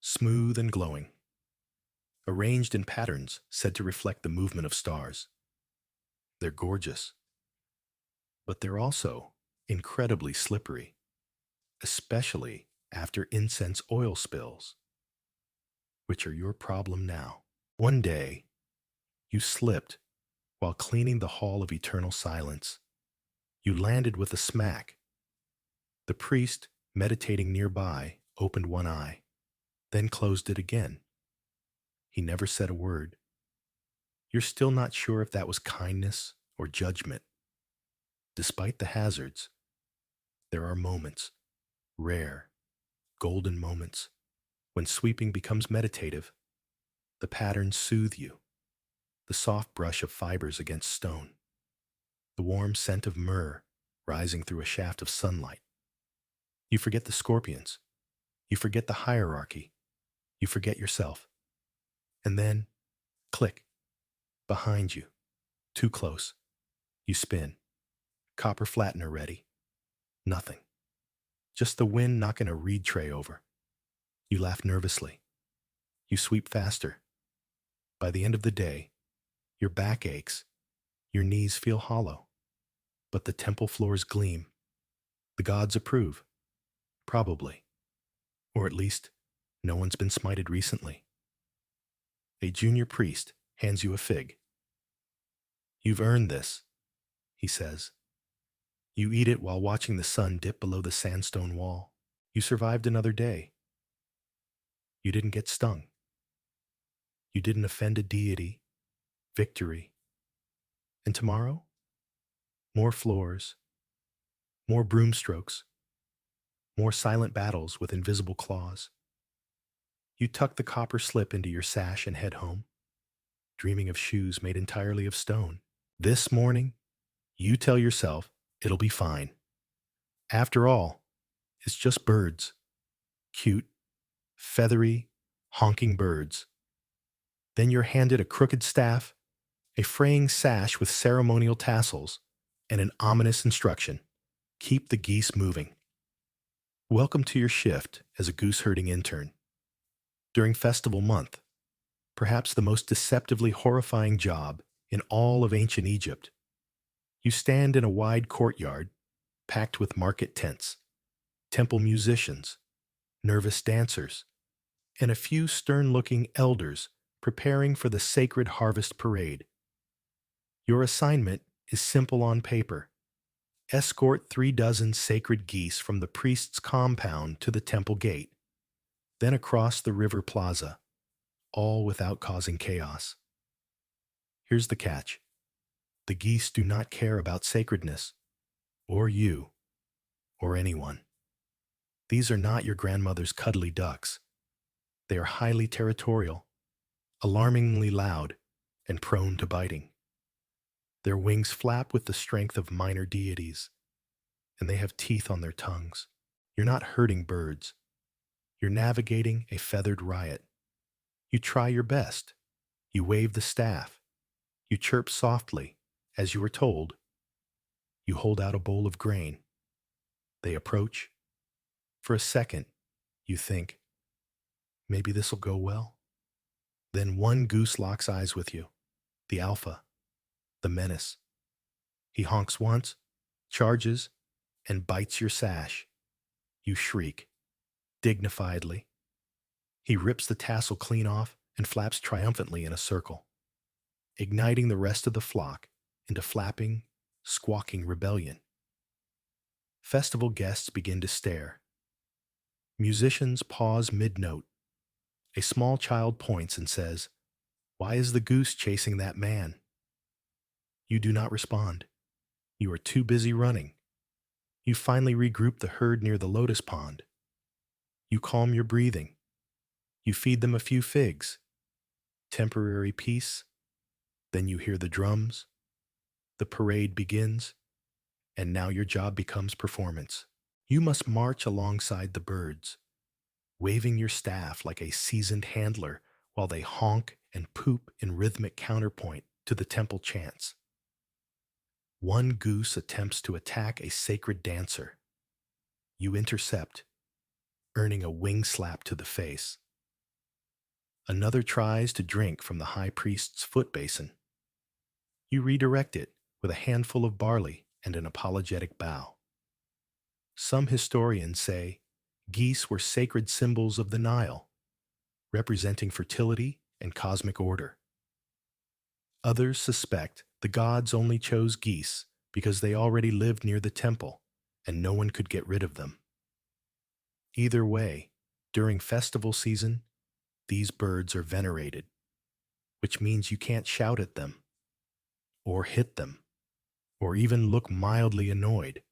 smooth and glowing, arranged in patterns said to reflect the movement of stars. They're gorgeous, but they're also incredibly slippery, especially after incense oil spills, which are your problem now. One day, you slipped while cleaning the Hall of Eternal Silence. You landed with a smack. The priest, meditating nearby, opened one eye, then closed it again. He never said a word. You're still not sure if that was kindness or judgment. Despite the hazards, there are moments, rare, golden moments, when sweeping becomes meditative. The patterns soothe you, the soft brush of fibers against stone, the warm scent of myrrh rising through a shaft of sunlight. You forget the scorpions. You forget the hierarchy. You forget yourself. And then, click, behind you, too close. You spin, copper flattener ready. Nothing. Just the wind knocking a reed tray over. You laugh nervously. You sweep faster. By the end of the day, your back aches. Your knees feel hollow. But the temple floors gleam. The gods approve. Probably. Or at least, no one's been smited recently. A junior priest hands you a fig. "You've earned this," he says. You eat it while watching the sun dip below the sandstone wall. You survived another day. You didn't get stung. You didn't offend a deity. Victory. And tomorrow? More floors. More broom strokes. More silent battles with invisible claws. You tuck the copper slip into your sash and head home, dreaming of shoes made entirely of stone. This morning, you tell yourself it'll be fine. After all, it's just birds. Cute, feathery, honking birds. Then you're handed a crooked staff, a fraying sash with ceremonial tassels, and an ominous instruction: keep the geese moving. Welcome to your shift as a goose herding intern. During festival month, perhaps the most deceptively horrifying job in all of ancient Egypt, you stand in a wide courtyard packed with market tents, temple musicians, nervous dancers, and a few stern-looking elders preparing for the sacred harvest parade. Your assignment is simple on paper: escort 3 dozen sacred geese from the priest's compound to the temple gate, then across the river plaza, all without causing chaos. Here's the catch: the geese do not care about sacredness, or you, or anyone. These are not your grandmother's cuddly ducks. They are highly territorial, alarmingly loud, and prone to biting. Their wings flap with the strength of minor deities, and they have teeth on their tongues. You're not herding birds. You're navigating a feathered riot. You try your best. You wave the staff. You chirp softly, as you were told. You hold out a bowl of grain. They approach. For a second, you think, maybe this'll go well. Then one goose locks eyes with you, the alpha, the menace. He honks once, charges, and bites your sash. You shriek, dignifiedly. He rips the tassel clean off and flaps triumphantly in a circle, igniting the rest of the flock into flapping, squawking rebellion. Festival guests begin to stare. Musicians pause mid-note. A small child points and says, "Why is the goose chasing that man?" You do not respond. You are too busy running. You finally regroup the herd near the lotus pond. You calm your breathing. You feed them a few figs. Temporary peace. Then you hear the drums. The parade begins, and now your job becomes performance. You must march alongside the birds, waving your staff like a seasoned handler while they honk and poop in rhythmic counterpoint to the temple chants. One goose attempts to attack a sacred dancer. You intercept, earning a wing slap to the face. Another tries to drink from the high priest's foot basin. You redirect it with a handful of barley and an apologetic bow. Some historians say geese were sacred symbols of the Nile, representing fertility and cosmic order. Others suspect the gods only chose geese because they already lived near the temple and no one could get rid of them. Either way, during festival season, these birds are venerated, which means you can't shout at them, or hit them, or even look mildly annoyed.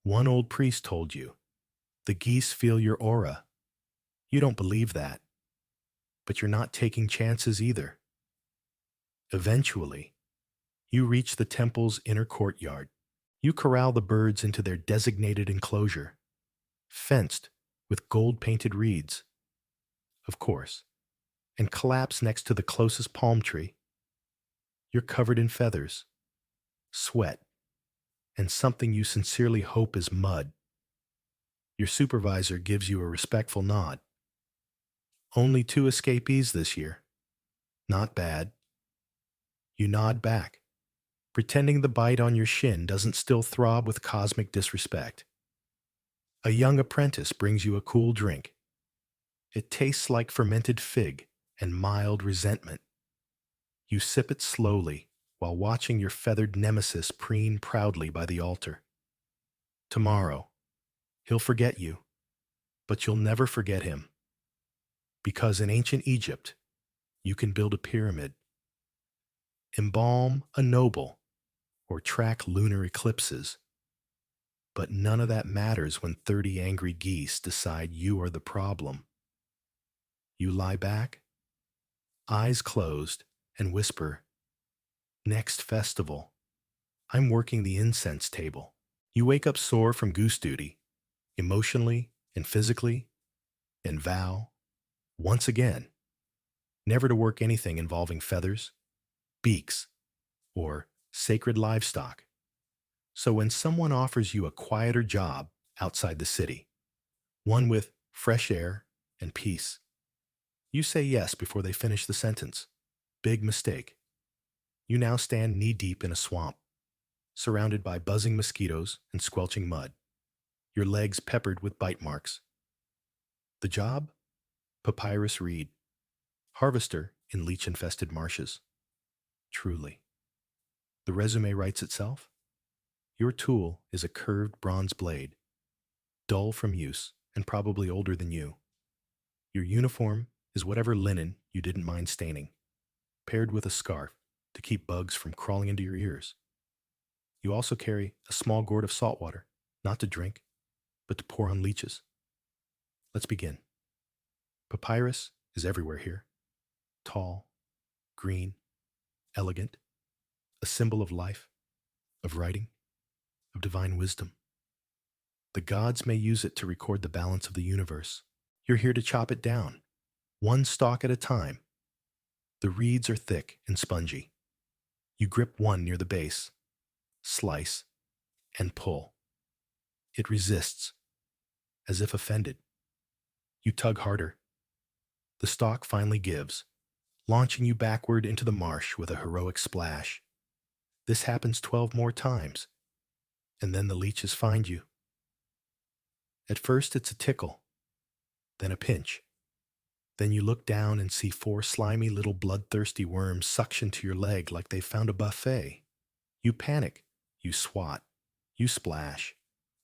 One old priest told you, "The geese feel your aura." You don't believe that, but you're not taking chances either. Eventually, you reach the temple's inner courtyard. You corral the birds into their designated enclosure, fenced with gold-painted reeds, of course, and collapse next to the closest palm tree. You're covered in feathers, sweat, and something you sincerely hope is mud. Your supervisor gives you a respectful nod. Only 2 escapees this year. Not bad. You nod back, pretending the bite on your shin doesn't still throb with cosmic disrespect. A young apprentice brings you a cool drink. It tastes like fermented fig and mild resentment. You sip it slowly while watching your feathered nemesis preen proudly by the altar. Tomorrow, he'll forget you, but you'll never forget him. Because in ancient Egypt, you can build a pyramid, embalm a noble, or track lunar eclipses. But none of that matters when 30 angry geese decide you are the problem. You lie back, eyes closed, and whisper, "Next festival, I'm working the incense table." You wake up sore from goose duty, emotionally and physically, and vow, once again, never to work anything involving feathers, beaks, or sacred livestock. So when someone offers you a quieter job outside the city, one with fresh air and peace, you say yes before they finish the sentence. Big mistake. You now stand knee-deep in a swamp, surrounded by buzzing mosquitoes and squelching mud, your legs peppered with bite marks. The job? Papyrus reed, harvester in leech-infested marshes. Truly. The resume writes itself. Your tool is a curved bronze blade, dull from use and probably older than you. Your uniform is whatever linen you didn't mind staining, paired with a scarf to keep bugs from crawling into your ears. You also carry a small gourd of salt water, not to drink, but to pour on leeches. Let's begin. Papyrus is everywhere here. Tall, green, elegant, a symbol of life, of writing, of divine wisdom. The gods may use it to record the balance of the universe. You're here to chop it down, one stalk at a time. The reeds are thick and spongy. You grip one near the base, slice, and pull. It resists, as if offended. You tug harder. The stalk finally gives, launching you backward into the marsh with a heroic splash. This happens 12 more times, and then the leeches find you. At first it's a tickle, then a pinch. Then you look down and see 4 slimy little bloodthirsty worms suction to your leg like they found a buffet. You panic, you swat, you splash.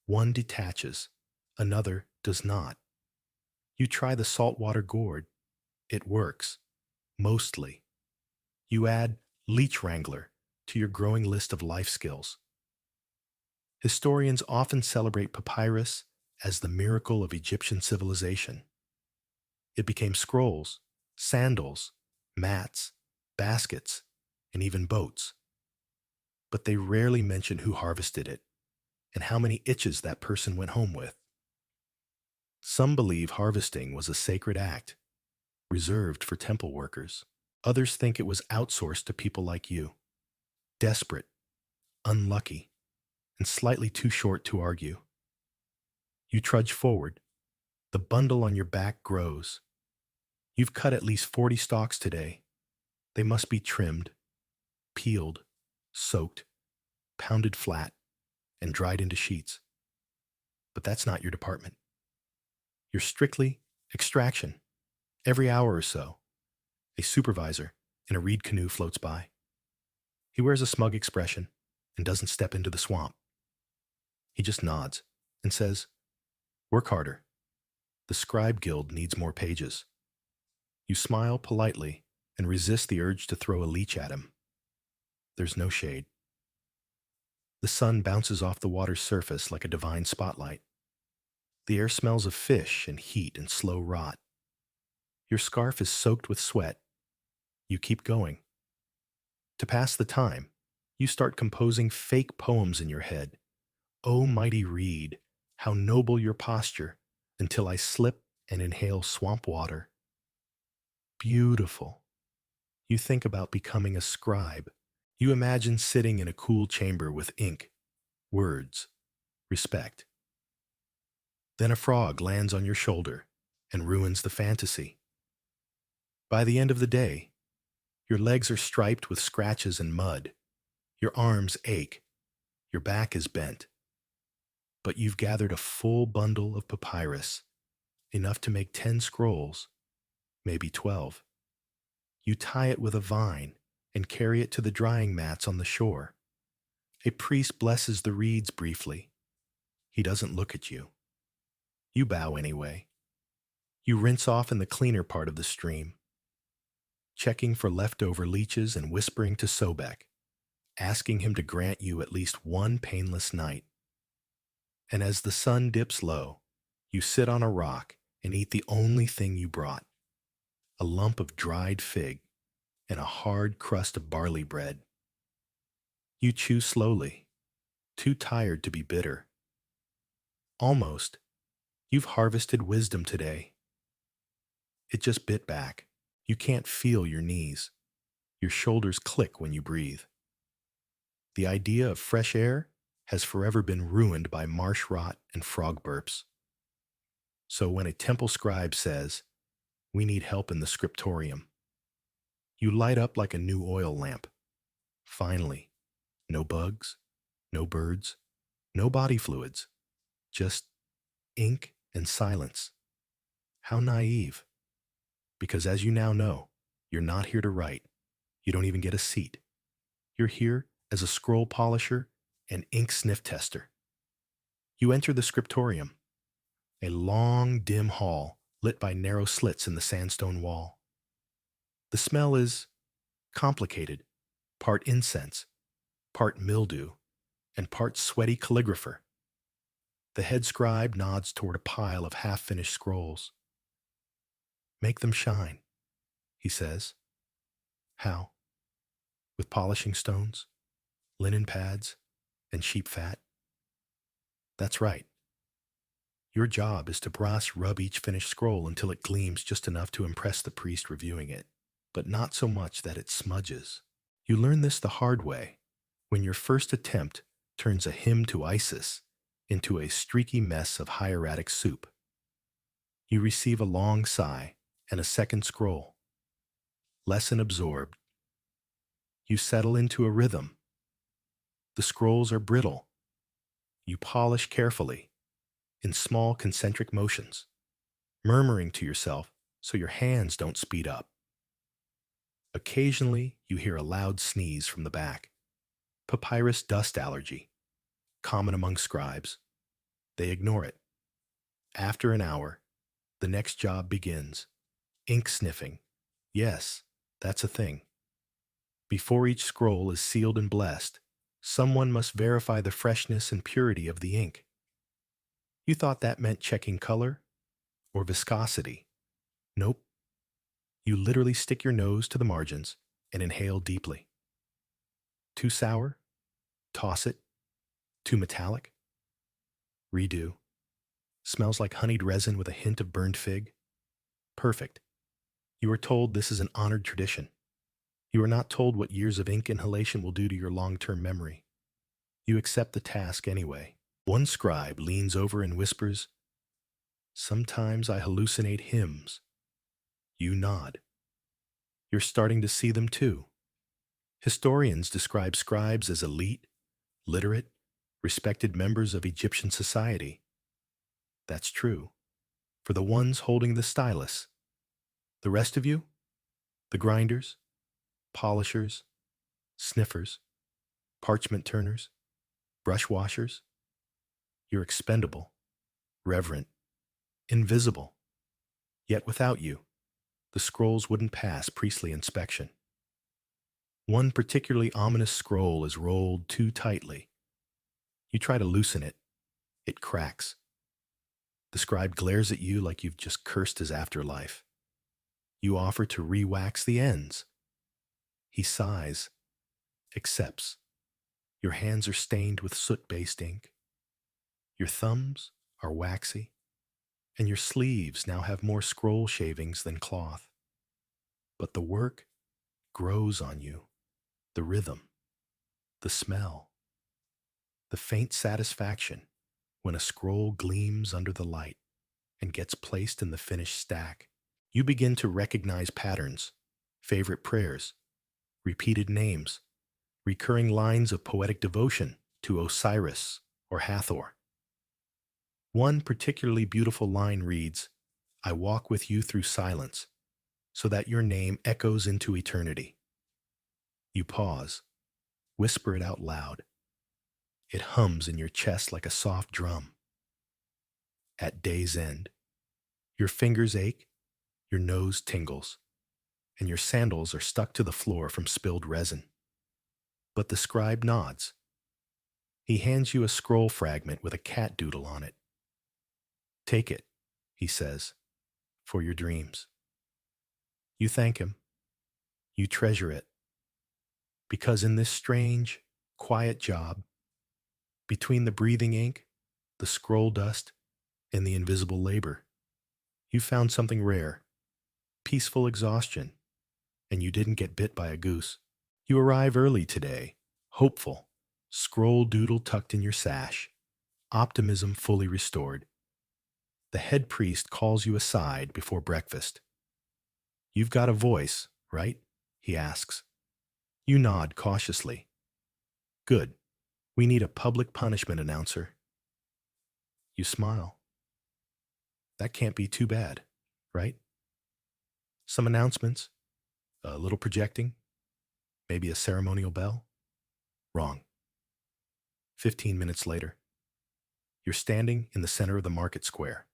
One detaches, another does not. You try the saltwater gourd. It works, mostly. You add leech wrangler to your growing list of life skills. Historians often celebrate papyrus as the miracle of Egyptian civilization. It became scrolls, sandals, mats, baskets, and even boats. But they rarely mention who harvested it and how many itches that person went home with. Some believe harvesting was a sacred act, reserved for temple workers. Others think it was outsourced to people like you, desperate, unlucky, and slightly too short to argue. You trudge forward. The bundle on your back grows. You've cut at least 40 stalks today. They must be trimmed, peeled, soaked, pounded flat, and dried into sheets. But that's not your department. You're strictly extraction. Every hour or so, a supervisor in a reed canoe floats by. He wears a smug expression and doesn't step into the swamp. He just nods and says, "Work harder. The scribe guild needs more pages." You smile politely and resist the urge to throw a leech at him. There's no shade. The sun bounces off the water's surface like a divine spotlight. The air smells of fish and heat and slow rot. Your scarf is soaked with sweat. You keep going. To pass the time, you start composing fake poems in your head. "O mighty reed, how noble your posture, until I slip and inhale swamp water." Beautiful. You think about becoming a scribe. You imagine sitting in a cool chamber with ink, words, respect. Then a frog lands on your shoulder and ruins the fantasy. By the end of the day, your legs are striped with scratches and mud. Your arms ache. Your back is bent. But you've gathered a full bundle of papyrus, enough to make 10 scrolls, maybe 12. You tie it with a vine and carry it to the drying mats on the shore. A priest blesses the reeds briefly. He doesn't look at you. You bow anyway. You rinse off in the cleaner part of the stream, checking for leftover leeches and whispering to Sobek, asking him to grant you at least one painless night. And as the sun dips low, you sit on a rock and eat the only thing you brought, a lump of dried fig, and a hard crust of barley bread. You chew slowly, too tired to be bitter. Almost. You've harvested wisdom today. It just bit back. You can't feel your knees. Your shoulders click when you breathe. The idea of fresh air has forever been ruined by marsh rot and frog burps. So when a temple scribe says, "We need help in the scriptorium," you light up like a new oil lamp. Finally, no bugs, no birds, no body fluids, just ink and silence. How naive. Because as you now know, you're not here to write. You don't even get a seat. You're here as a scroll polisher and ink sniff tester. You enter the scriptorium, a long, dim hall lit by narrow slits in the sandstone wall. The smell is complicated, part incense, part mildew, and part sweaty calligrapher. The head scribe nods toward a pile of half-finished scrolls. "Make them shine," he says. "How?" "With polishing stones, linen pads, and sheep fat." "That's right. Your job is to brass rub each finished scroll until it gleams just enough to impress the priest reviewing it, but not so much that it smudges. You learn this the hard way, when your first attempt turns a hymn to Isis into a streaky mess of hieratic soup. You receive a long sigh and a second scroll. Lesson absorbed. You settle into a rhythm. The scrolls are brittle. You polish carefully, in small concentric motions, murmuring to yourself so your hands don't speed up. Occasionally, you hear a loud sneeze from the back. Papyrus dust allergy, common among scribes. They ignore it. After an hour, the next job begins. Ink sniffing. Yes, that's a thing. Before each scroll is sealed and blessed, someone must verify the freshness and purity of the ink. You thought that meant checking color or viscosity. Nope. You literally stick your nose to the margins and inhale deeply. Too sour? Toss it. Too metallic? Redo. Smells like honeyed resin with a hint of burned fig? Perfect. You are told this is an honored tradition. You are not told what years of ink inhalation will do to your long-term memory. You accept the task anyway. One scribe leans over and whispers, "Sometimes I hallucinate hymns." You nod. You're starting to see them too. Historians describe scribes as elite, literate, respected members of Egyptian society. That's true. For the ones holding the stylus. The rest of you? The grinders, polishers, sniffers, parchment turners, brush washers? You're expendable, reverent, invisible. Yet without you, the scrolls wouldn't pass priestly inspection. One particularly ominous scroll is rolled too tightly. You try to loosen it. It cracks. The scribe glares at you like you've just cursed his afterlife. You offer to re-wax the ends. He sighs, accepts. Your hands are stained with soot-based ink. Your thumbs are waxy, and your sleeves now have more scroll shavings than cloth. But the work grows on you. The rhythm, the smell, the faint satisfaction when a scroll gleams under the light and gets placed in the finished stack. You begin to recognize patterns, favorite prayers, repeated names, recurring lines of poetic devotion to Osiris or Hathor. One particularly beautiful line reads, "I walk with you through silence, so that your name echoes into eternity." You pause, whisper it out loud. It hums in your chest like a soft drum. At day's end, your fingers ache, your nose tingles, and your sandals are stuck to the floor from spilled resin. But the scribe nods. He hands you a scroll fragment with a cat doodle on it. "Take it," he says, "for your dreams." You thank him. You treasure it. Because in this strange, quiet job, between the breathing ink, the scroll dust, and the invisible labor, you found something rare, peaceful exhaustion, and you didn't get bit by a goose. You arrive early today, hopeful, scroll doodle tucked in your sash, optimism fully restored. The head priest calls you aside before breakfast. You've got a voice, right? He asks. You nod cautiously. Good. We need a public punishment announcer. You smile. That can't be too bad, right? Some announcements, a little projecting, maybe a ceremonial bell. Wrong. 15 minutes later, you're standing in the center of the market square,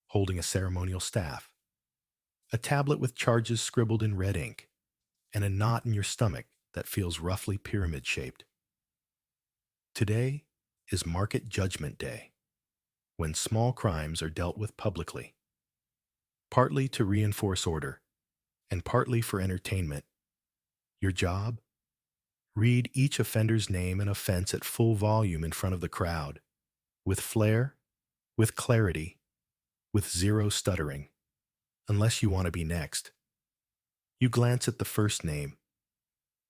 holding a ceremonial staff, a tablet with charges scribbled in red ink, and a knot in your stomach that feels roughly pyramid-shaped. Today is Market Judgment Day, when small crimes are dealt with publicly, partly to reinforce order, and partly for entertainment. Your job? Read each offender's name and offense at full volume in front of the crowd, with flair, with clarity, with zero stuttering, unless you want to be next. You glance at the first name,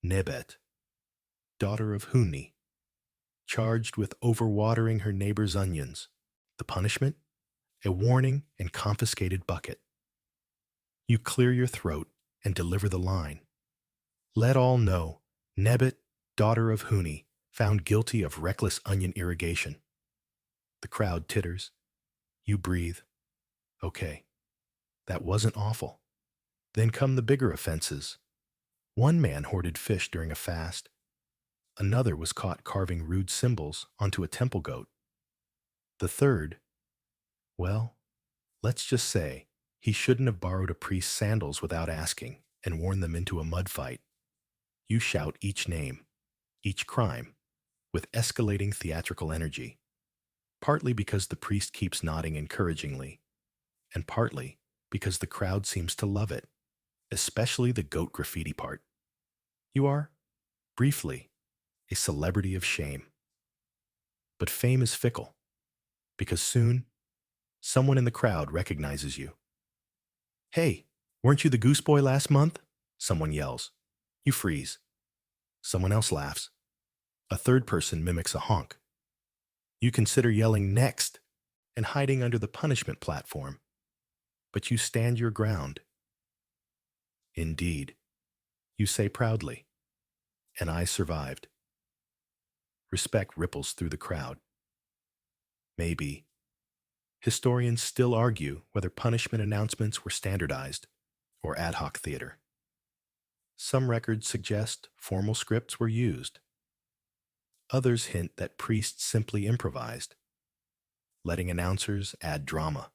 Nebet, daughter of Huni, charged with overwatering her neighbor's onions. The punishment? A warning and confiscated bucket. You clear your throat and deliver the line. Let all know, Nebet, daughter of Huni, found guilty of reckless onion irrigation. The crowd titters. You breathe. Okay, that wasn't awful. Then come the bigger offenses. One man hoarded fish during a fast. Another was caught carving rude symbols onto a temple goat. The third, well, let's just say he shouldn't have borrowed a priest's sandals without asking and worn them into a mud fight. You shout each name, each crime, with escalating theatrical energy, partly because the priest keeps nodding encouragingly, and partly because the crowd seems to love it, especially the goat graffiti part. You are, briefly, a celebrity of shame. But fame is fickle, because soon, someone in the crowd recognizes you. Hey, weren't you the goose boy last month? Someone yells. You freeze. Someone else laughs. A third person mimics a honk. You consider yelling next and hiding under the punishment platform, but you stand your ground. Indeed, you say proudly, and I survived. Respect ripples through the crowd. Maybe. Historians still argue whether punishment announcements were standardized or ad hoc theater. Some records suggest formal scripts were used. Others hint that priests simply improvised, letting announcers add drama,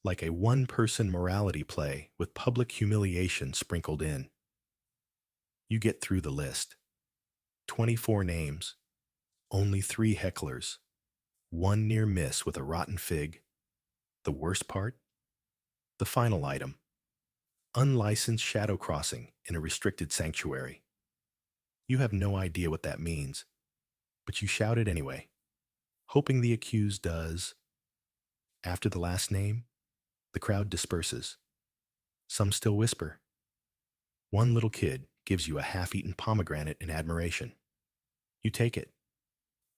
like a one-person morality play with public humiliation sprinkled in. You get through the list. 24 names, only 3 hecklers, 1 near miss with a rotten fig. The worst part? The final item. Unlicensed shadow crossing in a restricted sanctuary. You have no idea what that means, but you shout it anyway, hoping the accused does. After the last name, the crowd disperses. Some still whisper. One little kid gives you a half-eaten pomegranate in admiration. You take it,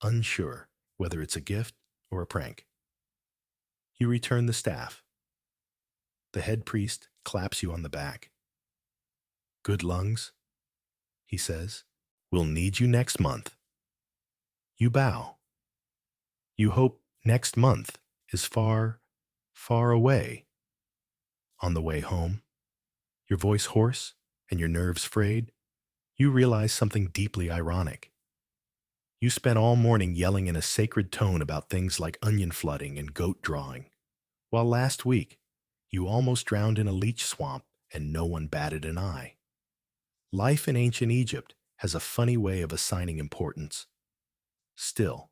unsure whether it's a gift or a prank. You return the staff. The head priest claps you on the back. Good lungs, he says. We'll need you next month. You bow. You hope next month is far, far away. On the way home, your voice hoarse and your nerves frayed, you realize something deeply ironic. You spent all morning yelling in a sacred tone about things like onion flooding and goat drawing, while last week you almost drowned in a leech swamp and no one batted an eye. Life in ancient Egypt has a funny way of assigning importance. Still,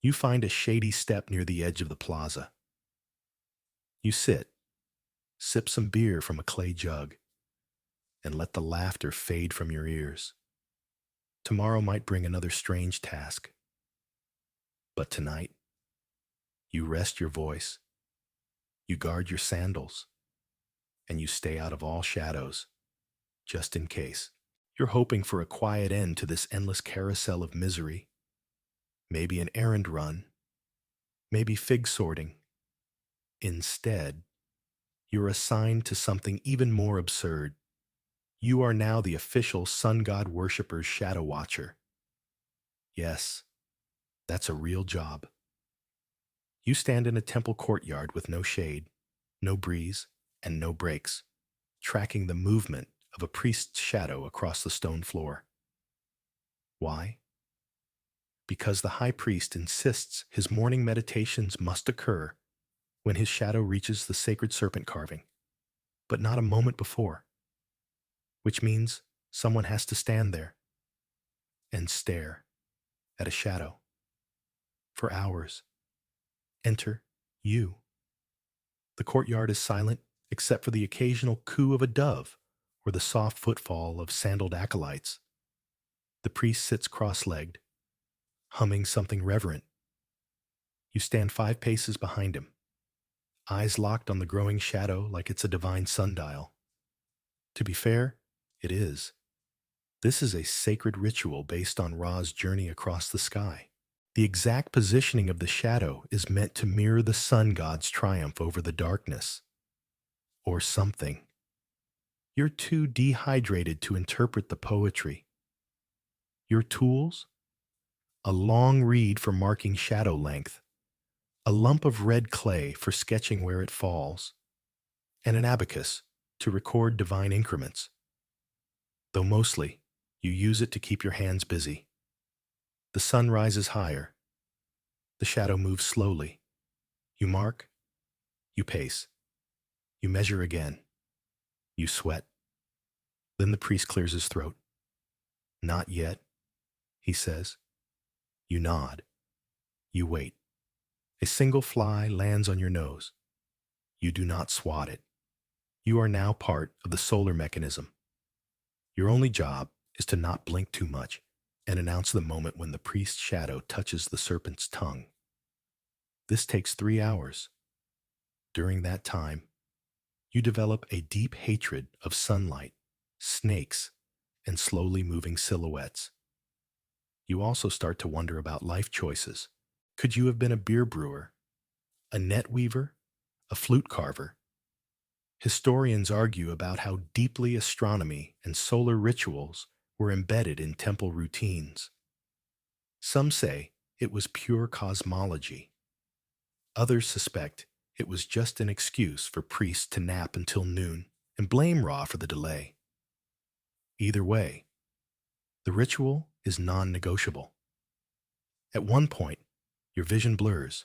you find a shady step near the edge of the plaza. You sit, sip some beer from a clay jug, and let the laughter fade from your ears. Tomorrow might bring another strange task, but tonight, you rest your voice, you guard your sandals, and you stay out of all shadows, just in case. You're hoping for a quiet end to this endless carousel of misery, maybe an errand run, maybe fig sorting. Instead, you're assigned to something even more absurd. You are now the official sun god worshipper's shadow watcher. Yes, that's a real job. You stand in a temple courtyard with no shade, no breeze, and no breaks, tracking the movement of a priest's shadow across the stone floor. Why? Because the high priest insists his morning meditations must occur when his shadow reaches the sacred serpent carving, but not a moment before, which means someone has to stand there and stare at a shadow for hours. Enter you. The courtyard is silent except for the occasional coo of a dove or the soft footfall of sandaled acolytes. The priest sits cross-legged, humming something reverent. You stand 5 paces behind him, eyes locked on the growing shadow like it's a divine sundial. To be fair, it is. This is a sacred ritual based on Ra's journey across the sky. The exact positioning of the shadow is meant to mirror the sun god's triumph over the darkness. Or something. You're too dehydrated to interpret the poetry. Your tools? A long reed for marking shadow length, a lump of red clay for sketching where it falls, and an abacus to record divine increments. Though mostly, you use it to keep your hands busy. The sun rises higher. The shadow moves slowly. You mark. You pace. You measure again. You sweat. Then the priest clears his throat. Not yet, he says. You nod. You wait. A single fly lands on your nose. You do not swat it. You are now part of the solar mechanism. Your only job is to not blink too much and announce the moment when the priest's shadow touches the serpent's tongue. This takes 3 hours. During that time, you develop a deep hatred of sunlight, snakes, and slowly moving silhouettes. You also start to wonder about life choices. Could you have been a beer brewer, a net weaver, a flute carver? Historians argue about how deeply astronomy and solar rituals were embedded in temple routines. Some say it was pure cosmology. Others suspect it was just an excuse for priests to nap until noon and blame Ra for the delay. Either way, the ritual is non-negotiable. At one point, your vision blurs.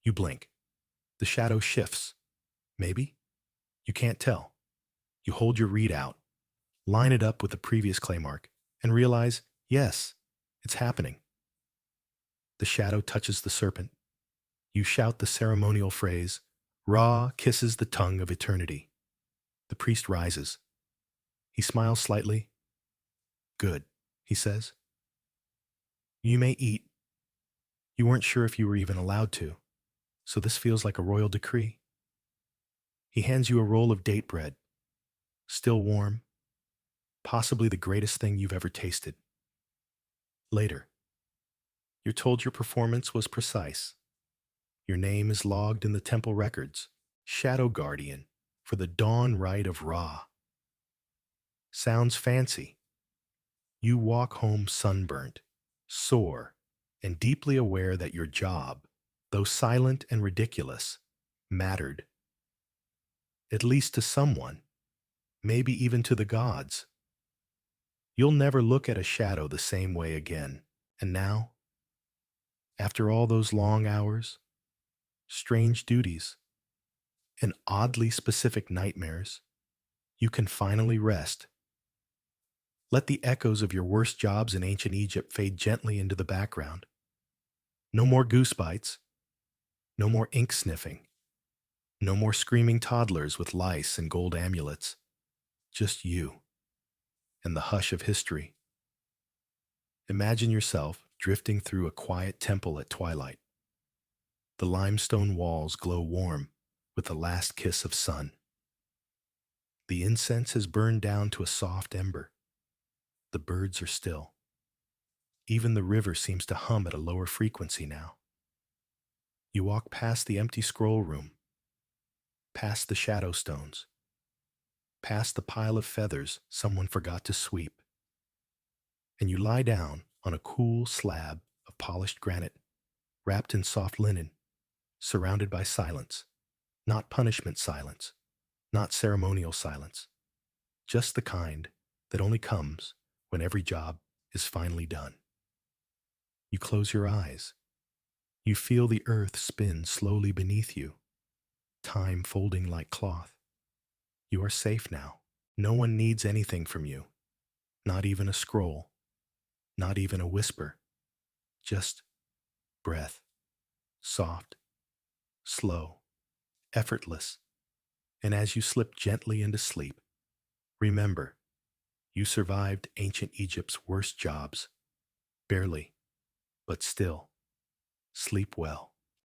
You blink. The shadow shifts. Maybe. You can't tell. You hold your reed out, line it up with the previous clay mark, and realize, yes, it's happening. The shadow touches the serpent. You shout the ceremonial phrase, Ra kisses the tongue of eternity. The priest rises. He smiles slightly. Good, he says. You may eat. You weren't sure if you were even allowed to, so this feels like a royal decree. He hands you a roll of date bread, still warm, possibly the greatest thing you've ever tasted. Later, you're told your performance was precise. Your name is logged in the temple records, Shadow Guardian for the Dawn Rite of Ra. Sounds fancy. You walk home sunburnt, sore, and deeply aware that your job, though silent and ridiculous, mattered. At least to someone, maybe even to the gods. You'll never look at a shadow the same way again, and now, after all those long hours, strange duties, and oddly specific nightmares, you can finally rest. Let the echoes of your worst jobs in ancient Egypt fade gently into the background. No more goose bites, no more ink sniffing, no more screaming toddlers with lice and gold amulets. Just you, and the hush of history. Imagine yourself drifting through a quiet temple at twilight. The limestone walls glow warm with the last kiss of sun. The incense has burned down to a soft ember. The birds are still. Even the river seems to hum at a lower frequency now. You walk past the empty scroll room, past the shadow stones, past the pile of feathers someone forgot to sweep, and you lie down on a cool slab of polished granite, wrapped in soft linen, surrounded by silence. Not punishment silence, not ceremonial silence, just the kind that only comes when every job is finally done. You close your eyes. You feel the earth spin slowly beneath you, time folding like cloth. You are safe now. No one needs anything from you, not even a scroll, not even a whisper, just breath, soft, slow, effortless. And as you slip gently into sleep, remember, you survived ancient Egypt's worst jobs, barely, but still, sleep well.